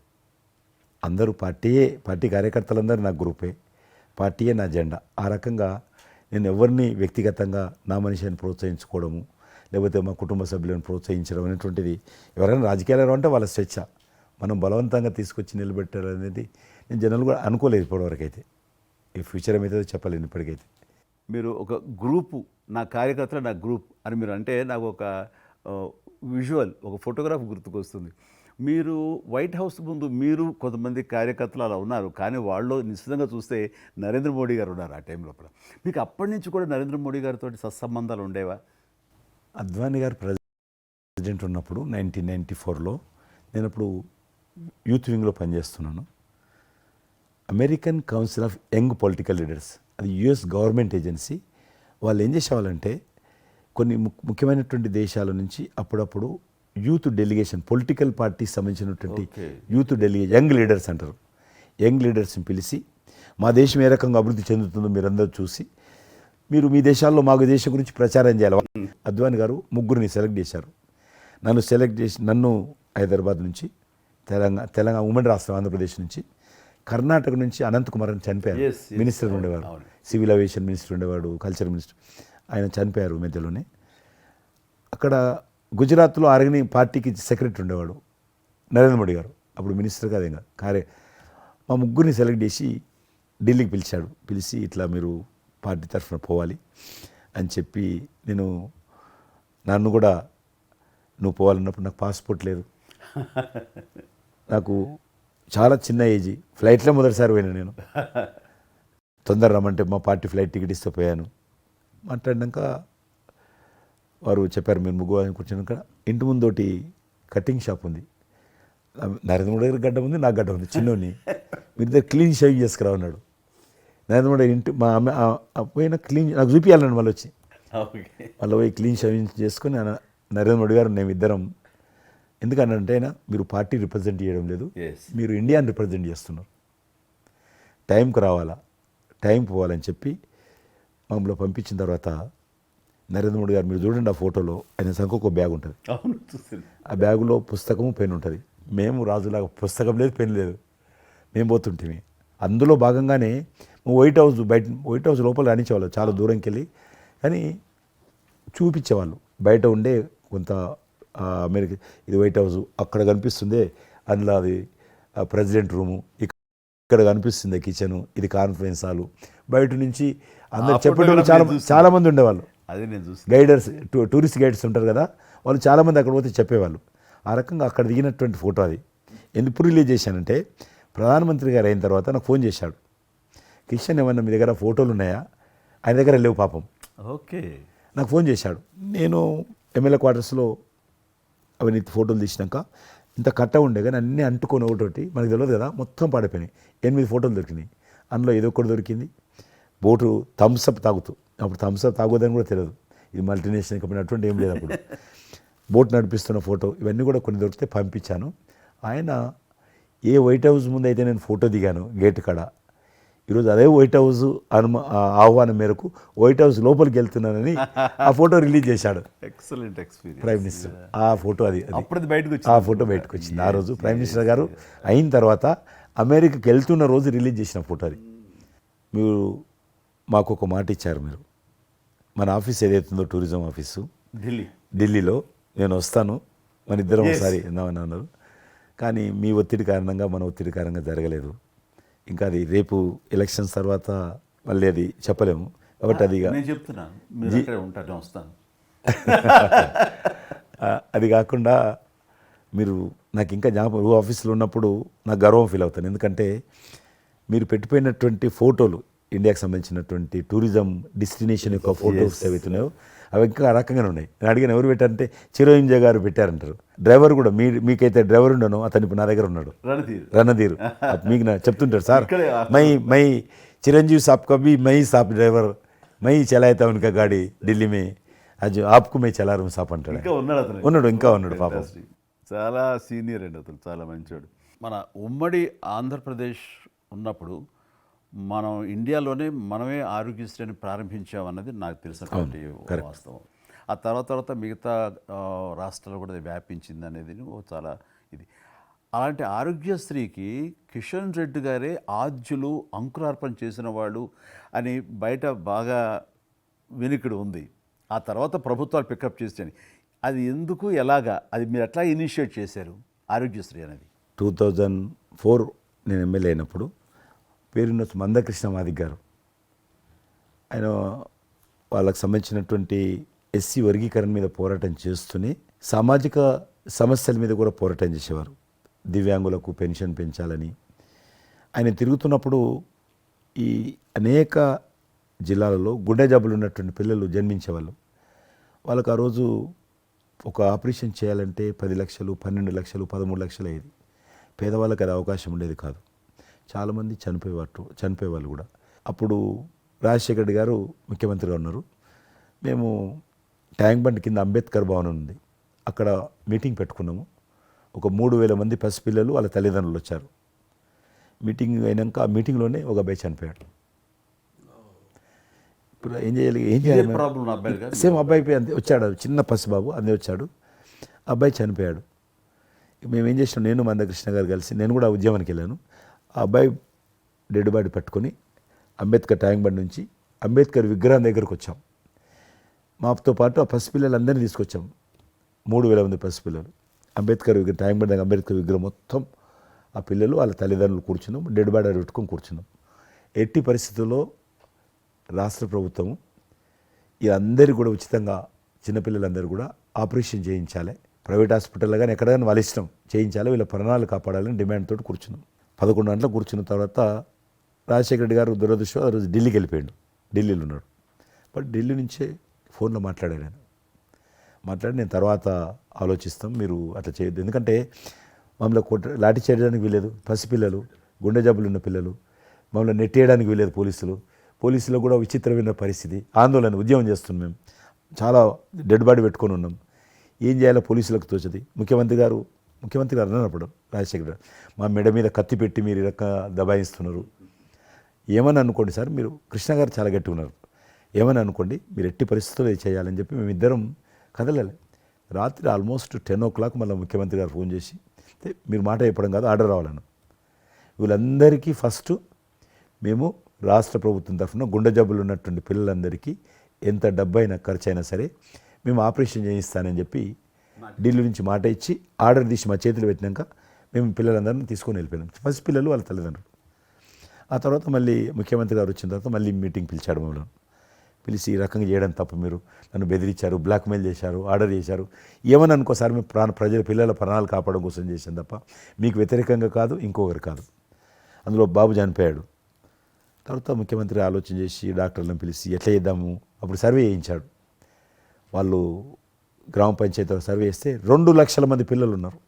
అందరూ పార్టీ కార్యకర్తలందరూ నా గ్రూపే, పార్టీయే నా జెండా. ఆ రకంగా నేను ఎవరిని వ్యక్తిగతంగా నా మనిషిని ప్రోత్సహించుకోవడము, లేకపోతే మా కుటుంబ సభ్యులను ప్రోత్సహించడం అనేటువంటిది, ఎవరైనా రాజకీయాలు అంటే వాళ్ళ స్వేచ్ఛ, మనం బలవంతంగా తీసుకొచ్చి నిలబెట్టాలనేది నేను జనరల్ కూడా అనుకోలేదు ఇప్పటివరకు అయితే. ఈ ఫ్యూచర్ ఏమవుతుందో చెప్పలేను ఇప్పటికైతే. మీరు ఒక గ్రూపు, నా కార్యకర్తలు నా గ్రూప్ అని మీరు అంటే నాకు ఒక విజువల్, ఒక ఫోటోగ్రాఫ్ గుర్తుకొస్తుంది. మీరు వైట్ హౌస్ ముందు మీరు కొంతమంది కార్యకర్తలు అలా ఉన్నారు, కానీ వాళ్ళు నిశ్చితంగా చూస్తే నరేంద్ర మోడీ గారు ఉన్నారు ఆ టైం లోపల. మీకు అప్పటి నుంచి కూడా నరేంద్ర మోడీ గారితో సత్సంబంధాలు ఉండేవా? అద్వానీ గారు ప్రెసిడెంట్ ఉన్నప్పుడు 1994లో నేను అప్పుడు యూత్ వింగ్లో పనిచేస్తున్నాను. American council of young political leaders, అది యుఎస్ గవర్నమెంట్ ఏజెన్సీ. వాళ్ళు ఏం చేసేవాళ్ళంటే కొన్ని ముఖ్యమైనటువంటి దేశాల నుంచి అప్పుడప్పుడు యూత్ డెలిగేషన్, పొలిటికల్ పార్టీకి సంబంధించినటువంటి యూత్ డెలిగేషన్, యంగ్ లీడర్స్ అంటారు, యంగ్ లీడర్స్ని పిలిచి మా దేశం ఏ రకంగా అభివృద్ధి చెందుతుందో మీరందరూ చూసి మీరు మీ దేశాల్లో మాకు దేశం గురించి ప్రచారం చేయాలి. అద్వానీ గారు ముగ్గురిని సెలెక్ట్ చేశారు. నన్ను హైదరాబాద్ నుంచి, తెలంగాణ ఉమ్మడి రాష్ట్రం ఆంధ్రప్రదేశ్ నుంచి, కర్ణాటక నుంచి అనంత్ కుమార్ అని చనిపోయారు. మినిస్టర్ ఉండేవారు, సివిల్ అవియేషన్ మినిస్టర్ ఉండేవాడు, కల్చర్ మినిస్టర్, ఆయన చనిపోయారు మధ్యలోనే. అక్కడ గుజరాత్లో ఆర్గని పార్టీకి సెక్రటరీ ఉండేవాడు నరేంద్ర మోడీ గారు, అప్పుడు మినిస్టర్ కాదు ఇంకా మా ముగ్గురిని సెలెక్ట్ చేసి ఢిల్లీకి పిలిచి ఇట్లా మీరు పార్టీ తరఫున పోవాలి అని చెప్పి, నన్ను కూడా నువ్వు పోవాలన్నప్పుడు నాకు పాస్పోర్ట్ లేదు, నాకు చాలా చిన్న ఏజీ, ఫ్లైట్లో మొదటిసారి పోయినా నేను, తొందర రమ్మంటే మా పార్టీ ఫ్లైట్ టికెట్ ఇస్తే పోయాను. మాట్లాడినాక వారు చెప్పారు మీరు ముగ్గు అని కూర్చున్నాక ఇంటి ముందోటి కటింగ్ షాప్ ఉంది, నరేంద్ర మోడీ గారి గడ్డ ఉంది, నాకు గడ్డ ఉంది, చిన్నోని మీరు దగ్గర క్లీన్ షేవింగ్ చేసుకురా ఉన్నాడు. నరేంద్ర మోడీ ఇంటి మా అమ్మ పోయిన క్లీన్ నాకు చూపించాలని మళ్ళీ వచ్చి పోయి క్లీన్ షేవింగ్ చేసుకొని నరేంద్ర మోడీ గారు మేము ఇద్దరం, ఎందుకంటే అయినా మీరు పార్టీ రిప్రజెంట్ చేయడం లేదు, మీరు ఇండియాని రిప్రజెంట్ చేస్తున్నారు, టైంకి రావాలా, టైంకి పోవాలని చెప్పి మమ్మల్ని పంపించిన తర్వాత నరేంద్ర మోడీ గారు, మీరు చూడండి ఆ ఫోటోలో ఆయన సంఖ్య ఒక బ్యాగ్ ఉంటుంది, ఆ బ్యాగులో పుస్తకము పెన్ ఉంటుంది. మేము రాజులాగా పుస్తకం లేదు, పెన్ లేదు, మేము పోతుంటే అందులో భాగంగానే వైట్ హౌస్ లోపల రాణించేవాళ్ళు, చాలా దూరంకి వెళ్ళి, కానీ చూపించేవాళ్ళు బయట ఉండే కొంత అమెరికా, ఇది వైట్ హౌస్ అక్కడ కనిపిస్తుంది, అందులో అది ప్రెసిడెంట్ రూము, ఇక్కడ కనిపిస్తుంది కిచెను, ఇది కాన్ఫరెన్స్ హాలు, బయట నుంచి అందరు చెప్పేటప్పుడు చాలా మంది ఉండేవాళ్ళు. అదే నేను చూసి గైడర్స్, టూరిస్ట్ గైడ్స్ ఉంటారు కదా, వాళ్ళు చాలామంది అక్కడ పోతే చెప్పేవాళ్ళు. ఆ రకంగా అక్కడ దిగినటువంటి ఫోటో అది. ఎందుకు రిలీజ్ చేశానంటే, ప్రధానమంత్రి గారు అయిన తర్వాత నాకు ఫోన్ చేశాడు, కిషన్ ఏమన్నా మీ దగ్గర ఫోటోలు ఉన్నాయా? ఆయన దగ్గర లేవు పాపం. ఓకే, నాకు ఫోన్ చేశాడు. నేను ఎమ్మెల్యే క్వార్టర్స్లో అవన్నీ ఫోటోలు తీసినాక ఇంత కట్ట ఉండే కానీ అన్నీ అంటుకొని ఒకటి మనకు తెలియదు కదా, మొత్తం పాడిపోయినాయి. 8 ఫోటోలు దొరికినాయి, అందులో ఏదో ఒకటి దొరికింది. బోటు థమ్స్అప్ తాగుతూ, అప్పుడు థమ్స్అప్ తాగొద్దని కూడా తెలియదు, ఇది మల్టీనేషనల్ కంపెనీ అటువంటి ఏం లేదు అప్పుడు. బోట్ నడిపిస్తున్న ఫోటో ఇవన్నీ కూడా కొన్ని దొరికితే పంపించాను. ఆయన ఏ వైట్ హౌస్ ముందు అయితే నేను ఫోటో దిగాను గేట్ కాడ, ఈరోజు అదే వైట్ హౌస్ ఆహ్వానం మేరకు వైట్ హౌస్ లోపలికి వెళ్తున్నానని ఆ ఫోటో రిలీజ్ చేశాడు. Excellent experience. ప్రైమ్ మినిస్టర్ ఆ ఫోటో, బయటకు ఆ ఫోటో బయటకు వచ్చింది. ఆ రోజు ప్రైమ్ మినిస్టర్ గారు అయిన తర్వాత అమెరికాకి వెళ్తున్న రోజు రిలీజ్ చేసిన ఫోటో అది. మీరు మాకు ఒక మాట ఇచ్చారు, మీరు మన ఆఫీస్ ఏదైతుందో టూరిజం ఆఫీసు ఢిల్లీలో నేను వస్తాను, మన ఇద్దరం ఒకసారి అన్నారు. కానీ మీ ఒత్తిడి కారణంగా, మన ఒత్తిడి కారణంగా జరగలేదు. ఇంకా అది రేపు ఎలక్షన్స్ తర్వాత మళ్ళీ అది చెప్పలేము కాబట్టి అది నేను చెప్తున్నాను, మీరు అక్కడే ఉంటారు, నేను వస్తాను. అది కాకుండా మీరు నాకు ఇంకా జ్ఞాపకం ఆఫీస్లో ఉన్నప్పుడు నాకు గర్వం ఫీల్ అవుతాను. ఎందుకంటే మీరు పెట్టిపోయినటువంటి ఫోటోలు, ఇండియాకి సంబంధించినటువంటి టూరిజం డెస్టినేషన్ యొక్క ఫోటోస్ ఏవైతున్నాయో అవి ఇంకా ఆ రకంగానే ఉన్నాయి. నేను అడిగాను ఎవరు పెట్టారంటే చిరంజీవి గారు పెట్టారంటారు. డ్రైవర్ కూడా మీకైతే డ్రైవర్ ఉండను, అతను ఇప్పుడు నా దగ్గర ఉన్నాడు, రణధీర్. రణధీర్. మీకు చెప్తుంటాడు సార్ ఇక్కడే మై చిరంజీవి సాబ్ का भी मैं ही साहब ड्राइवर मैं ही चलाता उनका गाड़ी ఢిల్లీ में आज आपको मैं चला रहा हूं साहब అంటాడు. ఇంకా ఉన్నాడు అతను. ఇంకా ఉన్నాడు పాపం. Fantastic. చాలా సీనియర్ అండి అతను, చాలా మంచోడు. మన ఉమ్మడి ఆంధ్రప్రదేశ్ ఉన్నప్పుడు మనం ఇండియాలోనే మనమే ఆరోగ్యశ్రీని ప్రారంభించామన్నది నాకు తెలిసినటువంటి వాస్తవం. ఆ తర్వాత మిగతా రాష్ట్రాలు కూడా అది వ్యాపించింది అనేది చాలా ఇది. అలాంటి ఆరోగ్యశ్రీకి కిషన్ రెడ్డి గారే ఆద్యులు, అంకురార్పణ చేసిన వాళ్ళు అని బయట బాగా వినికిడి ఉంది. ఆ తర్వాత ప్రభుత్వాలు పికప్ చేస్తాయి. అది ఎందుకు, ఎలాగా, అది మీరు ఎట్లా ఇనిషియేట్ చేశారు ఆరోగ్యశ్రీ అనేది? 2004 నేను ఎమ్మెల్యే అయినప్పుడు పేరున్న మందకృష్ణ మాదిక్ గారు, ఆయన వాళ్ళకి సంబంధించినటువంటి ఎస్సీ వర్గీకరణ మీద పోరాటం చేస్తూనే సామాజిక సమస్యల మీద కూడా పోరాటం చేసేవారు. దివ్యాంగులకు పెన్షన్ పెంచాలని ఆయన తిరుగుతున్నప్పుడు ఈ అనేక జిల్లాలలో గుండె జబ్బులు ఉన్నటువంటి పిల్లలు జన్మించేవాళ్ళు. వాళ్ళకు ఆ రోజు ఒక ఆపరేషన్ చేయాలంటే 10 లక్షలు, 12 లక్షలు, 13 లక్షలు అయ్యేది. పేదవాళ్ళకి అది అవకాశం ఉండేది కాదు. చాలామంది చనిపోయేవాళ్ళు కూడా. అప్పుడు రాజశేఖర్ రెడ్డి గారు ముఖ్యమంత్రిగా ఉన్నారు. మేము ట్యాంక్ బండ్ కింద అంబేద్కర్ భవన్ ఉంది, అక్కడ మీటింగ్ పెట్టుకున్నాము. ఒక 3000 మంది పసిపిల్లలు వాళ్ళ తల్లిదండ్రులు వచ్చారు. మీటింగ్ అయినాక ఆ మీటింగ్లోనే ఒక అబ్బాయి చనిపోయాడు. ఇప్పుడు ఏం చేయాలి ప్రాబ్లం అబ్బాయి గారు? సేమ్ అబ్బాయి అంతే వచ్చాడు, చిన్న పసిబాబు అందే వచ్చాడు, అబ్బాయి చనిపోయాడు. మేము ఏం చేసినాం, నేను మందకృష్ణ గారు కలిసి, నేను కూడా ఉద్యమానికి వెళ్ళాను. ఆ అబ్బాయి డెడ్ బాడీ పట్టుకొని అంబేద్కర్ ట్యాంక్ బండ్ నుంచి అంబేద్కర్ విగ్రహం దగ్గరకు వచ్చాం. మాతో పాటు ఆ పసిపిల్లలందరినీ తీసుకొచ్చాం, 3000 మంది పసిపిల్లలు. అంబేద్కర్ ట్యాంక్ బండ్ దగ్గర అంబేద్కర్ విగ్రహం మొత్తం ఆ పిల్లలు వాళ్ళ తల్లిదండ్రులు కూర్చున్నాం, డెడ్ బాడీ పెట్టుకొని కూర్చున్నాం. ఎట్టి పరిస్థితుల్లో రాష్ట్ర ప్రభుత్వము ఈ అందరికీ కూడా ఉచితంగా చిన్నపిల్లలందరూ కూడా ఆపరేషన్ చేయించాలి, ప్రైవేట్ హాస్పిటల్లో కానీ ఎక్కడైనా వాళ్ళ ఇష్టం చేయించాలి, వీళ్ళ ప్రాణాలు కాపాడాలని డిమాండ్ తోటి కూర్చున్నాం. 11 గంటలకు కూర్చున్న తర్వాత రాజశేఖర రెడ్డి గారు దురదృష్టం ఆ రోజు ఢిల్లీకి వెళ్ళిపోయాడు, ఢిల్లీలో ఉన్నాడు. బట్ ఢిల్లీ నుంచే ఫోన్లో మాట్లాడాను నేను. మాట్లాడి నేను తర్వాత ఆలోచిస్తాం, మీరు అట్లా చేయొద్దు, ఎందుకంటే మమ్మల్ని లాఠీ చేయడానికి వీలేదు, పసిపిల్లలు, గుండె జబ్బులు ఉన్న పిల్లలు, మమ్మల్ని నెట్టేయడానికి వీలేదు పోలీసులు కూడా విచిత్రమైన పరిస్థితి, ఆందోళన, ఉద్యమం చేస్తున్నాం మేము, చాలా డెడ్ బాడీ పెట్టుకొని ఉన్నాం, ఏం చేయాలో పోలీసులకు తోచది. ముఖ్యమంత్రి గారు అన్నప్పుడు రాజశేఖర్ గారు మా మెడ మీద కత్తి పెట్టి మీరు ఈ రకంగా దబాయిస్తున్నారు, ఏమని అనుకోండి సార్, మీరు కృష్ణ గారు చాలా గట్టిగా ఉన్నారు, ఏమని అనుకోండి, మీరు ఎట్టి పరిస్థితుల్లో ఇది చేయాలని చెప్పి మేమిద్దరం కదలాలి. రాత్రి ఆల్మోస్ట్ 10 o'clock మళ్ళీ ముఖ్యమంత్రి గారు ఫోన్ చేసి మీరు మాట చెప్పడం కాదు ఆర్డర్ రావాలను. వీళ్ళందరికీ ఫస్ట్ మేము రాష్ట్ర ప్రభుత్వం తరఫున గుండె జబ్బులు ఉన్నటువంటి పిల్లలందరికీ ఎంత డబ్బు అయినా ఖర్చు అయినా సరే మేము ఆపరేషన్ చేయిస్తానని చెప్పి ఢిల్లీ నుంచి మాట ఇచ్చి ఆర్డర్ తీసి మా చేతులు పెట్టినాక మేము పిల్లలందరినీ తీసుకొని వెళ్ళిపోయినాం, ఫస్ట్ పిల్లలు వాళ్ళ తల్లిదండ్రులు. ఆ తర్వాత మళ్ళీ ముఖ్యమంత్రి గారు వచ్చిన తర్వాత మళ్ళీ మీటింగ్ పిలిచాడు మమ్మల్ని. పిలిచి ఈ రకంగా చేయడం తప్ప, మీరు నన్ను బెదిరించారు, బ్లాక్మెయిల్ చేశారు, ఆర్డర్ చేశారు, ఏమని అనుకోసారి మేము ప్రజల పిల్లల ప్రాణాలు కాపాడడం కోసం చేశాం తప్ప మీకు వ్యతిరేకంగా కాదు, ఇంకొకరు కాదు. అందులో బాబు చనిపోయాడు. తర్వాత ముఖ్యమంత్రి ఆలోచన చేసి డాక్టర్లను పిలిచి ఎట్లా చేద్దాము, అప్పుడు సర్వే చేయించాడు. వాళ్ళు గ్రామ పంచాయతీలో సర్వే చేస్తే 2 లక్షల మంది పిల్లలు ఉన్నారు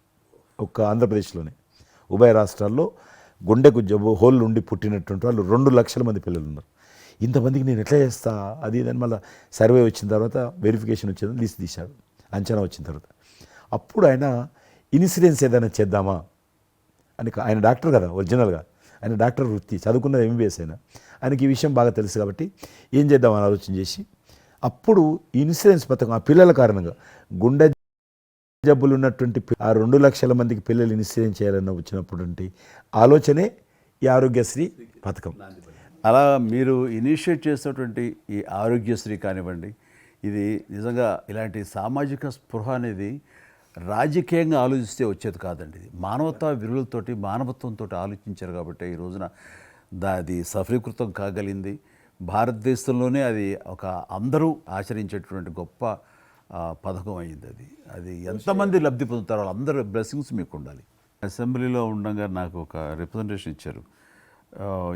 ఒక్క ఆంధ్రప్రదేశ్లోనే. ఉభయ రాష్ట్రాల్లో గుండెకు జబ్బు హోల్ ఉండి పుట్టినటువంటి వాళ్ళు 2 లక్షల మంది పిల్లలు ఉన్నారు. ఇంతమందికి నేను ఎట్లా చేస్తా అది ఇదని మళ్ళీ సర్వే వచ్చిన తర్వాత వెరిఫికేషన్ వచ్చిన లిస్ట్ తీశాడు, అంచనా వచ్చిన తర్వాత అప్పుడు ఆయన ఇన్సూరెన్స్ ఏదైనా చేద్దామా అని, ఆయన డాక్టర్ కదా ఒరిజినల్గా, ఆయన డాక్టర్ వృత్తి చదువుకున్నది MBBS అయినా, ఆయనకి ఈ విషయం బాగా తెలుసు కాబట్టి ఏం చేద్దామని ఆలోచన చేసి అప్పుడు ఇన్సూరెన్స్ పథకం ఆ పిల్లల కారణంగా గుండె జబ్బులు ఉన్నటువంటి ఆ 2 లక్షల మందికి పిల్లలు ఇన్సూరెన్స్ చేయాలన్న వచ్చినటువంటి ఆలోచనే ఈ ఆరోగ్యశ్రీ పథకం. అలా మీరు ఇనిషియేట్ చేసినటువంటి ఈ ఆరోగ్యశ్రీ కానివ్వండి, ఇది నిజంగా ఇలాంటి సామాజిక స్పృహ అనేది రాజకీయంగా ఆలోచిస్తే వచ్చేది కాదండి. ఇది మానవతా విలువలతోటి, మానవత్వంతో ఆలోచించారు కాబట్టి ఈ రోజున అది సఫలీకృతం కాగలిగింది. భారతదేశంలోనే అది ఒక అందరూ ఆచరించేటువంటి గొప్ప పథకం అయింది. అది ఎంతమంది లబ్ధి పొందుతారో వాళ్ళందరూ బ్లెస్సింగ్స్ మీకు ఉండాలి. అసెంబ్లీలో ఉండగా నాకు ఒక రిప్రజెంటేషన్ ఇచ్చారు.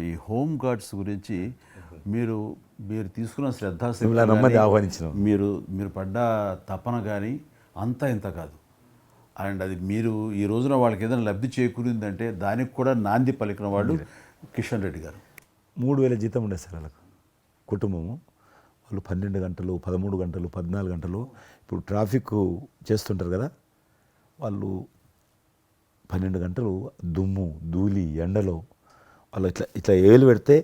ఈ హోమ్ గార్డ్స్ గురించి మీరు తీసుకున్న నమ్మది ఆహ్వానించిన మీరు పడ్డ తపన కానీ అంతా ఇంత కాదు. అండ్ అది మీరు ఈ రోజున వాళ్ళకి ఏదైనా లబ్ధి చేకూరిందంటే దానికి కూడా నాంది పలికిన వాళ్ళు కిషన్ రెడ్డి గారు. 3,000 జీతం ఉండేది సార్ వాళ్ళకు కుటుంబము. వాళ్ళు 12 గంటలు, 13 గంటలు, 14 గంటలు ఇప్పుడు ట్రాఫిక్ చేస్తుంటారు కదా, వాళ్ళు 12 గంటలు దుమ్ము ధూళి ఎండలో వాళ్ళు ఇట్లా ఇట్లా ఏలు పెడితే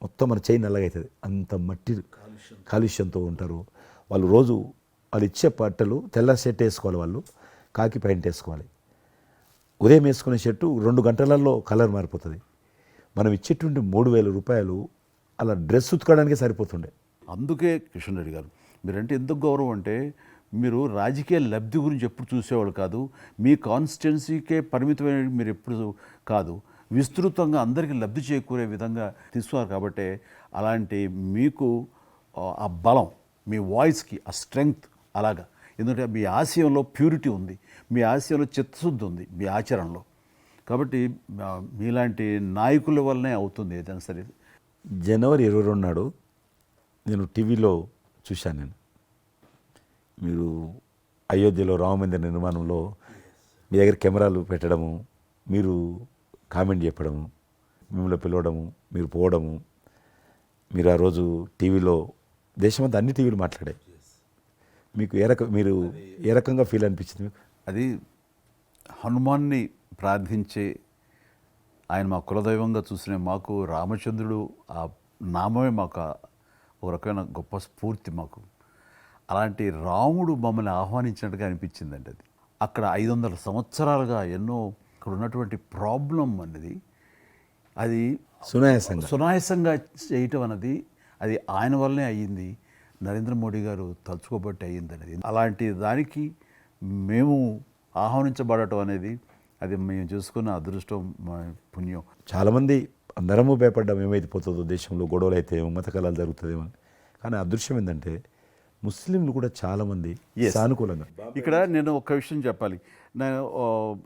మొత్తం మన చేయి నల్లగా అవుతుంది. అంత మట్టి కాలుష్యంతో ఉంటారు వాళ్ళు. రోజు వాళ్ళు ఇచ్చే బట్టలు తెల్ల షర్ట్ వేసుకోవాలి, వాళ్ళు కాకి ప్యాంట్ వేసుకోవాలి. ఉదయం వేసుకునే షర్టు 2 గంటలలో కలర్ మారిపోతుంది. మనం ఇచ్చేటువంటి 3,000 రూపాయలు అలా డ్రెస్ ఉతకడానికే సరిపోతుండే. అందుకే కిషన్ రెడ్డి గారు మీరంటే ఎందుకు గౌరవం అంటే, మీరు రాజకీయ లబ్ధి గురించి ఎప్పుడు చూసేవాళ్ళు కాదు, మీ కాన్స్టిట్యున్సీకే పరిమితమైన మీరు ఎప్పుడు కాదు, విస్తృతంగా అందరికీ లబ్ధి చేకూరే విధంగా తీసుకున్నారు. కాబట్టి అలాంటి మీకు ఆ బలం, మీ వాయిస్కి ఆ స్ట్రెంగ్త్ అలాగా. ఎందుకంటే మీ ఆశయంలో ప్యూరిటీ ఉంది, మీ ఆశయంలో చిత్తశుద్ధి ఉంది మీ ఆచరణలో. కాబట్టి మీలాంటి నాయకుల వల్లనే అవుతుంది ఏదైనా సరే. జనవరి 22 నాడు నేను టీవీలో చూశాను. మీరు అయోధ్యలో రామమందిర నిర్మాణంలో మీ దగ్గర కెమెరాలు పెట్టడము, మీరు కామెంట్ చెప్పడము, మిమ్మల్ని పిలవడము, మీరు పోవడము, మీరు ఆ రోజు టీవీలో దేశమంతా అన్ని టీవీలు మాట్లాడాయి. మీకు మీరు ఏ రకంగా ఫీల్ అనిపించింది మీకు? అది హనుమాన్ని ప్రార్థించే ఆయన మా కులదైవంగా చూసిన మాకు రామచంద్రుడు ఆ నామమే మాకు ఒక రకమైన గొప్ప స్ఫూర్తి మాకు. అలాంటి రాముడు మమ్మల్ని ఆహ్వానించినట్టుగా అనిపించిందండి. అది అక్కడ 500 సంవత్సరాలుగా ఎన్నో అక్కడ ఉన్నటువంటి ప్రాబ్లం అనేది అది సునాయాసంగా చేయటం అన్నది అది ఆయన వల్లనే అయ్యింది, నరేంద్ర మోడీ గారు తలుచుకోబట్టి అయ్యింది అనేది. అలాంటి దానికి మేము ఆహ్వానించబడటం అనేది అది మేము చేసుకున్న అదృష్టం, మా పుణ్యం. చాలామంది అందరము భయపడ్డాం ఏమైతే పోతుందో దేశంలో, గొడవలు అయితే మత కళాలు జరుగుతుందేమో. కానీ అదృశ్యం ఏంటంటే ముస్లింలు కూడా చాలామంది సానుకూలంగా. ఇక్కడ నేను ఒక విషయం చెప్పాలి. నేను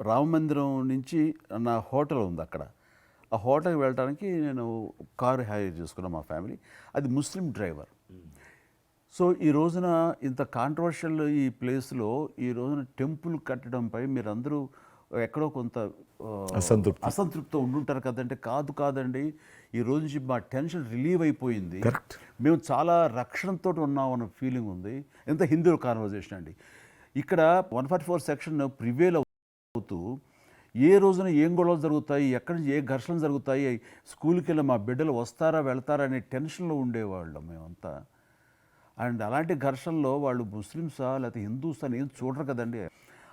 రామ మందిరం నుంచి నా హోటల్ ఉంది అక్కడ, ఆ హోటల్కి వెళ్ళడానికి నేను కారు హైర్ చేసుకున్నాను మా ఫ్యామిలీ. అది ముస్లిం డ్రైవర్. సో ఈ రోజున ఇంత కాంట్రవర్షియల్ ఈ ప్లేస్లో ఈ రోజున టెంపుల్ కట్టడంపై మీరందరూ ఎక్కడో కొంత అసంతృప్తితో ఉండుంటారు కదంటే. కాదండి, ఈ రోజు నుంచి మా టెన్షన్ రిలీవ్ అయిపోయింది, మేము చాలా రక్షణతో ఉన్నాం అన్న ఫీలింగ్ ఉంది. ఎంత హిందూ కాన్వర్జేషన్ అండి. ఇక్కడ 144 సెక్షన్ ప్రివేల్ అవుతూ ఏ రోజున ఏం గొడవలు జరుగుతాయి, ఎక్కడి నుంచి ఏ ఘర్షణలు జరుగుతాయి, స్కూల్కి వెళ్ళి మా బిడ్డలు వస్తారా వెళ్తారా అనే టెన్షన్లో ఉండేవాళ్ళం మేమంతా. అండ్ అలాంటి ఘర్షణలో వాళ్ళు ముస్లిమ్సా లేకపోతే హిందూస్ అని ఏం చూడరు కదండి.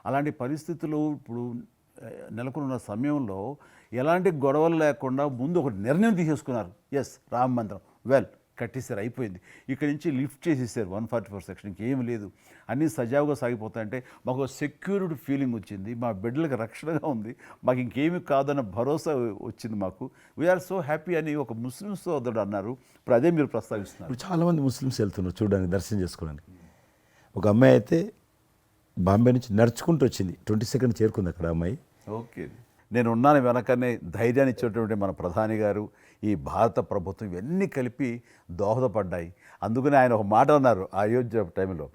అలాంటి పరిస్థితులు ఇప్పుడు నెలకొన్న సమయంలో ఎలాంటి గొడవలు లేకుండా ముందు ఒక నిర్ణయం తీసేసుకున్నారు. ఎస్, రామ మందిరం కట్టేసారు, అయిపోయింది. ఇక్కడి నుంచి లిఫ్ట్ చేసేసారు 144 సెక్షన్, ఇంకేం లేదు, అన్నీ సజావుగా సాగిపోతాయంటే మాకు సెక్యూరిటీ ఫీలింగ్ వచ్చింది, మా బిడ్డలకు రక్షణగా ఉంది, మాకు ఇంకేమీ కాదన్న భరోసా వచ్చింది మాకు. వీఆర్ సో హ్యాపీ అని ఒక ముస్లిం సోదరుడు అన్నారు. ఇప్పుడు అదే మీరు ప్రస్తావిస్తున్నారు. ఇప్పుడు చాలామంది ముస్లిమ్స్ వెళ్తున్నారు చూడడానికి, దర్శనం చేసుకోవడానికి. ఒక అమ్మాయి అయితే బాంబే నుంచి నడుచుకుంటూ వచ్చింది, 22nd చేరుకుంది అక్కడ అమ్మాయి. ఓకే, నేను ఉన్నాను వెనకనే ధైర్యాన్ని ఇచ్చేటువంటి మన ప్రధాని గారు, ఈ భారత ప్రభుత్వం ఇవన్నీ కలిపి దోహదపడ్డాయి. అందుకని ఆయన ఒక మాట అన్నారు అయోధ్య టైంలో,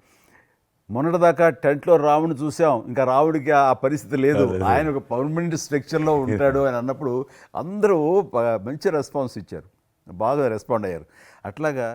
మొన్నటిదాకా టెంట్లో రాముడిని చూసాం, ఇంకా రాముడికి ఆ పరిస్థితి లేదు, ఆయన ఒక పర్మనెంట్ స్ట్రక్చర్లో ఉంటాడు అని అన్నప్పుడు అందరూ మంచి రెస్పాన్స్ ఇచ్చారు, బాగా రెస్పాండ్ అయ్యారు. అట్లాగా